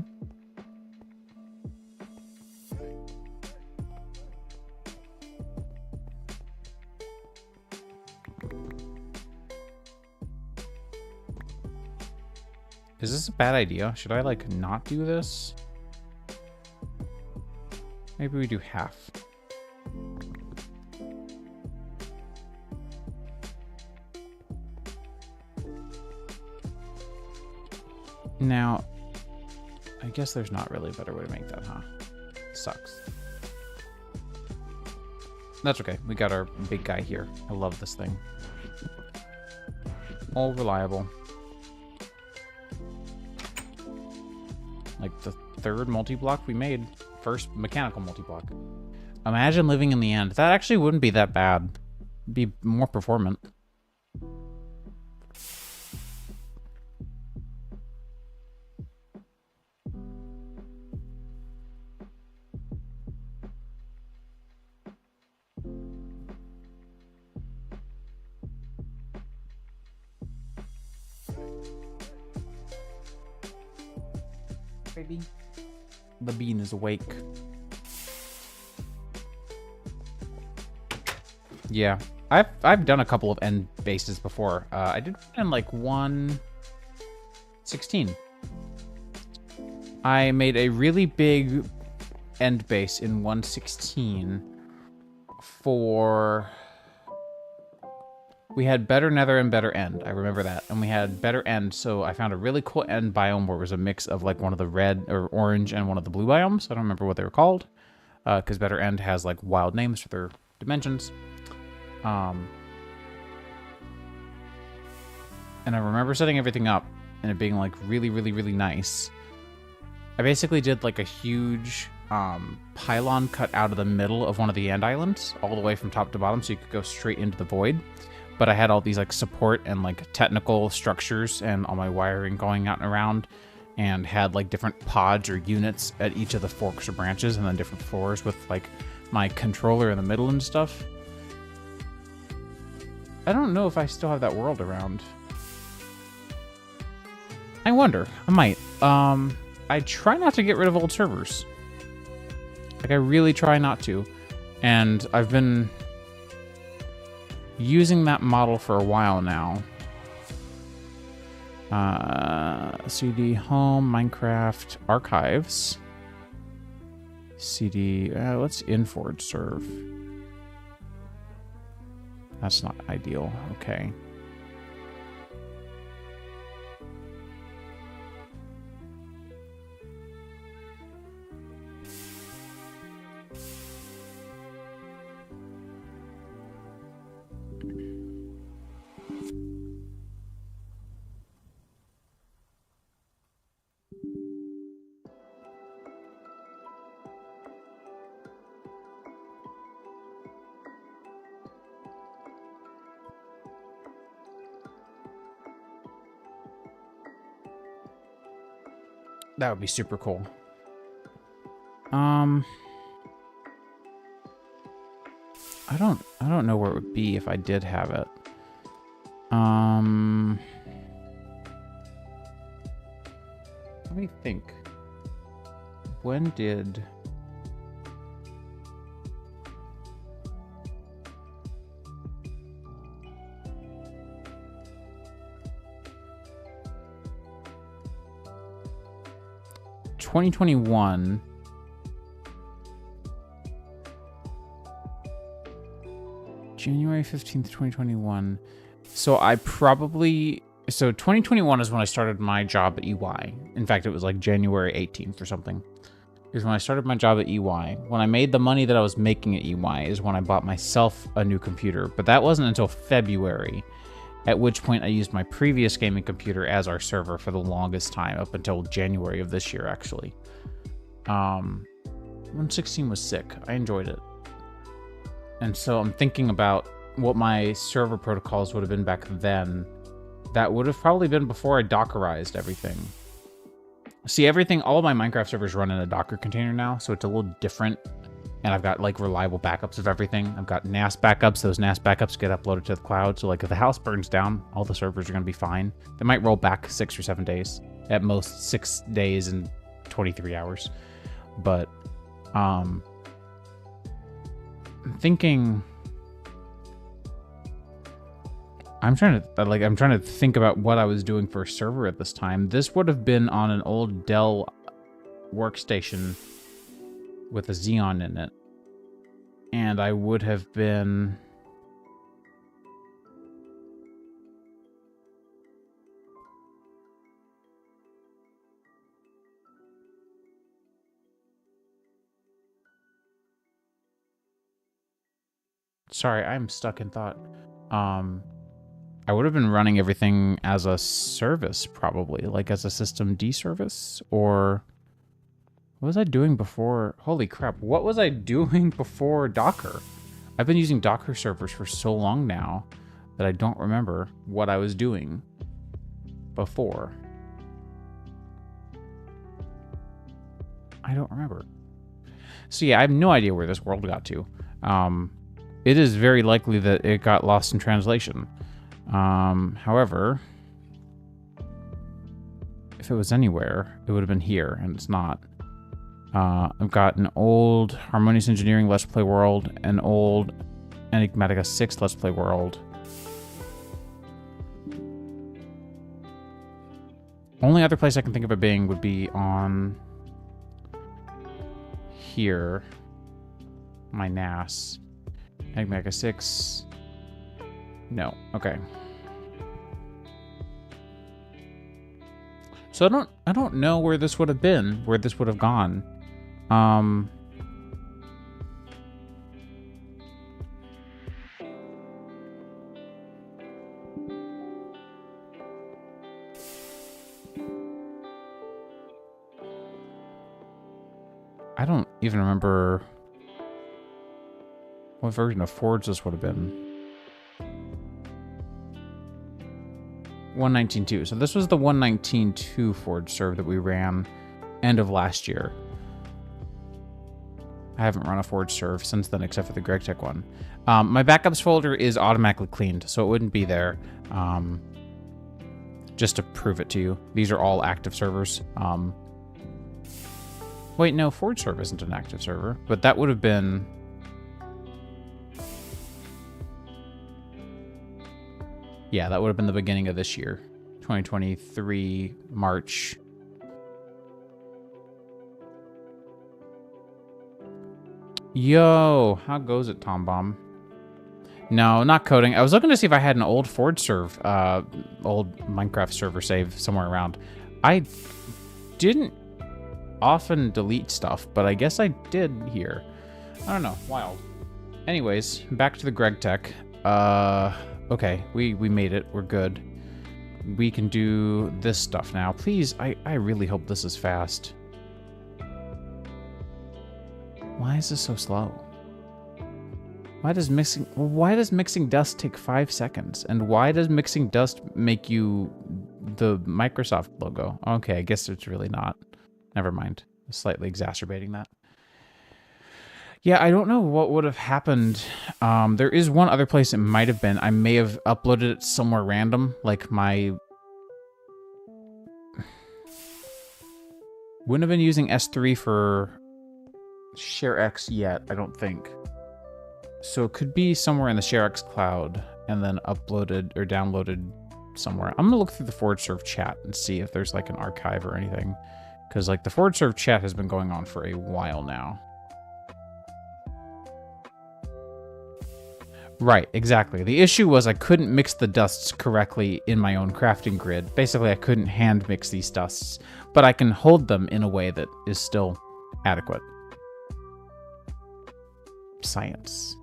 Is this a bad idea? Should I, like, not do this? Maybe we do half. Now, I guess there's not really a better way to make that, huh? Sucks. That's okay. We got our big guy here. I love this thing. All reliable. Like the 3rd multi-block we made. First mechanical multi-block. Imagine living in the end. That actually wouldn't be that bad. It'd be more performant. Baby. The bean is awake. Yeah, I've done a couple of end bases before. I did one in like 1.16. I made a really big end base in 1.16 for... We had better nether and better end. I remember that. And we had better end, so I found a really cool end biome where it was a mix of like one of the red or orange and one of the blue biomes. I don't remember what they were called, because better end has like wild names for their dimensions. And I remember setting everything up and it being like really, really, really nice. I basically did like a huge pylon cut out of the middle of one of the end islands, all the way from top to bottom, so you could go straight into the void. But I had all these like support and like technical structures and all my wiring going out and around, and had like different pods or units at each of the forks or branches, and then different floors with like my controller in the middle and stuff. I don't know if I still have that world around. I wonder. I might. I try not to get rid of old servers. Like, I really try not to. And I've been using that model for a while now. CD home, Minecraft, archives. CD, let's inforge serve. That's not ideal. Okay. That would be super cool. I don't know where it would be if I did have it. Let me think. When did... ...2021... January 15th, 2021. So I probably... So 2021 is when I started my job at EY. In fact, it was like January 18th or something. Is when I started my job at EY. When I made the money that I was making at EY is when I bought myself a new computer. But that wasn't until February, at which point I used my previous gaming computer as our server for the longest time, up until January of this year, actually. 1.16 was sick. I enjoyed it. And so I'm thinking about what my server protocols would have been back then. That would have probably been before I Dockerized everything. See, everything, all of my Minecraft servers run in a Docker container now, so it's a little different. And I've got like reliable backups of everything. I've got NAS backups. Those NAS backups get uploaded to the cloud. So like if the house burns down, all the servers are going to be fine. They might roll back 6 or 7 days. At most 6 days and 23 hours. But I'm thinking... I'm trying to think about what I was doing for a server at this time. This would have been on an old Dell workstation with a Xeon in it. And I would have been... Sorry, I'm stuck in thought. I would have been running everything as a service, probably, like as a system D service, or What was I doing before? Holy crap. What was I doing before Docker? I've been using Docker servers for so long now that I don't remember what I was doing before. I don't remember. So yeah, I have no idea where this world got to. It is very likely that it got lost in translation. However, if it was anywhere, it would have been here, and it's not. I've got an old Harmonious Engineering Let's Play world, an old Enigmatica 6 Let's Play world. Only other place I can think of it being would be on here. My NAS. Enigmatica 6. No. Okay. So I don't know where this would have been, where this would have gone. I don't even remember what version of Forge this would have been. 119.2. So this was the 119.2 Forge serve that we ran end of last year. I haven't run a Forge serve since then, except for the GregTech one. My backups folder is automatically cleaned, so it wouldn't be there. Just to prove it to you. These are all active servers. Wait, no, Forge serve isn't an active server, but that would have been... Yeah, that would have been the beginning of this year. 2023, March. Yo, how goes it, Tom Bomb? No, not coding. I was looking to see if I had an old Forge serve, old Minecraft server save somewhere around. I didn't often delete stuff, but I guess I did here. I don't know, wild. Anyways, back to the GregTech. Okay, we made it. We're good. We can do this stuff now. Please, I really hope this is fast. Why is this so slow? Why does mixing dust take 5 seconds? And why does mixing dust make you the Microsoft logo? Okay, I guess it's really not. Never mind. Slightly exacerbating that. Yeah, I don't know what would have happened. There is one other place it might have been. I may have uploaded it somewhere random, like my... Wouldn't have been using S3 for ShareX yet, I don't think. So it could be somewhere in the ShareX cloud and then uploaded or downloaded somewhere. I'm gonna look through the Forge Serve chat and see if there's like an archive or anything. Because like the Forge Serve chat has been going on for a while now. Right, exactly. The issue was I couldn't mix the dusts correctly in my own crafting grid. Basically, I couldn't hand mix these dusts, but I can hold them in a way that is still adequate. Science.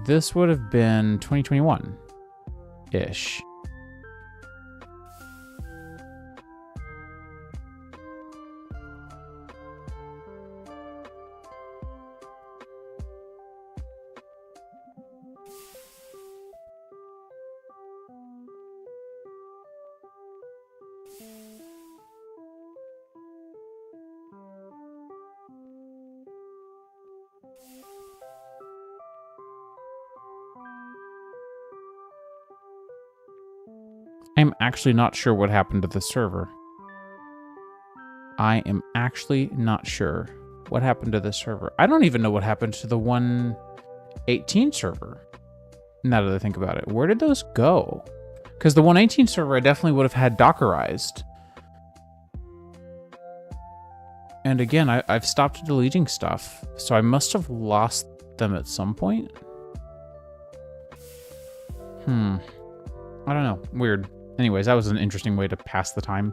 This would have been 2021-ish. I'm actually not sure what happened to the server. I am actually not sure what happened to the server. I don't even know what happened to the 118 server. Now that I think about it, where did those go? Because the 118 server I definitely would have had Dockerized. And again, I've stopped deleting stuff, so I must have lost them at some point. I don't know. Weird. Anyways, that was an interesting way to pass the time.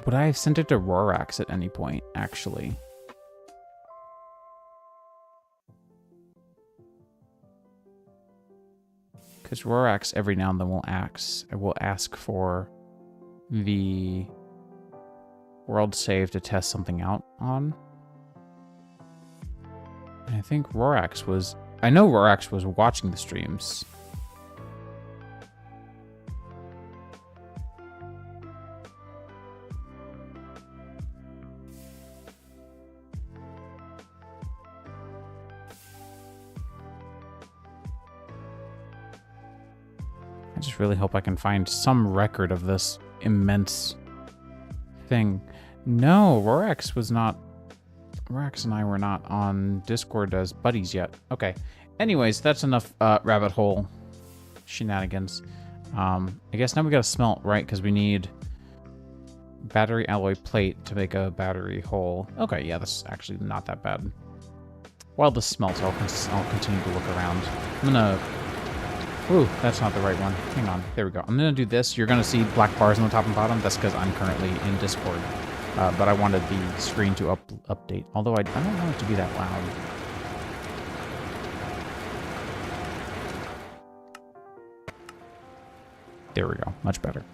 Would I have sent it to Rorax at any point, actually? Because Rorax every now and then will ask for the world save to test something out on. And I think Rorax was... I know Rorax was watching the streams. I just really hope I can find some record of this immense thing. No, Rorax was not... Rorax and I were not on Discord as buddies yet. Okay. Anyways, that's enough rabbit hole shenanigans. I guess now we gotta smelt, right? Because we need battery alloy plate to make a battery hole. Okay, yeah, that's actually not that bad. While this smelts, I'll continue to look around. I'm gonna... Ooh, that's not the right one. Hang on. There we go. I'm gonna do this. You're gonna see black bars on the top and bottom. That's because I'm currently in Discord. But I wanted the screen to update. Although I don't want it to be that loud. There we go. Much better.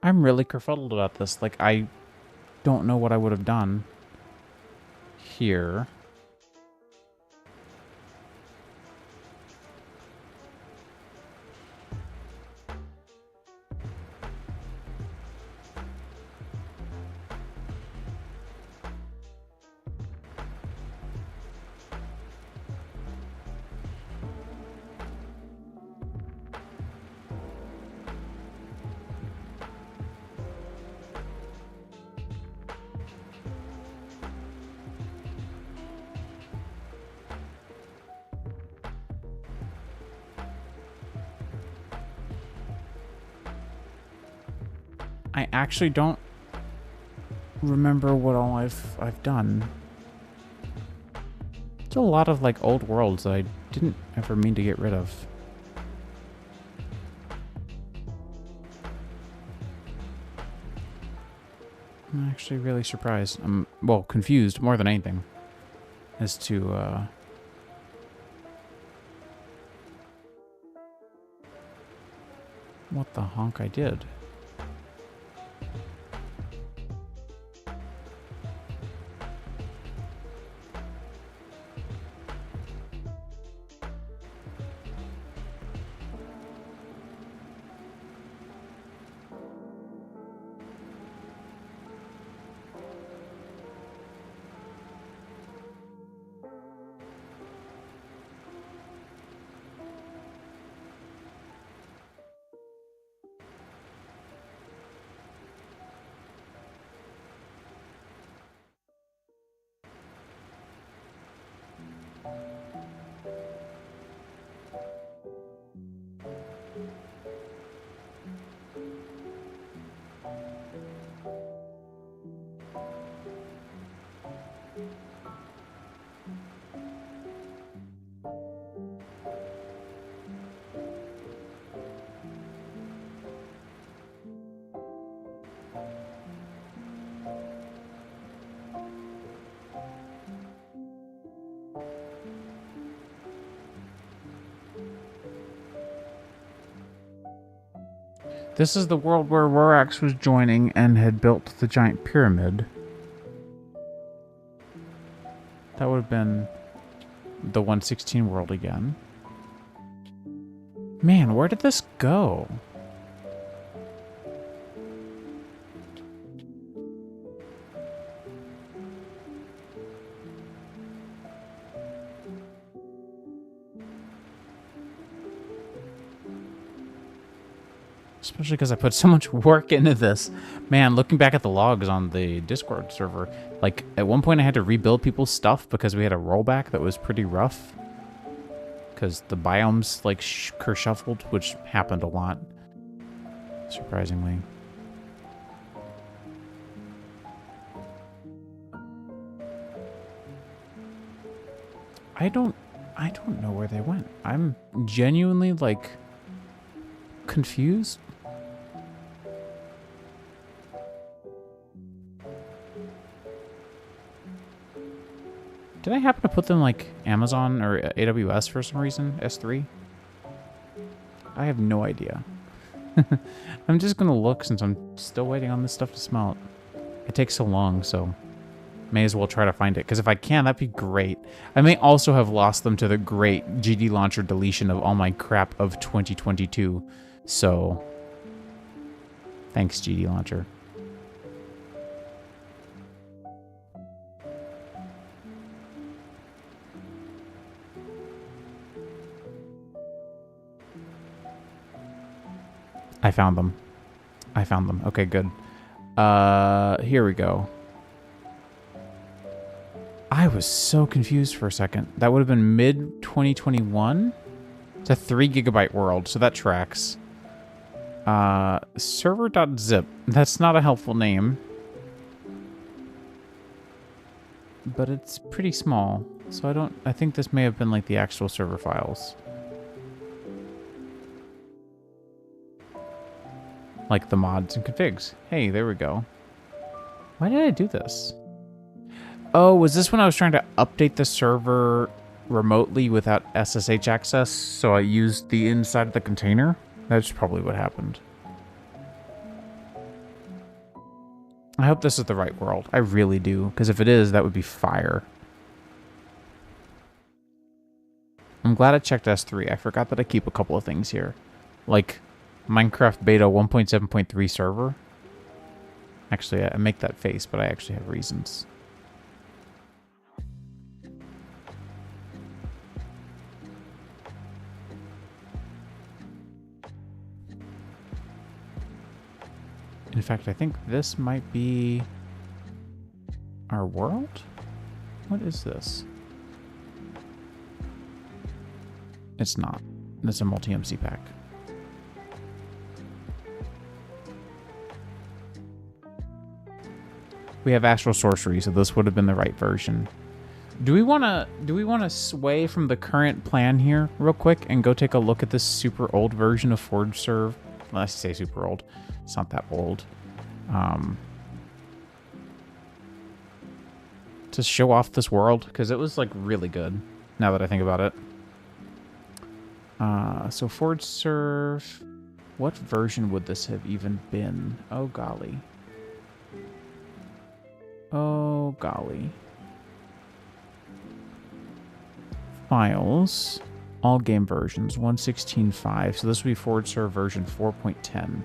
I'm really kerfuddled about this. Like, I don't know what I would have done here. I actually don't remember what all I've done. There's a lot of like old worlds that I didn't ever mean to get rid of. I'm actually really surprised. I'm, well, confused more than anything as to what the honk I did. This is the world where Rorax was joining and had built the giant pyramid. That would have been the 116 world again. Man, where did this go? Especially because I put so much work into this. Man, looking back at the logs on the Discord server, like, at one point I had to rebuild people's stuff because we had a rollback that was pretty rough. Because the biomes, like, shuffled, which happened a lot. Surprisingly. I don't know where they went. I'm genuinely, like, confused. Did I happen to put them like Amazon or AWS for some reason? S3? I have no idea. I'm just gonna look since I'm still waiting on this stuff to smelt. It takes so long, so may as well try to find it. Because if I can, that'd be great. I may also have lost them to the great GD Launcher deletion of all my crap of 2022. So, thanks, GD Launcher. I found them. I found them. Okay, good. Here we go. I was so confused for a second. That would have been mid-2021? It's a 3 GB world, so that tracks. Server.zip. That's not a helpful name. But it's pretty small. So I think this may have been like the actual server files. Like the mods and configs. Hey, there we go. Why did I do this? Oh, was this when I was trying to update the server remotely without SSH access? So I used the inside of the container? That's probably what happened. I hope this is the right world. I really do. Because if it is, that would be fire. I'm glad I checked S3. I forgot that I keep a couple of things here. Like Minecraft Beta 1.7.3 server. Actually, I make that face, but I actually have reasons. In fact, I think this might be our world? What is this? It's not. It's a multi-MC pack. We have Astral Sorcery, so this would have been the right version. Do we want to sway from the current plan here real quick and go take a look at this super old version of Forge Serve? Well, I say super old. It's not that old. To show off this world, because it was like really good now that I think about it. So Forge Serve, what version would this have even been? Oh golly. Oh golly. Files, all game versions, 1.16.5. So this would be Forge Serve version 4.10.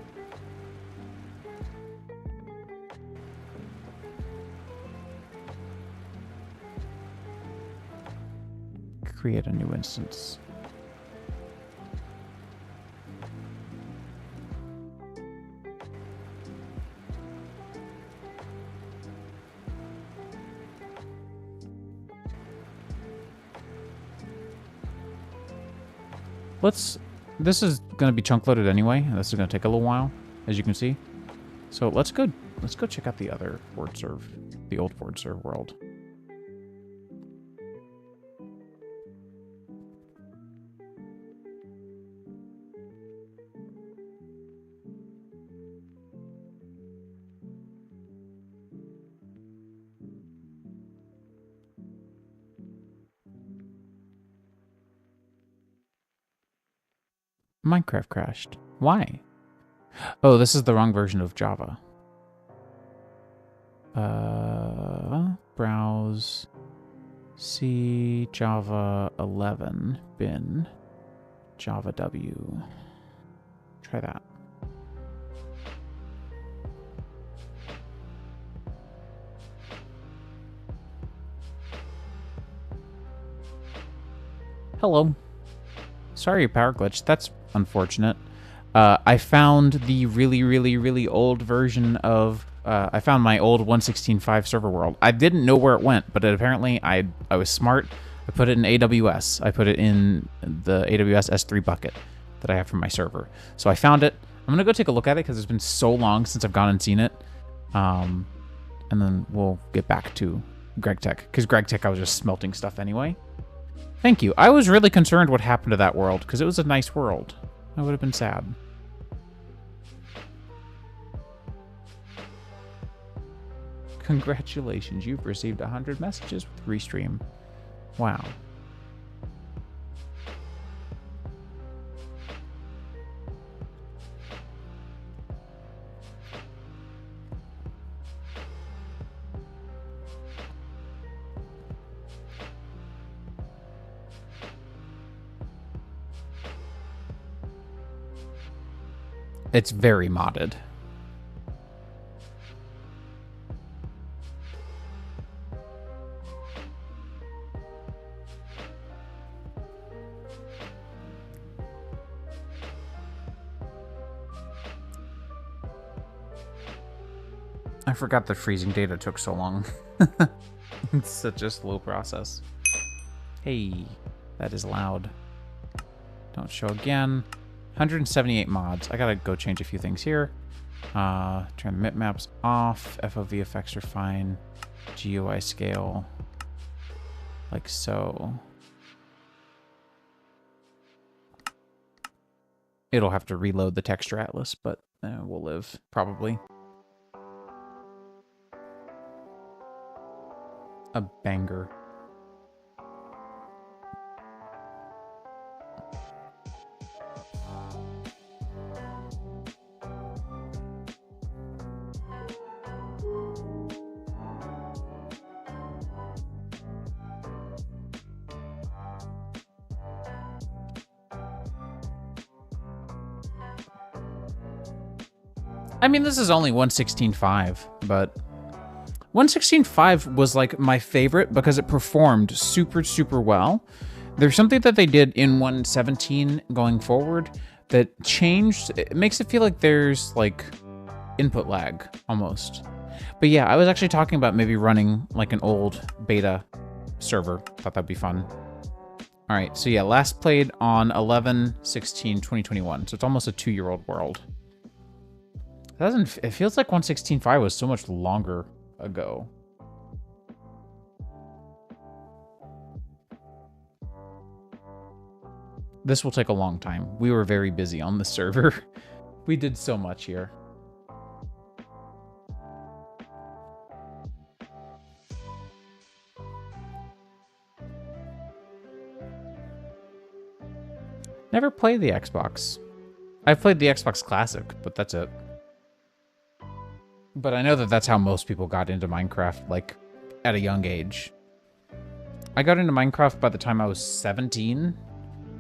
Create a new instance. This is going to be chunk loaded anyway, and this is going to take a little while, as you can see. So let's go check out the other Forge Serve, the old Forge Serve world. Minecraft crashed. Why? Oh, this is the wrong version of Java. Browse C Java 11 bin Java W. Try that. Hello. Sorry, power glitch. That's unfortunate. I found the really old version of... I found my old 1.16.5 server world. I didn't know where it went, but apparently I was smart. I put it in AWS. I put it in the AWS S3 bucket that I have for my server. So I found it. I'm going to go take a look at it because it's been so long since I've gone and seen it. And then we'll get back to GregTech, because GregTech I was just smelting stuff anyway. Thank you. I was really concerned what happened to that world, because it was a nice world. I would have been sad. Congratulations, you've received 100 messages with Restream. Wow. It's very modded. I forgot that freezing data took so long. It's such a slow process. Hey, that is loud. Don't show again. 178 mods. I gotta go change a few things here. Turn the bitmaps off. FOV effects are fine. GUI scale. Like so. It'll have to reload the texture atlas, but we'll live, probably. A banger. I mean, this is only 1.16.5, but 1.16.5 was like my favorite because it performed super well. There's something that they did in 1.17 going forward that changed. It makes it feel like there's like input lag almost. But yeah, I was actually talking about maybe running like an old beta server. Thought that'd be fun. All right, so yeah, last played on 11/16/2021. So it's almost a 2-year-old world. It feels like 1.16.5 was so much longer ago. This will take a long time. We were very busy on the server. We did so much here. Never played the Xbox. I've played the Xbox Classic, but that's it. But I know that that's how most people got into Minecraft, like, at a young age. I got into Minecraft by the time I was 17,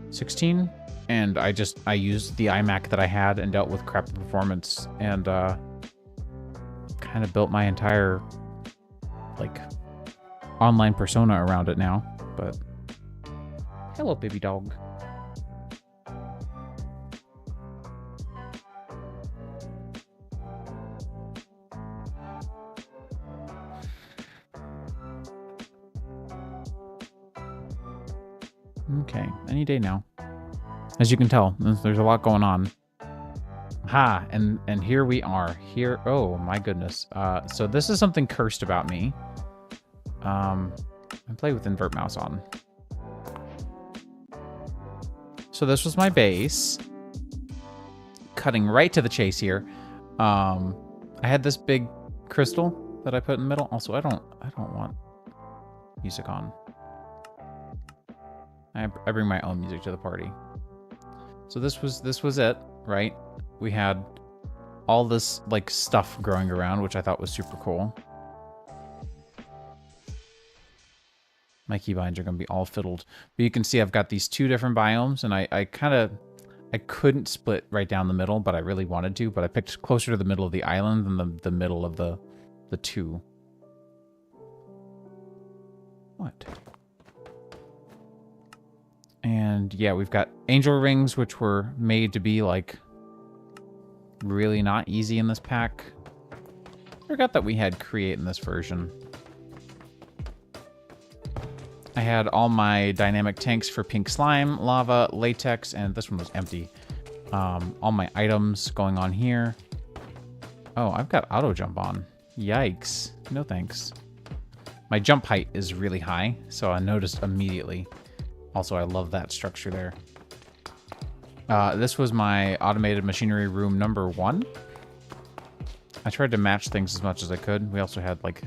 16, and I used the iMac that I had and dealt with crap performance, and kind of built my entire, like, online persona around it now. But hello, baby dog. Okay, any day now. As you can tell, there's a lot going on. Ha, and here we are. Here, oh my goodness. So this is something cursed about me. I play with invert mouse on. So this was my base. Cutting right to the chase here. I had this big crystal that I put in the middle. Also, I don't want music on. I bring my own music to the party. So this was it, right? We had all this like stuff growing around, which I thought was super cool. My keybinds are going to be all fiddled. But you can see I've got these 2 different biomes, and I couldn't split right down the middle, but I really wanted to. But I picked closer to the middle of the island than the middle of the 2. What? And yeah, we've got angel rings, which were made to be like really not easy in this pack. Forgot that we had create in this version. I had all my dynamic tanks for pink slime, lava, latex, and this one was empty. All my items going on here. Oh, I've got auto jump on. Yikes. No thanks. My jump height is really high, so I noticed immediately. Also, I love that structure there. This was my automated machinery room number 1. I tried to match things as much as I could. We also had like...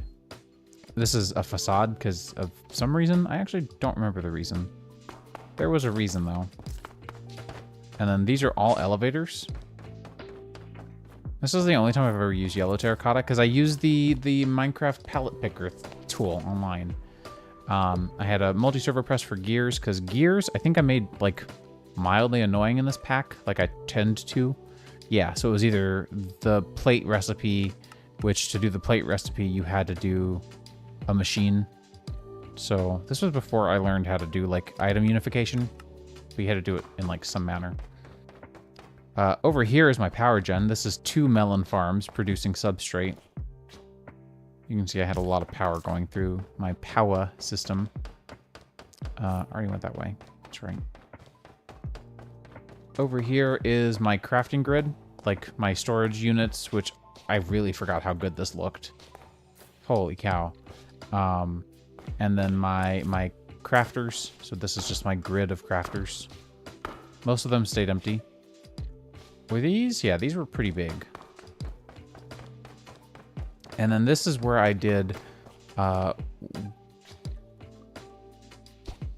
This is a facade because of some reason. I actually don't remember the reason. There was a reason, though. And then these are all elevators. This is the only time I've ever used yellow terracotta because I used the Minecraft palette picker tool online. I had a multi-server press for gears because gears, I think I made like mildly annoying in this pack. Like I tend to. Yeah, so it was either the plate recipe, which to do the plate recipe, you had to do a machine. So this was before I learned how to do like item unification. We had to do it in like some manner. Over here is my power gen. This is 2 melon farms producing substrate. You can see I had a lot of power going through my power system. Already went that way. That's right. Over here is my crafting grid, like my storage units, which I really forgot how good this looked. Holy cow. And then my crafters. So this is just my grid of crafters. Most of them stayed empty. Were these? Yeah, these were pretty big. And then this is where I did...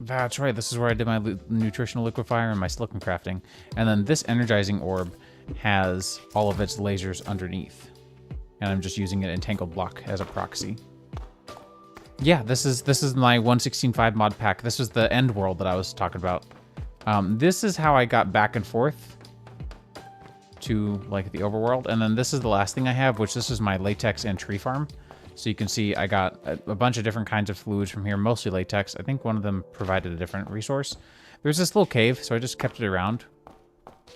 that's right, this is where I did my nutritional liquefier and my silicon crafting. And then this energizing orb has all of its lasers underneath. And I'm just using an entangled block as a proxy. Yeah, this is my 1.16.5 mod pack. This was the end world that I was talking about. This is how I got back and forth to like the overworld. And then this is the last thing I have, which this is my latex and tree farm. So you can see I got a bunch of different kinds of fluids from here, mostly latex. I think one of them provided a different resource. There's this little cave, so I just kept it around.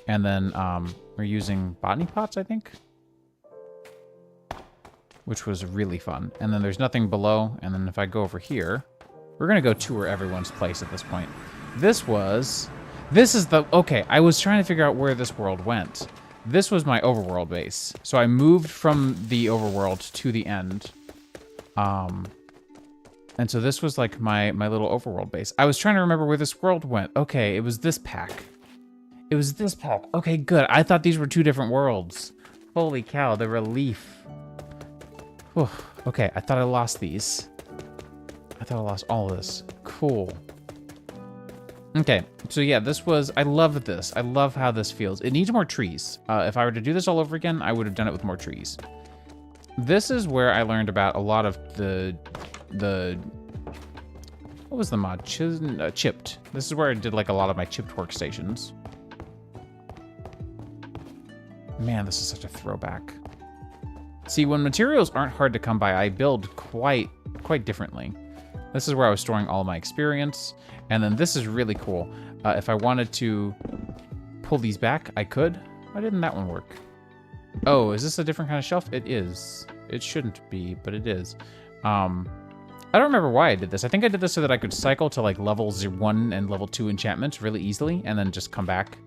And then we're using botany pots, I think, which was really fun. And then there's nothing below. And then if I go over here, we're going to go tour everyone's place at this point. This is the, okay, I was trying to figure out where this world went. This was my overworld base. So I moved from the overworld to the end. And so this was like my little overworld base. I was trying to remember where this world went. Okay, it was this pack. It was this pack. Okay, good. I thought these were 2 different worlds. Holy cow, the relief. Whew. Okay, I thought I lost these. I thought I lost all of this. Cool. Okay, so yeah, this was... I love this. I love how this feels. It needs more trees. If I were to do this all over again, I would have done it with more trees. This is where I learned about a lot of the what was the mod? Chipped. This is where I did like a lot of my chipped workstations. Man, this is such a throwback. See, when materials aren't hard to come by, I build quite differently. This is where I was storing all my experience. And then this is really cool. If I wanted to pull these back, I could. Why didn't that one work? Oh, is this a different kind of shelf? It is. It shouldn't be, but it is. I don't remember why I did this. I think I did this so that I could cycle to like level 1 and level 2 enchantments really easily, and then just come back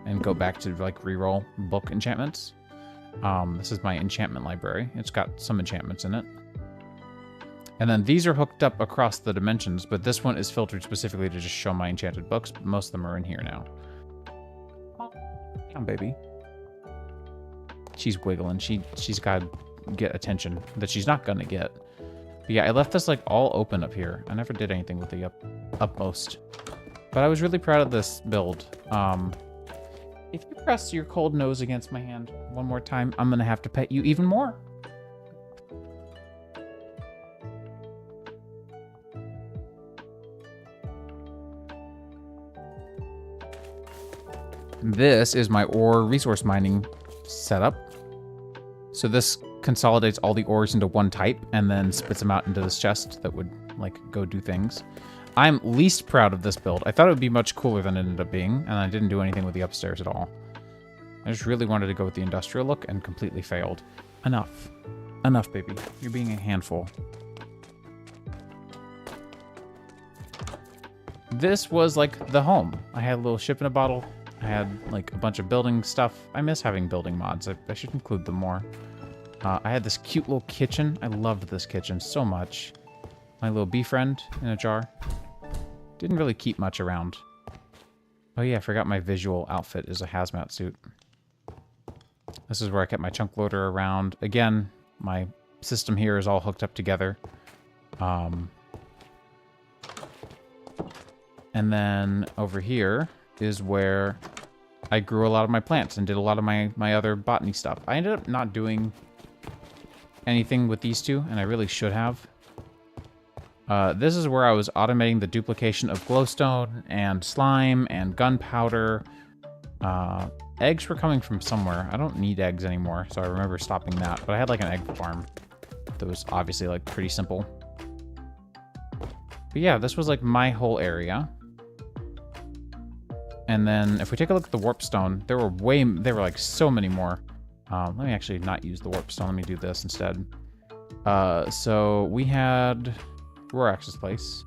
and go back to like reroll book enchantments. This is my enchantment library. It's got some enchantments in it. And then these are hooked up across the dimensions, but this one is filtered specifically to just show my enchanted books. But most of them are in here now. Come on, baby. She's wiggling. She's got to get attention that she's not gonna get. But yeah, I left this like all open up here. I never did anything with the upmost. But I was really proud of this build. If you press your cold nose against my hand one more time, I'm gonna have to pet you even more. This is my ore resource mining setup. So this consolidates all the ores into one type and then spits them out into this chest that would like go do things. I'm least proud of this build. I thought it would be much cooler than it ended up being, and I didn't do anything with the upstairs at all. I just really wanted to go with the industrial look and completely failed. Enough. Enough, baby. You're being a handful. This was like the home. I had a little ship in a bottle. I had like a bunch of building stuff. I miss having building mods. I should include them more. I had this cute little kitchen. I loved this kitchen so much. My little bee friend in a jar. Didn't really keep much around. Oh yeah, I forgot my visual outfit is a hazmat suit. This is where I kept my chunk loader around. Again, my system here is all hooked up together. And then over here is where I grew a lot of my plants and did a lot of my other botany stuff. I ended up not doing anything with these two, and I really should have. This is where I was automating the duplication of glowstone and slime and gunpowder. Eggs were coming from somewhere. I don't need eggs anymore, so I remember stopping that. But I had like an egg farm that was obviously like pretty simple. But yeah, this was like my whole area. And then if we take a look at the warpstone, there were like so many more. Let me actually not use the warpstone. Let me do this instead. So we had Rorax's place.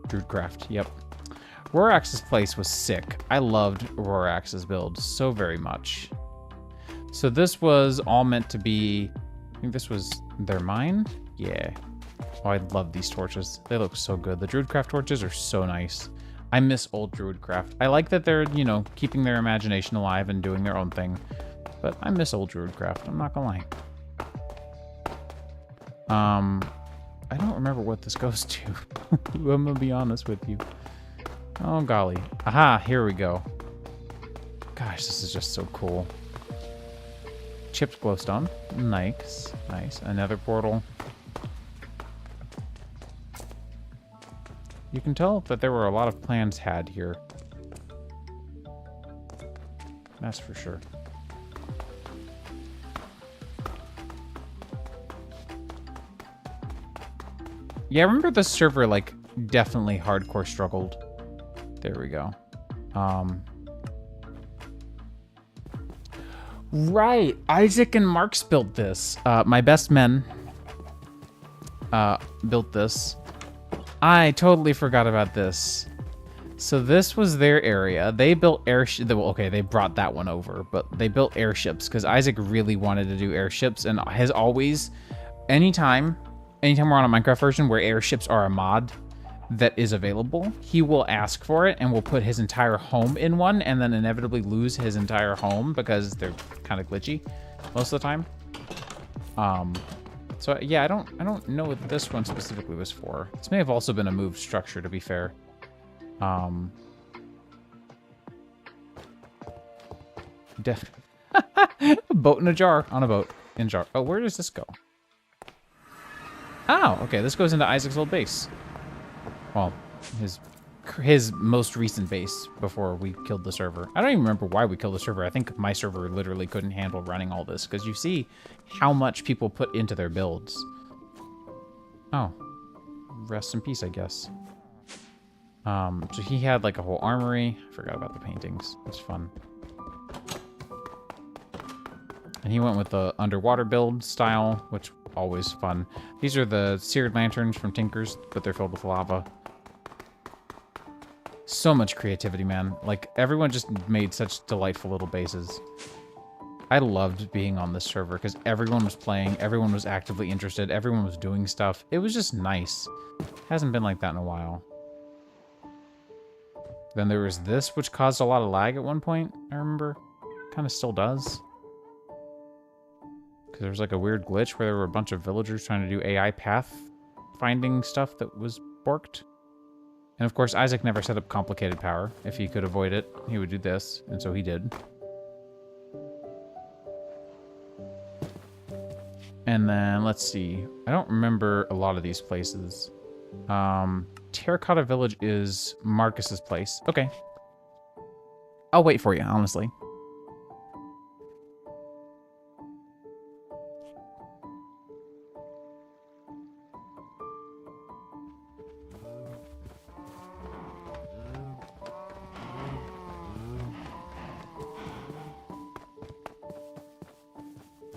Druidcraft, yep. Rorax's place was sick. I loved Rorax's build so very much. So this was all meant to be... I think this was their mine? Yeah. Oh, I love these torches. They look so good. The Druidcraft torches are so nice. I miss old Druidcraft. I like that they're, you know, keeping their imagination alive and doing their own thing. But I miss old Druidcraft. I'm not gonna lie. I don't remember what this goes to. I'm gonna be honest with you. Oh, golly. Aha, here we go. Gosh, this is just so cool. Chipped glowstone. Nice. Nice. Another portal. You can tell that there were a lot of plans had here. That's for sure. Yeah, I remember the server, like, definitely hardcore struggled. There we go. Right, Isaac and Marks built this. My best men built this. I totally forgot about this. So this was their area. They built airships. Well, okay, they brought that one over, but they built airships because Isaac really wanted to do airships and has always, anytime we're on a Minecraft version where airships are a mod that is available, he will ask for it and will put his entire home in one and then inevitably lose his entire home because they're kind of glitchy most of the time. So yeah, I don't know what this one specifically was for. This may have also been a moved structure, to be fair. A boat in a jar, on a boat, in a jar. Oh, where does this go? Oh, okay, this goes into Isaac's old base. Well, his most recent base before we killed the server. I don't even remember why we killed the server. I think my server literally couldn't handle running all this because you see how much people put into their builds. Oh, rest in peace, I guess. So he had like a whole armory. I forgot about the paintings. It's fun. And he went with the underwater build style, which always fun. These are the seared lanterns from Tinker's, but they're filled with lava. So much creativity, man. Like, everyone just made such delightful little bases. I loved being on this server because everyone was playing, everyone was actively interested, everyone was doing stuff. It was just nice. Hasn't been like that in a while. Then there was this, which caused a lot of lag at one point, I remember. Kind of still does. Because there was like a weird glitch where there were a bunch of villagers trying to do AI path finding stuff that was borked. And of course, Isaac never set up complicated power. If he could avoid it, he would do this, and so he did. And then, let's see. I don't remember a lot of these places. Terracotta Village is Marcus's place. Okay. I'll wait for you, honestly.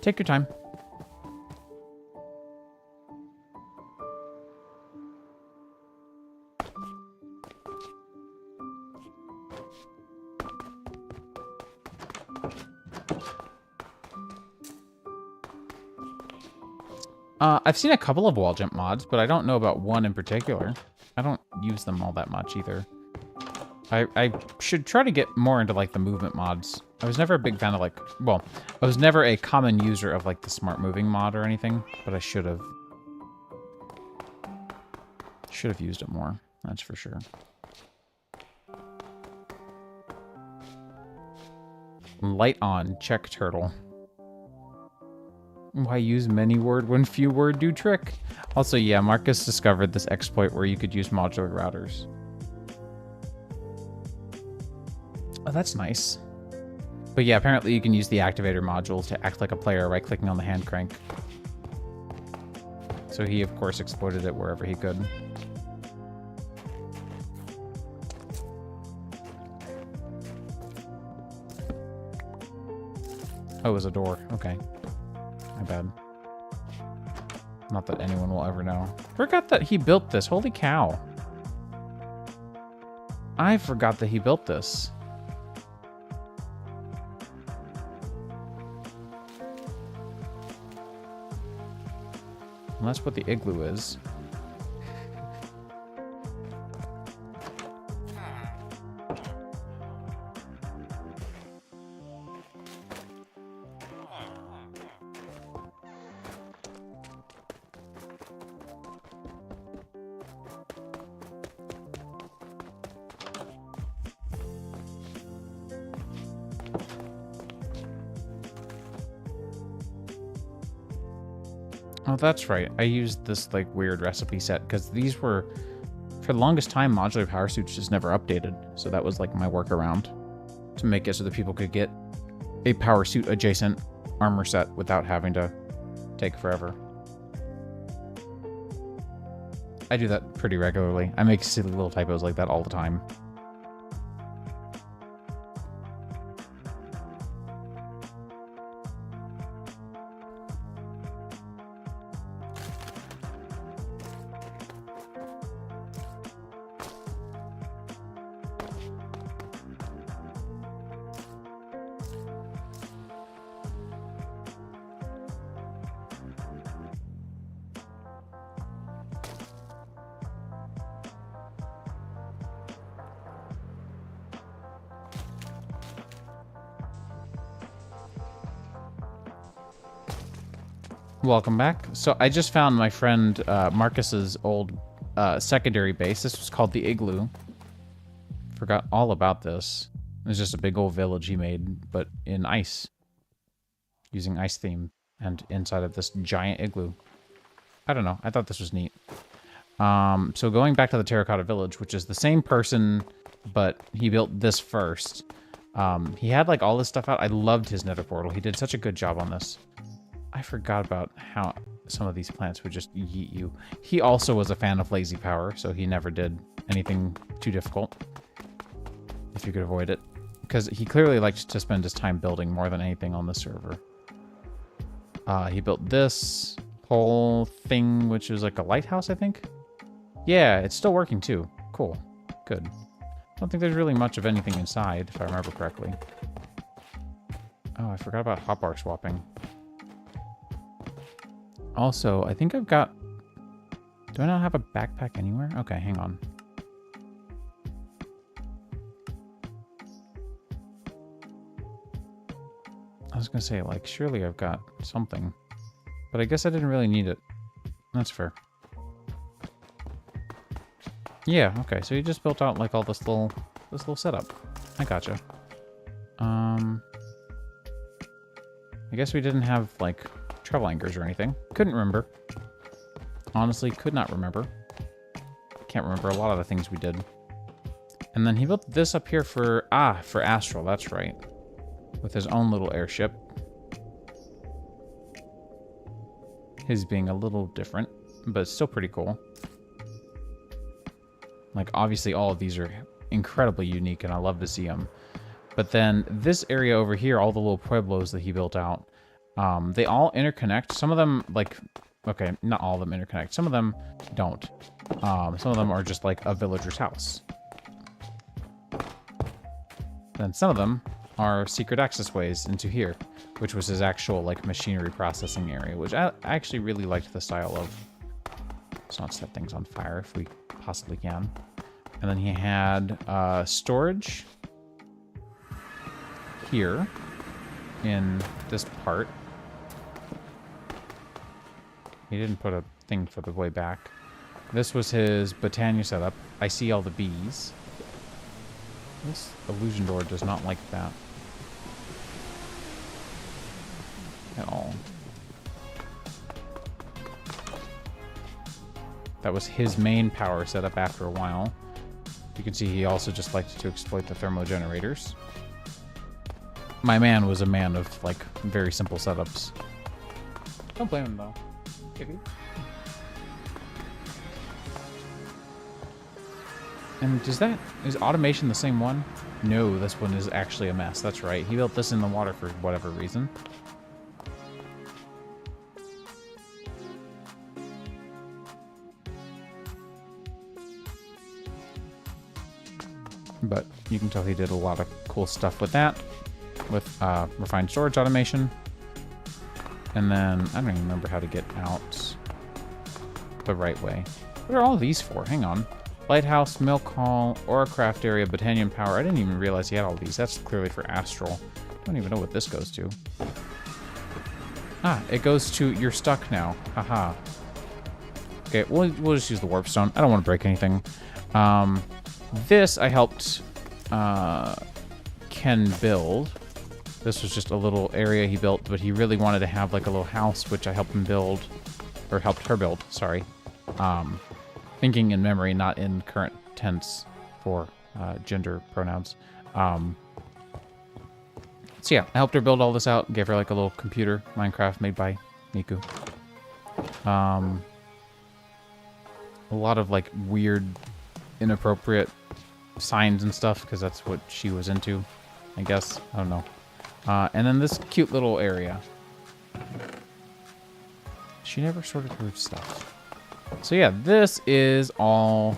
Take your time. I've seen a couple of wall jump mods, but I don't know about one in particular. I don't use them all that much either. I should try to get more into, like, the movement mods. I was never a big fan of, like... Well, I was never a common user of, like, the smart moving mod or anything, but I should have. Should have used it more, that's for sure. Light on, check turtle. Why use many word when few word do trick? Also, yeah, Marcus discovered this exploit where you could use modular routers. Oh, that's nice. But yeah, apparently you can use the activator module to act like a player by clicking on the hand crank. So he, of course, exploited it wherever he could. Oh, it was a door. Okay. My bad. Not that anyone will ever know. Forgot that he built this. Holy cow. I forgot that he built this. And that's what the igloo is. Oh, that's right. I used this, like, weird recipe set, because these were, for the longest time, modular power suits just never updated. So that was, like, my workaround to make it so that people could get a power suit adjacent armor set without having to take forever. I do that pretty regularly. I make silly little typos like that all the time. Welcome back. So I just found my friend Marcus's old secondary base. This was called the Igloo. Forgot all about this. It was just a big old village he made, but in ice. Using ice theme and inside of this giant igloo. I don't know. I thought this was neat. So going back to the Terracotta Village, which is the same person, but he built this first. He had like all this stuff out. I loved his nether portal. He did such a good job on this. I forgot about how some of these plants would just yeet you. He also was a fan of lazy power, so he never did anything too difficult. If you could avoid it. Because he clearly liked to spend his time building more than anything on the server. He built this whole thing, which is like a lighthouse, I think? Yeah, it's still working too. Cool. Good. I don't think there's really much of anything inside, if I remember correctly. Oh, I forgot about hotbar swapping. Also, I think I've got... Do I not have a backpack anywhere? Okay, hang on. I was gonna say, like, surely I've got something. But I guess I didn't really need it. That's fair. Yeah, okay, so you just built out, like, all this little setup. I gotcha. I guess we didn't have, like, travel anchors or anything. Couldn't remember. Honestly, could not remember. Can't remember a lot of the things we did. And then he built this up here for Astral, that's right. With his own little airship. His being a little different, but still pretty cool. Like, obviously all of these are incredibly unique, and I love to see them. But then this area over here, all the little pueblos that he built out, they all interconnect. Some of them, like, okay, not all of them interconnect. Some of them don't. Some of them are just like a villager's house. Then some of them are secret access ways into here, which was his actual, like, machinery processing area, which I actually really liked the style of. So let's set things on fire if we possibly can. And then he had storage here in this part. He didn't put a thing for the way back. This was his Botania setup. I see all the bees. This illusion door does not like that at all. That was his main power setup after a while. You can see he also just liked to exploit the thermogenerators. My man was a man of, like, very simple setups. Don't blame him, though. Maybe. And is automation the same one? No, this one is actually a mess. That's right. He built this in the water for whatever reason. But you can tell he did a lot of cool stuff with that. With refined storage automation. And then, I don't even remember how to get out the right way. What are all these for? Hang on. Lighthouse, Milk Hall, Auracraft Area, Botanian Power. I didn't even realize he had all these. That's clearly for Astral. I don't even know what this goes to. Ah, it goes to you're stuck now. Haha. Okay, we'll just use the warp stone. I don't want to break anything. This I helped Ken build. This was just a little area he built, but he really wanted to have like a little house, which I helped him build, or helped her build, sorry. Thinking in memory, not in current tense for gender pronouns. So yeah, I helped her build all this out, gave her like a little computer, Minecraft made by Miku. A lot of like weird, inappropriate signs and stuff, because that's what she was into, I guess. I don't know. And then this cute little area. She never sorted her stuff. So yeah, this is all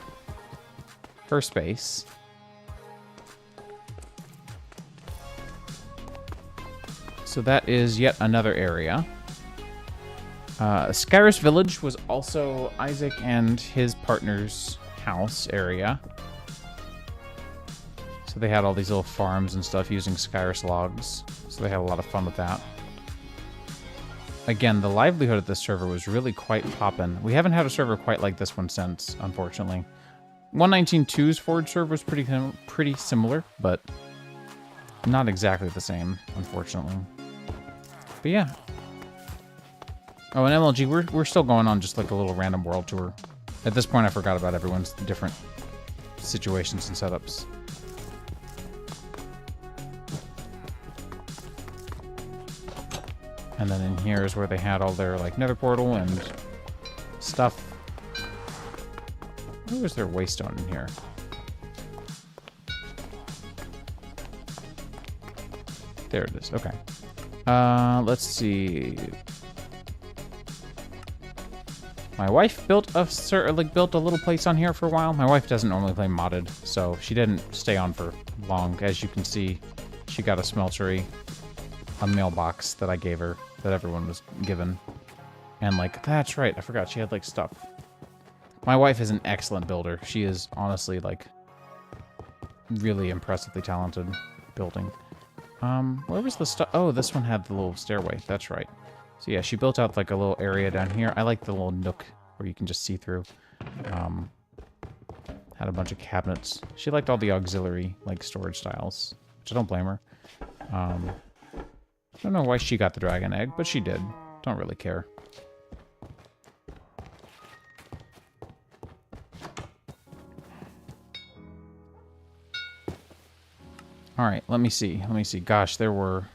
her space. So that is yet another area. Skyrus Village was also Isaac and his partner's house area. So they had all these little farms and stuff using Skyrus logs. So they had a lot of fun with that. Again, the livelihood of this server was really quite poppin'. We haven't had a server quite like this one since, unfortunately. 119.2's Forge server was pretty similar, but not exactly the same, unfortunately. But yeah. Oh, and MLG, we're still going on just like a little random world tour. At this point, I forgot about everyone's different situations and setups. And then in here is where they had all their like nether portal and stuff. Where was their waystone in here? There it is. Okay. Let's see. My wife built a little place on here for a while. My wife doesn't normally play modded, so she didn't stay on for long. As you can see, she got a smeltery, a mailbox that I gave her, that everyone was given. And like, that's right, I forgot she had like stuff. My wife is an excellent builder. She is honestly like really impressively talented building. Where was the stuff? Oh, this one had the little stairway. That's right. So yeah, she built out like a little area down here. I like the little nook where you can just see through. Had a bunch of cabinets. She liked all the auxiliary like storage styles, which I don't blame her. I don't know why she got the dragon egg, but she did. Don't really care. All right, let me see. Let me see. Gosh, there were...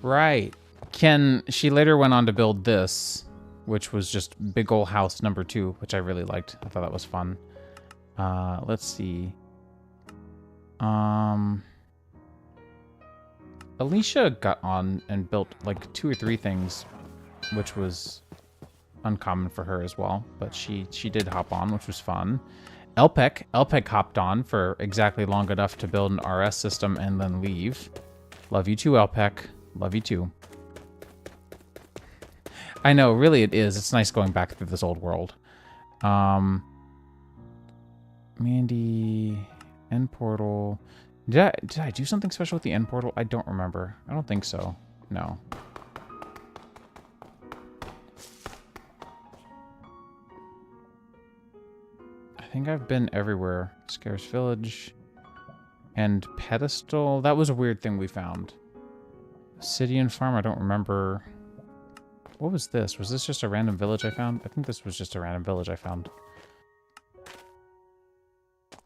Right. She later went on to build this, which was just big ol' house number 2, which I really liked. I thought that was fun. Let's see. Alicia got on and built like 2 or 3 things, which was uncommon for her as well. But she did hop on, which was fun. Elpec hopped on for exactly long enough to build an RS system and then leave. Love you too, Elpec. Love you too. I know, really it is. It's nice going back through this old world. Mandy, end portal. Did I do something special with the end portal? I don't remember. I don't think so. No. I think I've been everywhere. Scarce Village and Pedestal. That was a weird thing we found. Obsidian Farm, I don't remember. What was this? Was this just a random village I found? I think this was just a random village I found.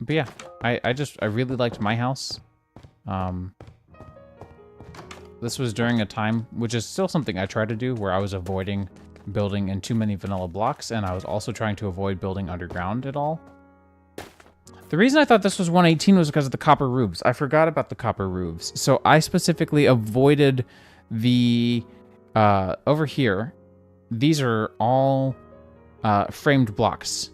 But yeah, I really liked my house. This was during a time, which is still something I try to do, where I was avoiding building in too many vanilla blocks, and I was also trying to avoid building underground at all. The reason I thought this was 118 was because of the copper roofs. I forgot about the copper roofs. So I specifically avoided the, over here, these are all framed blocks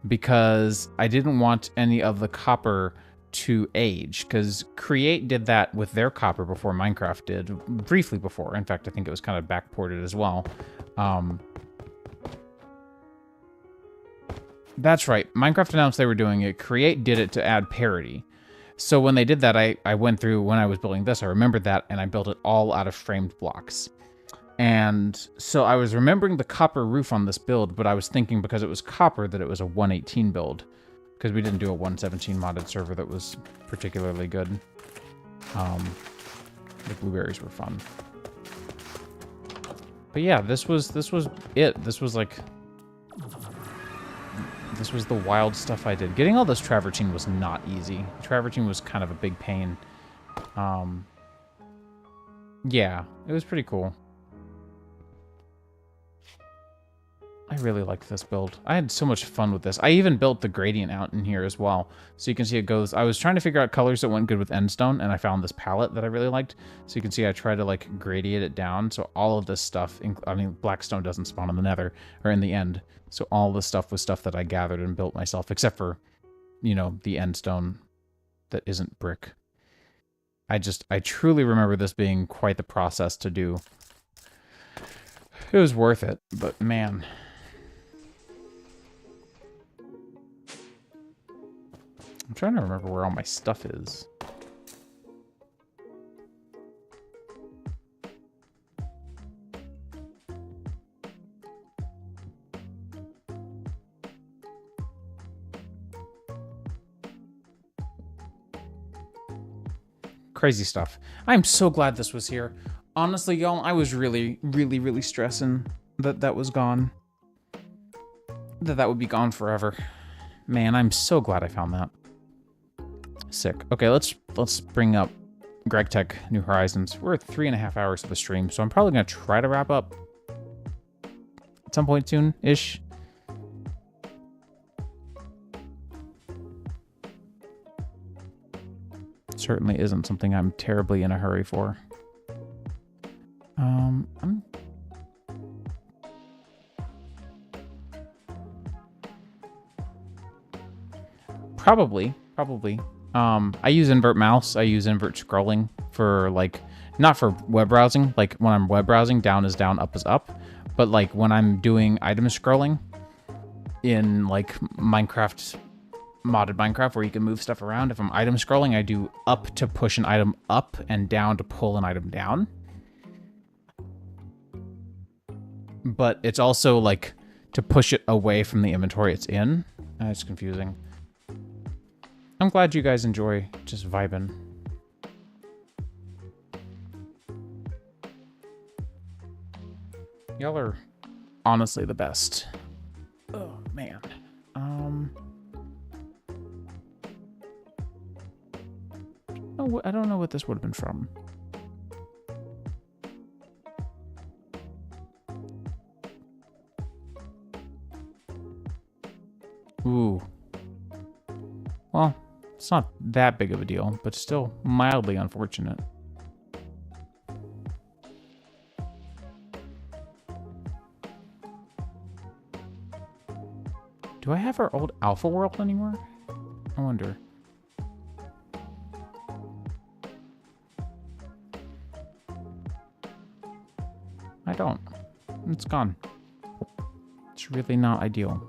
because I didn't want any of the copper to age, because Create did that with their copper before Minecraft did, briefly before. In fact, I think it was kind of backported as well. That's right. Minecraft announced they were doing it. Create did it to add parity. So when they did that, I went through, when I was building this, I remembered that, and I built it all out of framed blocks. And so I was remembering the copper roof on this build, but I was thinking because it was copper that it was a 118 build, because we didn't do a 117 modded server that was particularly good. The blueberries were fun. But yeah, this was it. This was like... This was the wild stuff I did. Getting all this travertine was not easy. Travertine was kind of a big pain. Yeah, it was pretty cool. I really liked this build. I had so much fun with this. I even built the gradient out in here as well. So you can see it goes... I was trying to figure out colors that went good with endstone, and I found this palette that I really liked. So you can see I tried to, like, gradient it down. So all of this stuff... I mean, blackstone doesn't spawn in the nether, or in the end. So all this stuff was stuff that I gathered and built myself, except for, you know, the endstone that isn't brick. I truly remember this being quite the process to do. It was worth it, but man... I'm trying to remember where all my stuff is. Crazy stuff. I'm so glad this was here. Honestly, y'all, I was really, really, really stressing that that was gone. That would be gone forever. Man, I'm so glad I found that. Sick. Okay, let's bring up GregTech New Horizons. We're at 3.5 hours of the stream, so I'm probably gonna try to wrap up at some point soon-ish. Certainly isn't something I'm terribly in a hurry for. Probably. I use invert mouse. I use invert scrolling for, like, not for web browsing. Like, when I'm web browsing, down is down, up is up. But, like, when I'm doing item scrolling in, like, modded Minecraft, where you can move stuff around, if I'm item scrolling, I do up to push an item up and down to pull an item down. But it's also, like, to push it away from the inventory it's in. It's confusing. I'm glad you guys enjoy just vibing. Y'all are honestly the best. Oh, man. Oh, I don't know what this would have been from. Ooh. Well, it's not that big of a deal, but still mildly unfortunate. Do I have our old Alpha World anymore? I wonder. I don't. It's gone. It's really not ideal.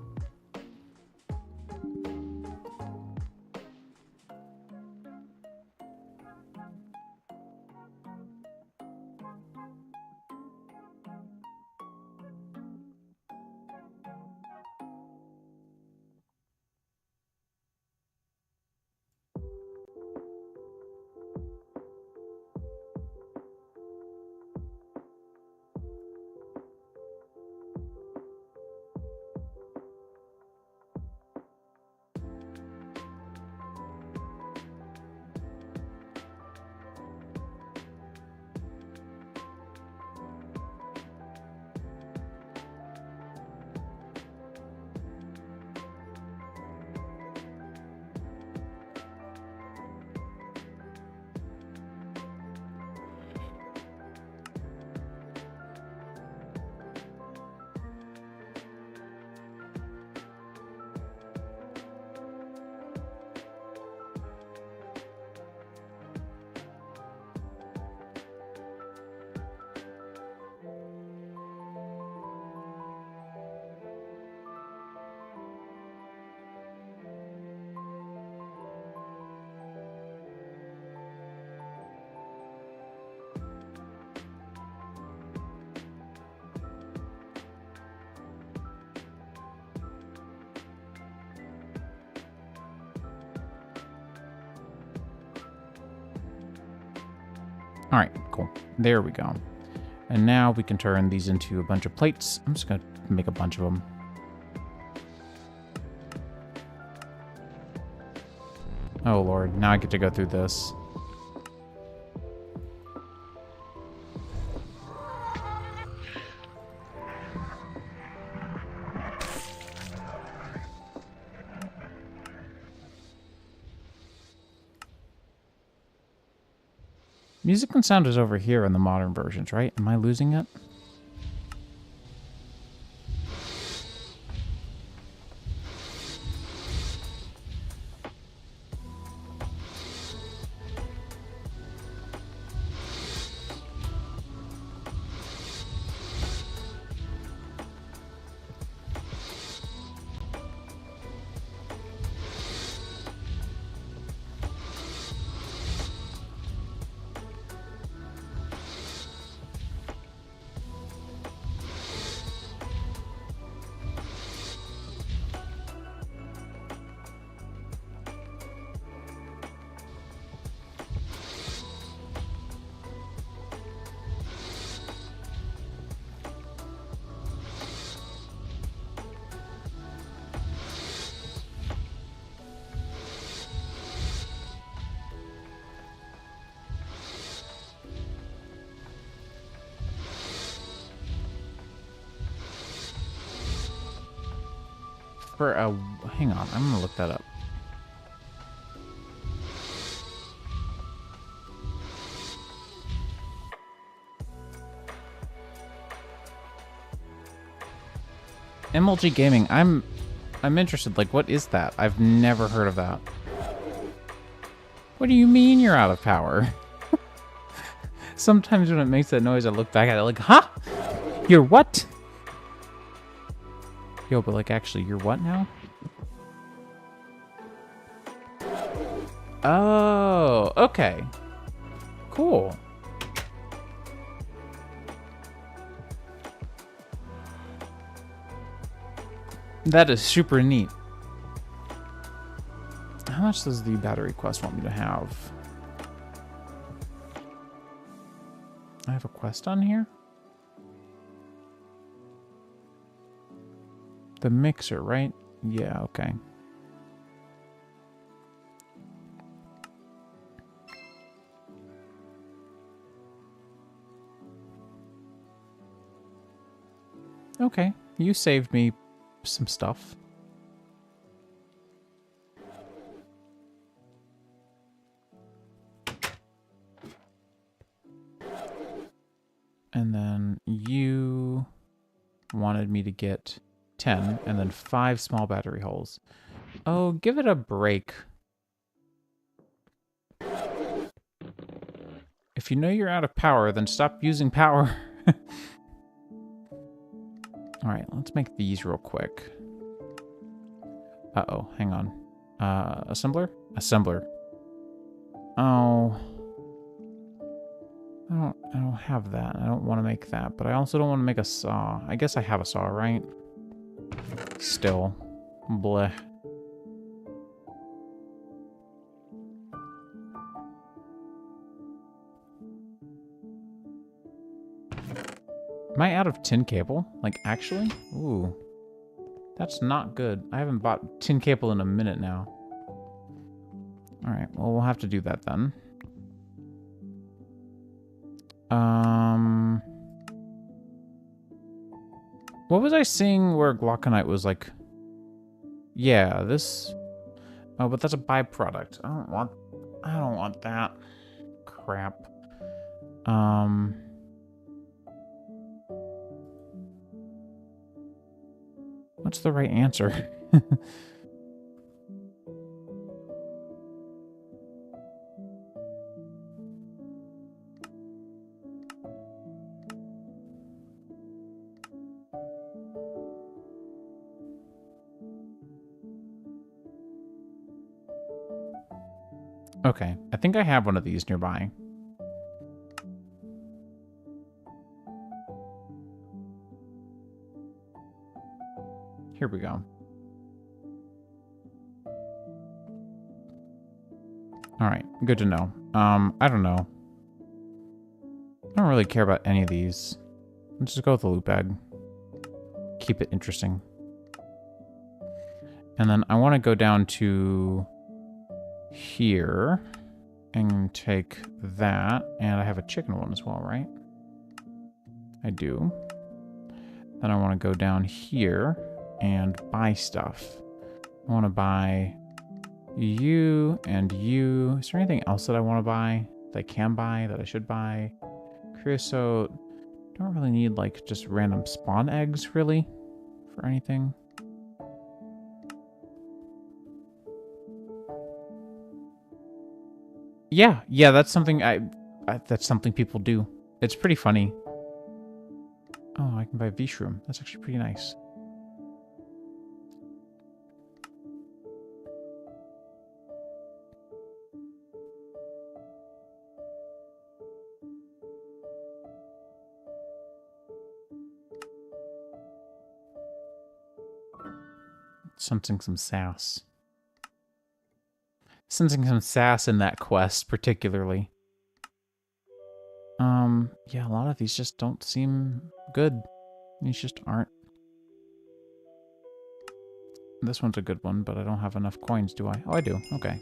All right, cool. There we go. And now we can turn these into a bunch of plates. I'm just going to make a bunch of them. Oh, Lord. Now I get to go through this. Music and sound is over here in the modern versions, right? Am I losing it? For a... Hang on, I'm gonna look that up. MLG Gaming, I'm interested. Like, what is that? I've never heard of that. What do you mean you're out of power? Sometimes when it makes that noise, I look back at it like, huh? You're what? Yo, but like, actually, you're what now? Oh, okay. Cool. That is super neat. How much does the battery quest want me to have? I have a quest on here? The mixer, right? Yeah, okay. Okay, you saved me some stuff. And then you wanted me to get 10 and then 5 small battery holes. Oh, give it a break. If you know you're out of power, then stop using power. All right, let's make these real quick. Uh-oh, hang on. Assembler? Assembler. Oh. I don't have that. I don't want to make that, but I also don't want to make a saw. I guess I have a saw, right? Still. Bleh. Am I out of tin cable? Like, actually? Ooh. That's not good. I haven't bought tin cable in a minute now. Alright, well, we'll have to do that then. What was I seeing where glauconite was like... Yeah, this... Oh, but that's a byproduct. I don't want that. Crap. What's the right answer? Okay, I think I have one of these nearby. Here we go. All right, good to know. I don't know. I don't really care about any of these. Let's just go with the loot bag. Keep it interesting. And then I want to go down to here and take that. And I have a chicken one as well, right? I do. Then I want to go down here and buy stuff. I want to buy you and you. Is there anything else that I want to buy? That I can buy? That I should buy? Creosote. Don't really need like just random spawn eggs really for anything. Yeah, that's something that's something people do. It's pretty funny. Oh, I can buy V-shroom. That's actually pretty nice. Sensing some sass. Sensing some sass in that quest, particularly. Yeah, a lot of these just don't seem good. These just aren't. This one's a good one, but I don't have enough coins, do I? Oh, I do. Okay.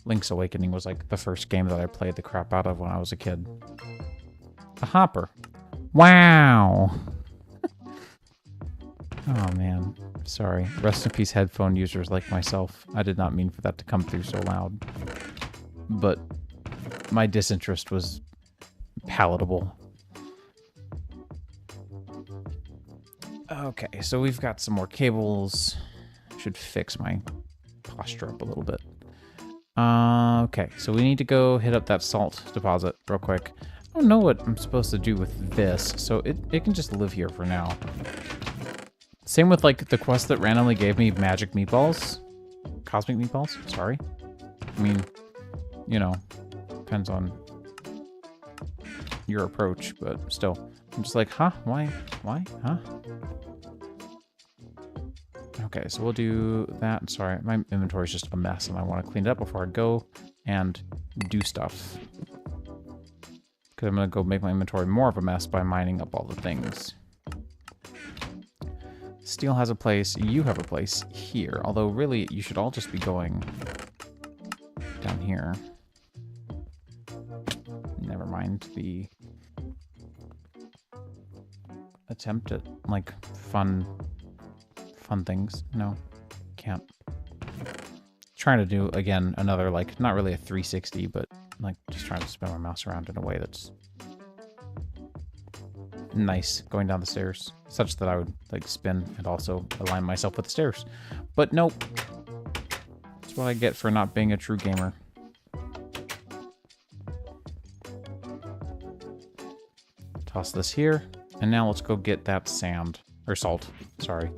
Link's Awakening was like the first game that I played the crap out of when I was a kid. A hopper. Wow. Oh man, sorry. Rest in peace headphone users like myself. I did not mean for that to come through so loud. But my disinterest was palatable. Okay, so we've got some more cables. Should fix my posture up a little bit. Okay, so we need to go hit up that salt deposit real quick. I don't know what I'm supposed to do with this, so it can just live here for now. Same with, like, the quest that randomly gave me magic meatballs. Cosmic meatballs, sorry. I mean, you know, depends on your approach, but still. I'm just like, huh? Why? Huh? Okay, so we'll do that. Sorry, my inventory is just a mess, and I want to clean it up before I go and do stuff. Because I'm going to go make my inventory more of a mess by mining up all the things. Steel has a place. You have a place here. Although, really, you should all just be going down here. Never mind the attempt at, like, fun things. No, can't. Trying to do, again, another, like, not really a 360, but, like, just trying to spin my mouse around in a way that's nice going down the stairs, such that I would, like, spin and also align myself with the stairs. But nope. That's what I get for not being a true gamer. Toss this here, and now let's go get that sand, or salt, sorry.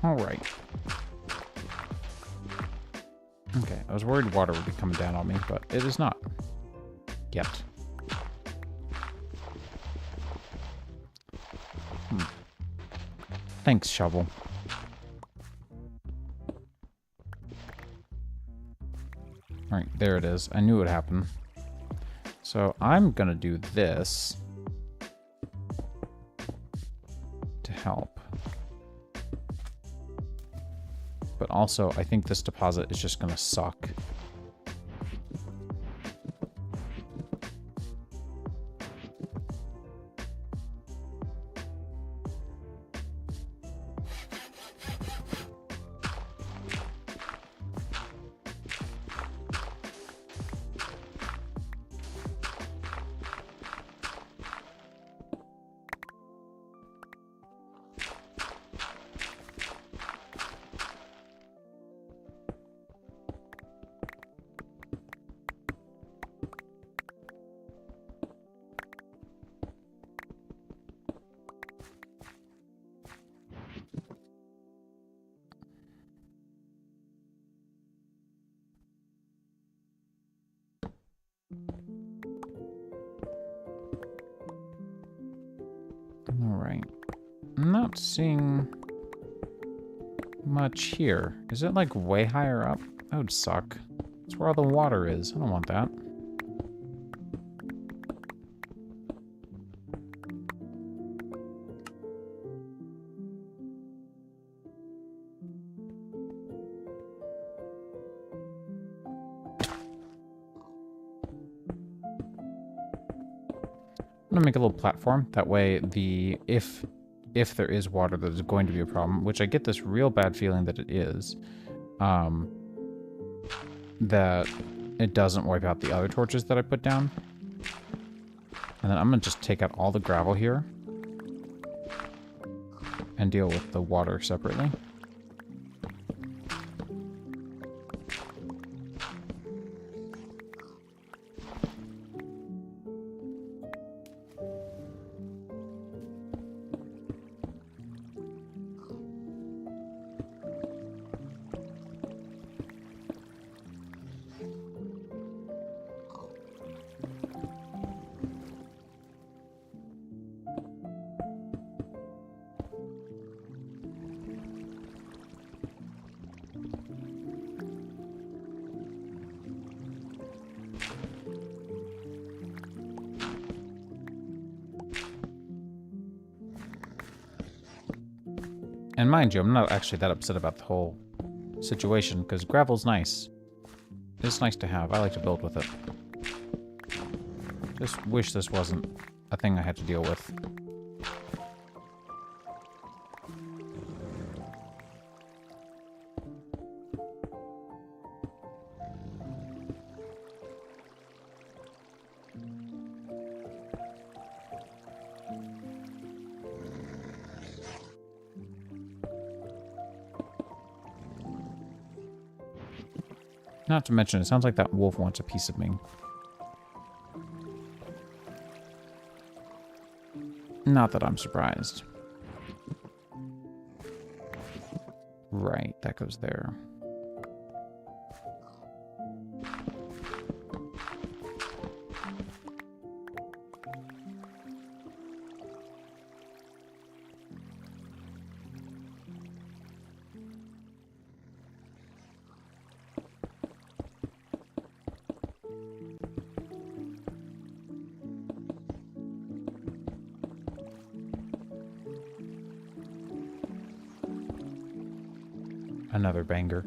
All right. Okay, I was worried water would be coming down on me, but it is not. Yet. Thanks, shovel. All right, there it is. I knew it would happen. So I'm gonna do this to help. But also, I think this deposit is just gonna suck. Alright. I'm not seeing much here. Is it like way higher up? That would suck. That's where all the water is. I don't want that. I'm gonna make a little platform. That way, if there is water, there's going to be a problem, which I get this real bad feeling that it is. That it doesn't wipe out the other torches that I put down. And then I'm gonna just take out all the gravel here and deal with the water separately. And mind you, I'm not actually that upset about the whole situation, because gravel's nice. It's nice to have. I like to build with it. Just wish this wasn't a thing I had to deal with. Not to mention, it sounds like that wolf wants a piece of me. Not that I'm surprised. Right, that goes there. Another banger.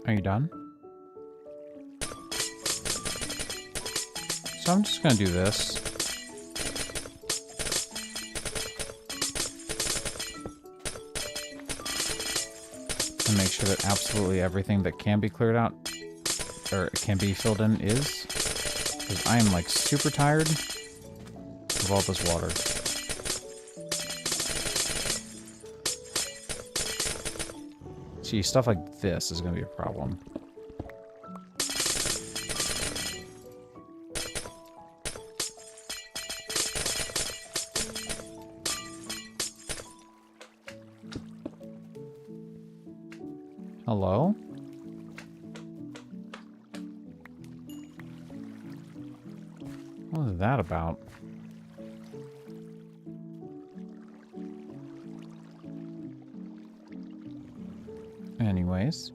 Are you done? So I'm just gonna do this. And make sure that absolutely everything that can be cleared out, or can be filled in, is. Because I am like super tired of all this water. See, stuff like this is going to be a problem. Hello? What is that about? Anyways.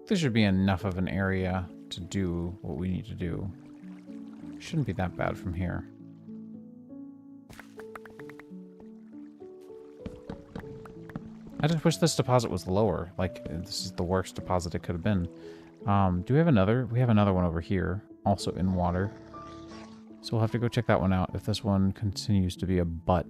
There should be enough of an area to do what we need to do. Shouldn't be that bad from here. I just wish this deposit was lower. Like, this is the worst deposit it could have been. Do we have another? We have another one over here, also in water. So we'll have to go check that one out if this one continues to be a butt.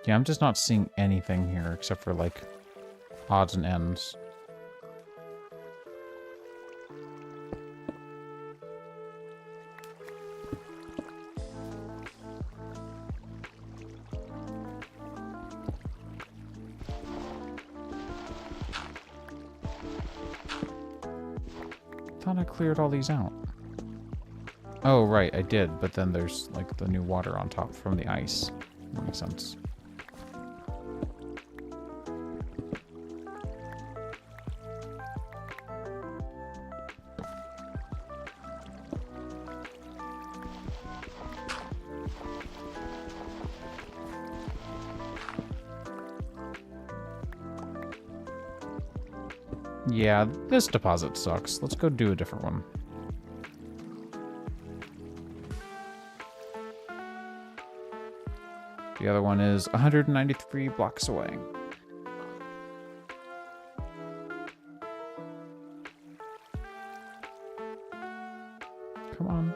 Yeah, I'm just not seeing anything here except for, like, odds and ends. Thought I cleared all these out. Oh, right, I did, but then there's, like, the new water on top from the ice. That makes sense. Yeah, this deposit sucks. Let's go do a different one. The other one is 193 blocks away. Come on.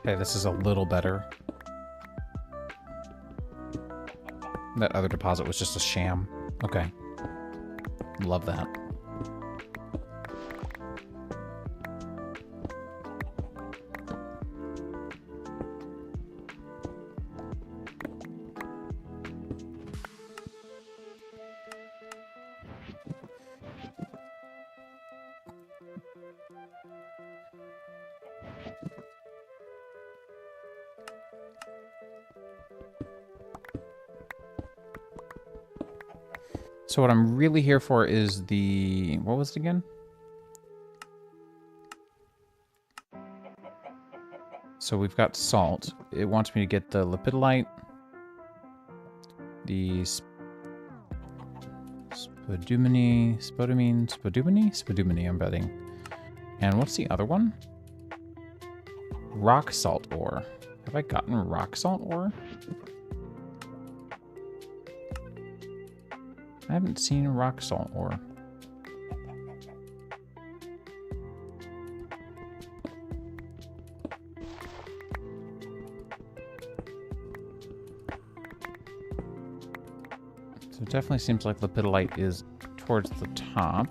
Okay, this is a little better. That other deposit was just a sham. Okay. Love that. So what I'm really here for is the... What was it again? So we've got salt. It wants me to get the lepidolite, the spodumene, I'm betting. And what's the other one? Rock salt ore. Have I gotten rock salt ore? I haven't seen rock salt ore. So it definitely seems like lepidolite is towards the top.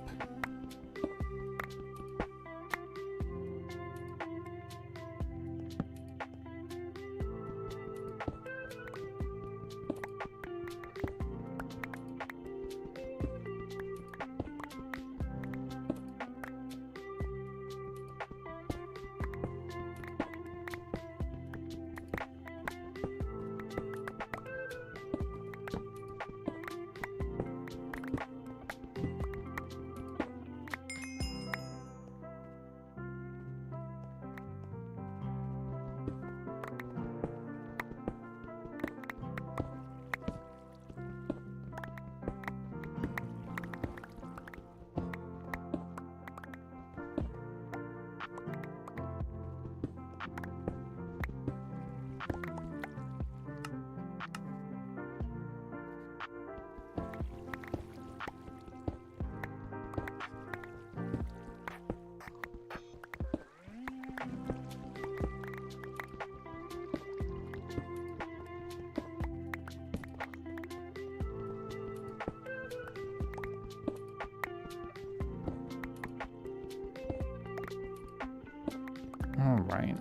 All right.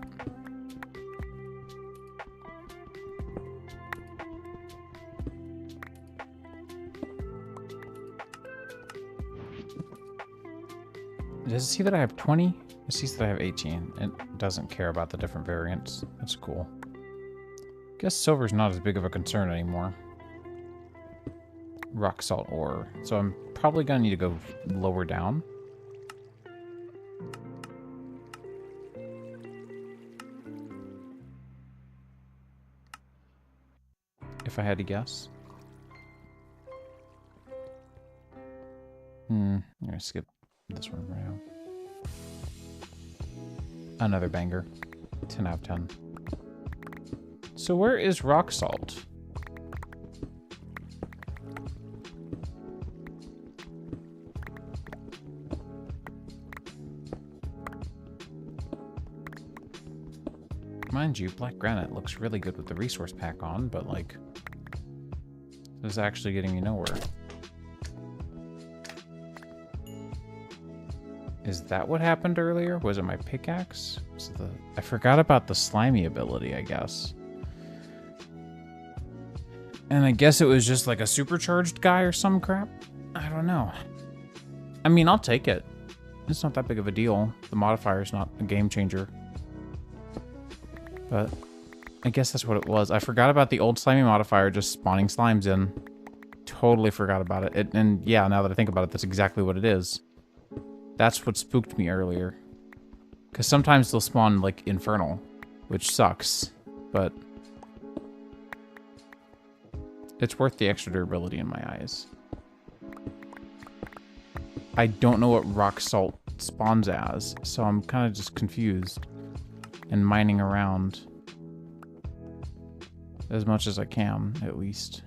Does it see that I have 20? It sees that I have 18. It doesn't care about the different variants. That's cool. Guess silver's not as big of a concern anymore. Rock salt ore. So I'm probably gonna need to go lower down. If I had to guess. I'm gonna skip this one right now. Another banger. 10 out of 10. So where is rock salt? Mind you, black granite looks really good with the resource pack on, but like, this is actually getting me nowhere. Is that what happened earlier? Was it my pickaxe? I forgot about the slimy ability, I guess. And I guess it was just like a supercharged guy or some crap? I don't know. I mean, I'll take it. It's not that big of a deal. The modifier's not a game changer. But I guess that's what it was. I forgot about the old slimy modifier just spawning slimes in. Totally forgot about it. And yeah, now that I think about it, that's exactly what it is. That's what spooked me earlier. Because sometimes they'll spawn, like, infernal, which sucks. But it's worth the extra durability in my eyes. I don't know what rock salt spawns as, so I'm kind of just confused and mining around as much as I can, at least.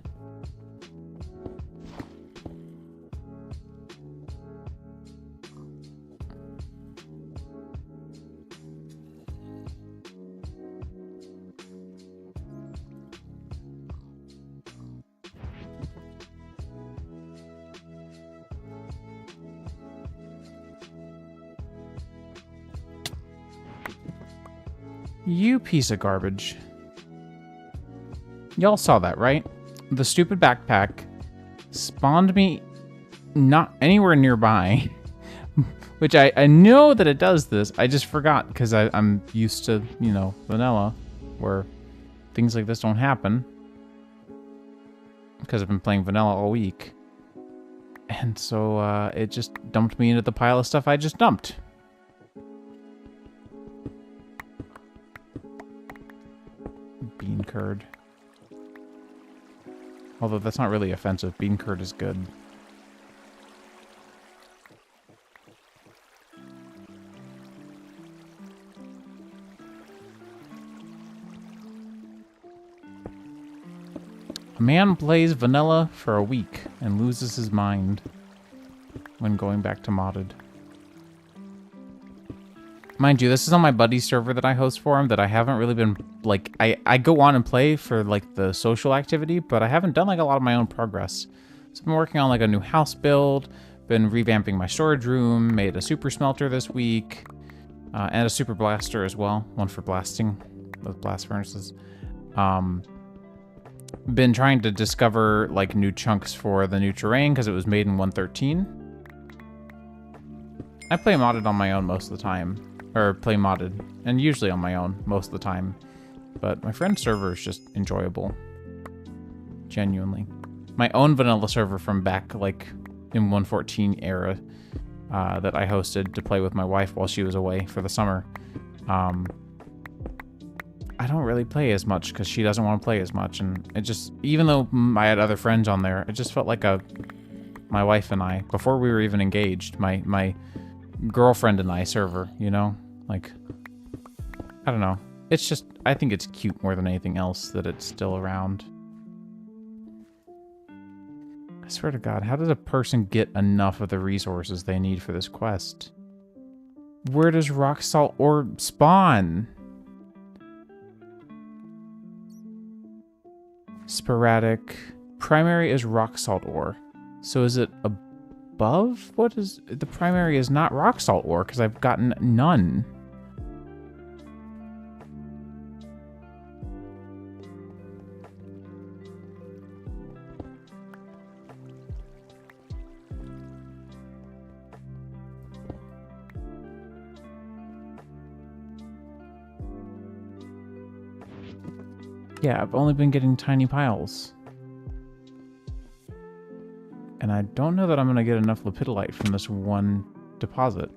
You piece of garbage. Y'all saw that, right? The stupid backpack spawned me not anywhere nearby. Which I know that it does this. I just forgot because I'm used to, you know, vanilla, where things like this don't happen. Because I've been playing vanilla all week. And so it just dumped me into the pile of stuff I just dumped. Bean curd. Although that's not really offensive. Bean curd is good. A man plays vanilla for a week and loses his mind when going back to modded. Mind you, this is on my buddy's server that I host for him that I haven't really been, like, I go on and play for, like, the social activity, but I haven't done, like, a lot of my own progress. So I've been working on, like, a new house build, been revamping my storage room, made a super smelter this week, and a super blaster as well, one for blasting with blast furnaces. Been trying to discover, like, new chunks for the new terrain, because it was made in 1.13. I play modded on my own most of the time. Or play modded, and usually on my own most of the time. But my friend's server is just enjoyable. Genuinely. My own vanilla server from back, like, in 1.14 era that I hosted to play with my wife while she was away for the summer. I don't really play as much because she doesn't want to play as much, and it just, even though I had other friends on there, it just felt like my wife and I, before we were even engaged, my girlfriend and I server, you know? Like, I don't know. It's just, I think it's cute more than anything else that it's still around. I swear to God, how does a person get enough of the resources they need for this quest? Where does rock salt ore spawn? Sporadic. Primary is rock salt ore. So is it above? What is... The primary is not rock salt ore, because I've gotten none. Yeah, I've only been getting tiny piles. And I don't know that I'm going to get enough lepidolite from this one deposit.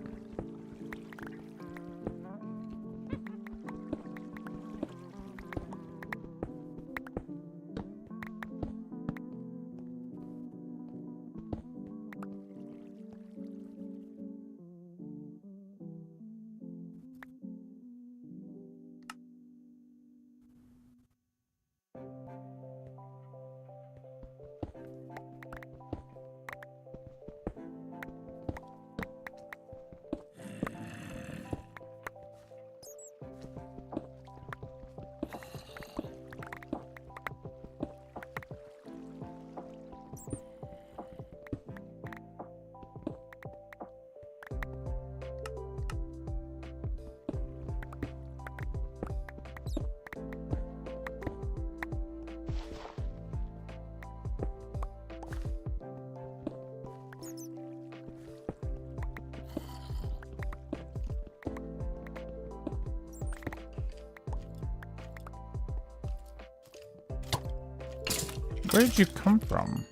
Where did you come from?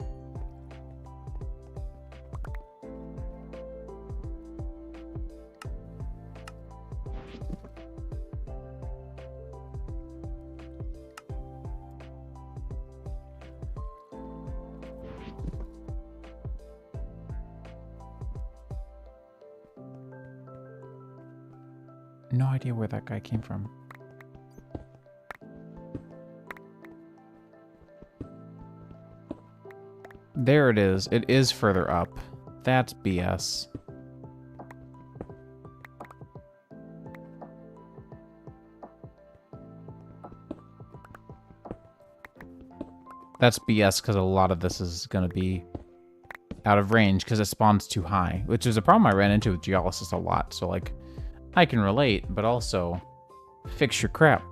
No idea where that guy came from. There it is. It is further up. That's BS. That's BS because a lot of this is going to be out of range because it spawns too high, which is a problem I ran into with Geolysis a lot. So, like, I can relate, but also fix your crap.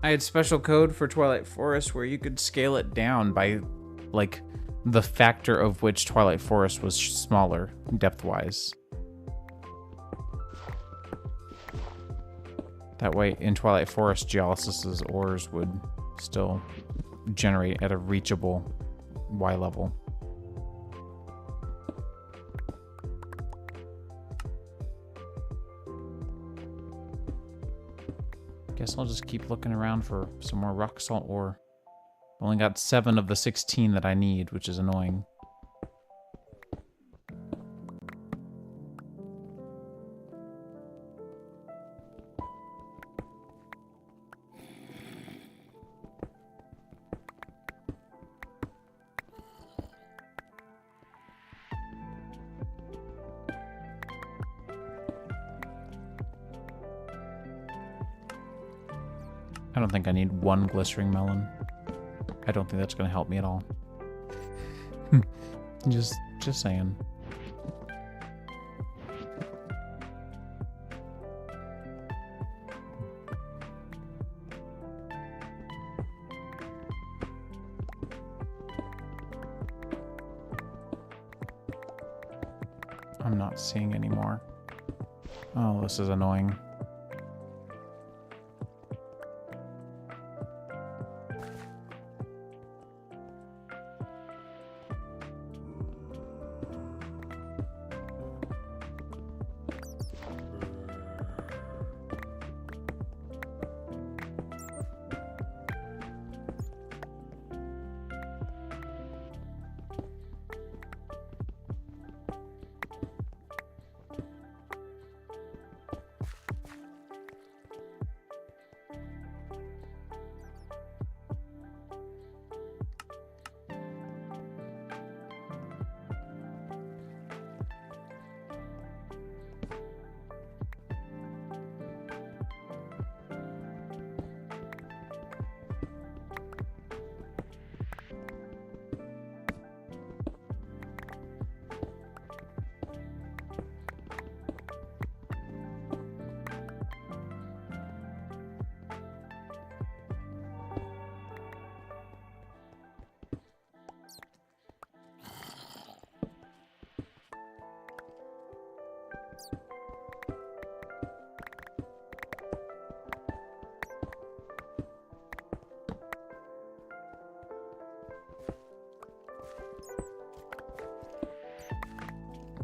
I had special code for Twilight Forest where you could scale it down by, like, the factor of which Twilight Forest was smaller, depth-wise. That way, in Twilight Forest, Geolysis's ores would still generate at a reachable Y level. Guess I'll just keep looking around for some more rock salt ore. Only got 7 of the 16 that I need, which is annoying. I don't think I need 1 glistering melon. I don't think that's going to help me at all. just saying. I'm not seeing any more. Oh, this is annoying.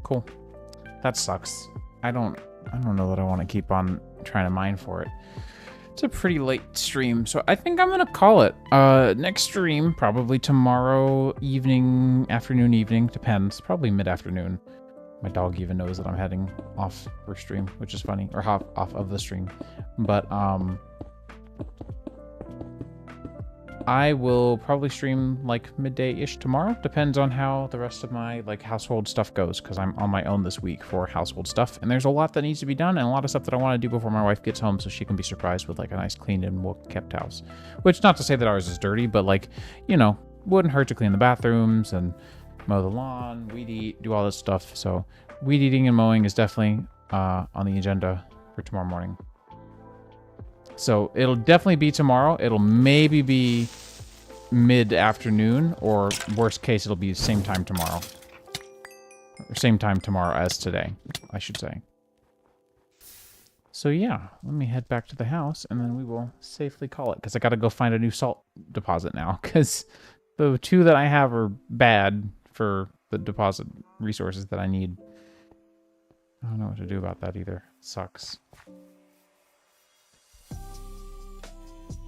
Cool. That sucks. I don't know that I want to keep on trying to mine for it. It's a pretty late stream, so I think I'm gonna call it. Next stream, probably tomorrow evening, afternoon, evening, depends. Probably mid-afternoon. My dog even knows that I'm heading off for stream, which is funny. Or off of the stream. But, I will probably stream like midday-ish tomorrow. Depends on how the rest of my like household stuff goes, because I'm on my own this week for household stuff, and there's a lot that needs to be done and a lot of stuff that I want to do before my wife gets home, so she can be surprised with like a nice cleaned and well-kept house. Which, not to say that ours is dirty, but like, you know, wouldn't hurt to clean the bathrooms and mow the lawn, weed eat, do all this stuff. So weed eating and mowing is definitely on the agenda for tomorrow morning. So it'll definitely be tomorrow. It'll maybe be mid-afternoon, or worst case, it'll be same time tomorrow. Or same time tomorrow as today, I should say. So yeah, let me head back to the house and then we will safely call it, because I got to go find a new salt deposit now, because the 2 that I have are bad for the deposit resources that I need. I don't know what to do about that either. Sucks.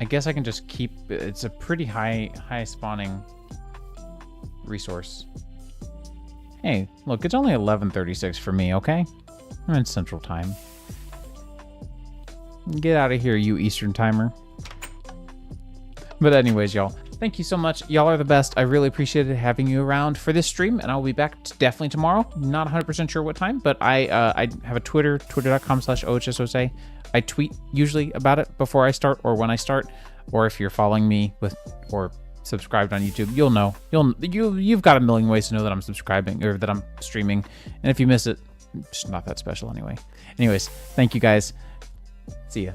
I guess I can just keep... It's a pretty high spawning resource. Hey, look, it's only 11:36 for me, okay? I'm in Central Time. Get out of here, you Eastern Timer. But anyways, y'all, thank you so much. Y'all are the best. I really appreciated having you around for this stream, and I'll be back definitely tomorrow. Not 100% sure what time, but I have a Twitter, twitter.com/OHSOSA. I tweet usually about it before I start or when I start, or if you're following me or subscribed on YouTube, you'll know. You've got a million ways to know that I'm subscribing or that I'm streaming, and if you miss it, it's not that special anyway. Anyways, thank you guys. See ya.